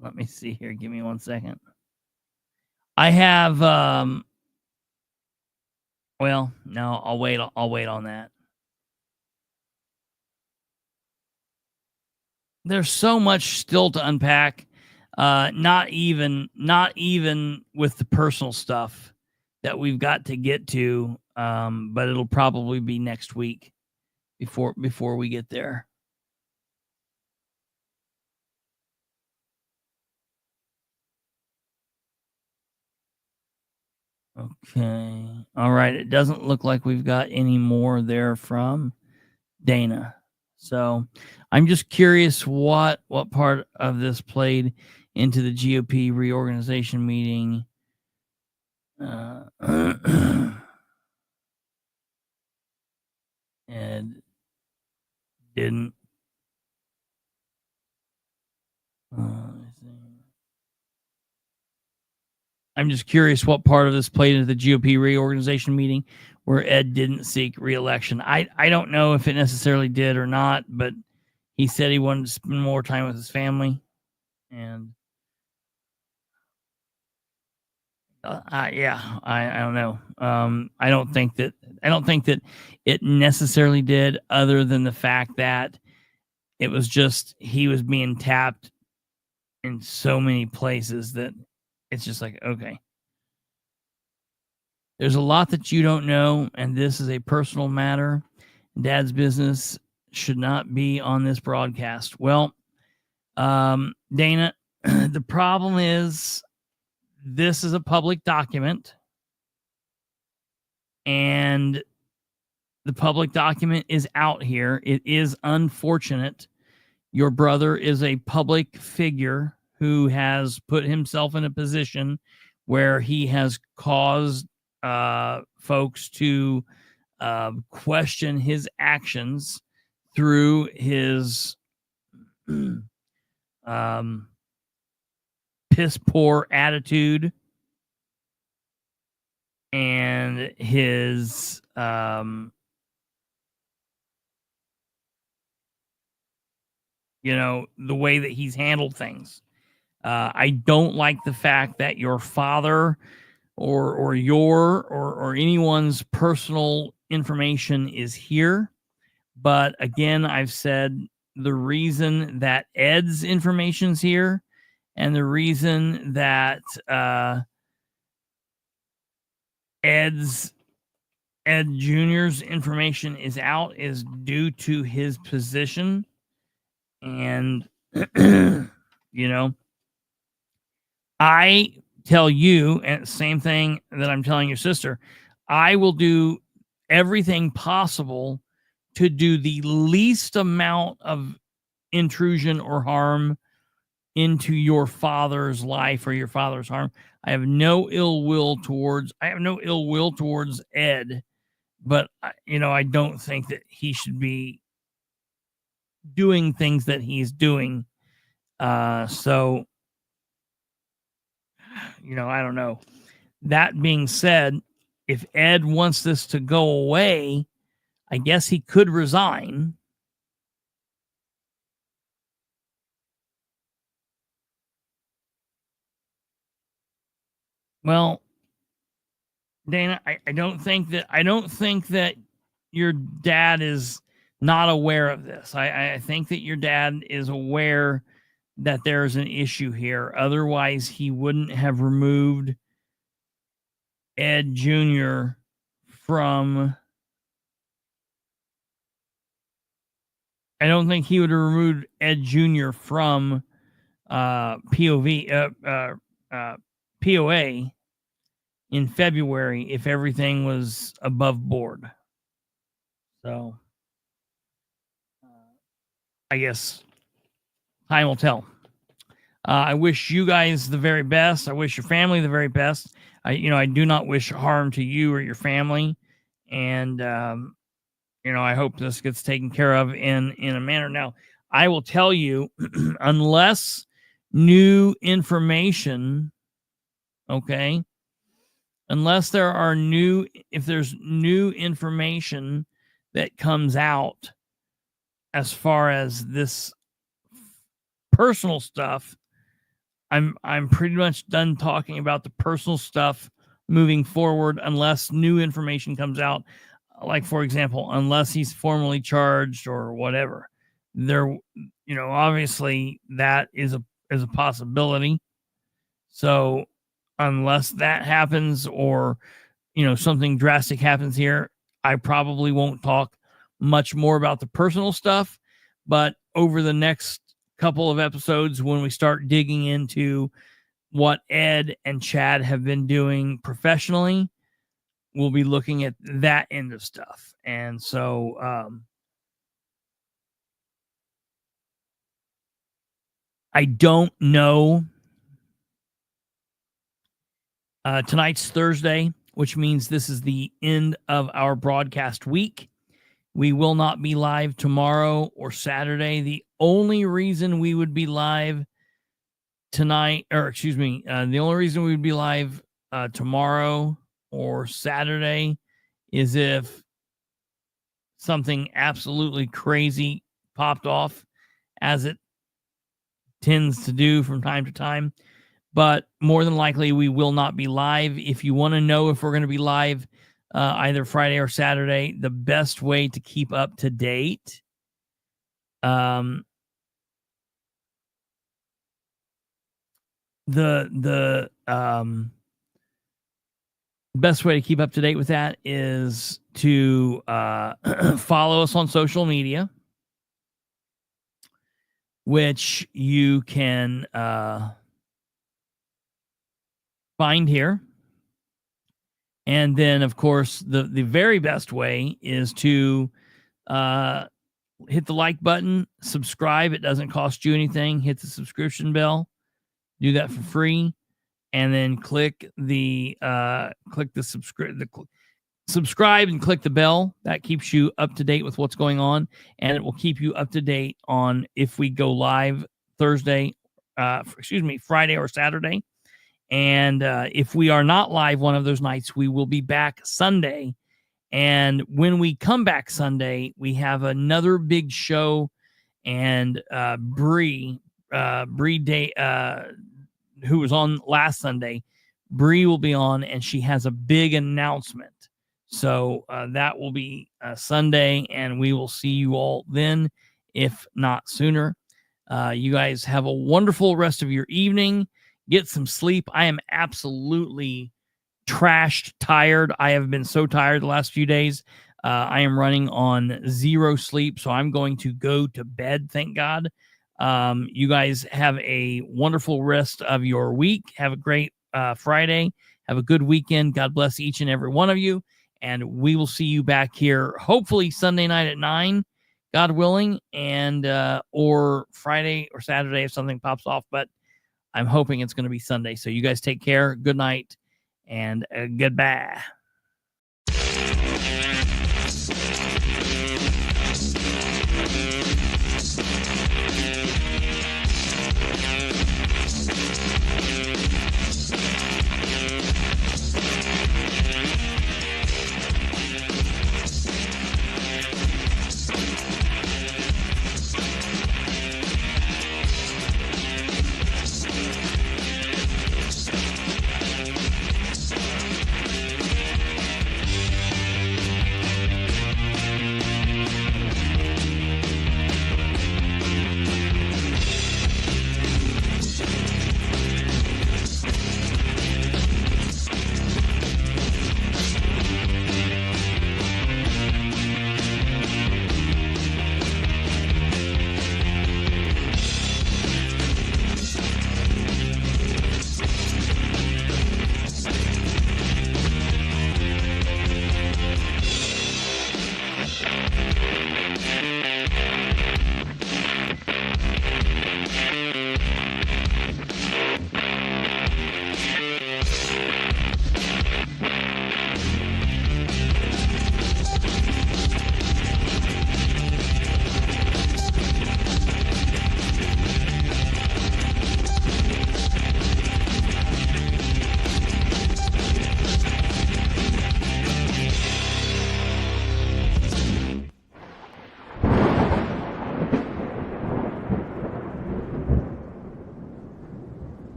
B: let me see here. Give me 1 second. I have well, no, I'll wait on that. There's so much still to unpack. Not even with the personal stuff that we've got to get to. But it'll probably be next week before we get there. Okay. All right. It doesn't look like we've got any more there from Dana. So I'm just curious what part of this played into the GOP reorganization meeting. And didn't. I'm just curious what part of this played into the GOP reorganization meeting where Ed didn't seek re-election. I don't know if it necessarily did or not, but he said he wanted to spend more time with his family. And yeah, I don't know. I don't think that it necessarily did, other than the fact that it was just he was being tapped in so many places that it's just like, okay. There's a lot that you don't know, and this is a personal matter. Dad's business should not be on this broadcast. Well, Dana, the problem is this is a public document, and the public document is out here. It is unfortunate. Your brother is a public figure who has put himself in a position where he has caused folks to question his actions through his piss poor attitude and his the way that he's handled things. I don't like the fact that your father or anyone's personal information is here. But again, I've said the reason that Ed's information's here and the reason that Ed Jr.'s information is out is due to his position. And, I tell you, and same thing that I'm telling your sister, I will do everything possible to do the least amount of intrusion or harm into your father's life or your father's harm. I have no ill will towards Ed, but I don't think that he should be doing things that he's doing. So I don't know. That being said, if Ed wants this to go away, I guess he could resign. Well, Dana, I don't think that your dad is not aware of this. I think that your dad is aware that there's an issue here. Otherwise, he wouldn't have removed Ed Jr. from. I don't think he would have removed Ed Jr. from POA in February if everything was above board. So I guess time will tell. I wish you guys the very best. I wish your family the very best. I do not wish harm to you or your family. And, I hope this gets taken care of in a manner. Now, I will tell you, unless new information, okay, unless if there's new information that comes out as far as this personal stuff, I'm pretty much done talking about the personal stuff moving forward unless new information comes out. Like, for example, unless he's formally charged or whatever. There, obviously that is a possibility. So unless that happens or, something drastic happens here, I probably won't talk much more about the personal stuff. But over the next couple of episodes, when we start digging into what Ed and Chad have been doing professionally, we'll be looking at that end of stuff. And so I don't know. Tonight's Thursday, which means this is the end of our broadcast week. We will not be live tomorrow or Saturday. The only reason we would be live tonight, the only reason we would be live tomorrow or Saturday is if something absolutely crazy popped off, as it tends to do from time to time. But more than likely, we will not be live. If you want to know if we're going to be live either Friday or Saturday, the best way to keep up to date the best way to keep up to date with that is to follow us on social media, which you can find here. And then, of course, the very best way is to hit the like button, subscribe. It doesn't cost you anything. Hit the subscription bell. Do that for free. And then click the subscribe and click the bell. That keeps you up to date with what's going on, and it will keep you up to date on if we go live Friday or Saturday. And if we are not live one of those nights, we will be back Sunday. And when we come back Sunday, we have another big show. And Bree Day, who was on last Sunday, Bree will be on, and she has a big announcement. So that will be Sunday, and we will see you all then, if not sooner. You guys have a wonderful rest of your evening. Get some sleep. I am absolutely trashed tired. I have been so tired the last few days. I am running on 0 sleep, so I'm going to go to bed, thank God. You guys have a wonderful rest of your week. Have a great Friday. Have a good weekend. God bless each and every one of you. And we will see you back here, hopefully Sunday night at 9, God willing, and or Friday or Saturday if something pops off. But I'm hoping it's going to be Sunday. So you guys take care. Good night and goodbye.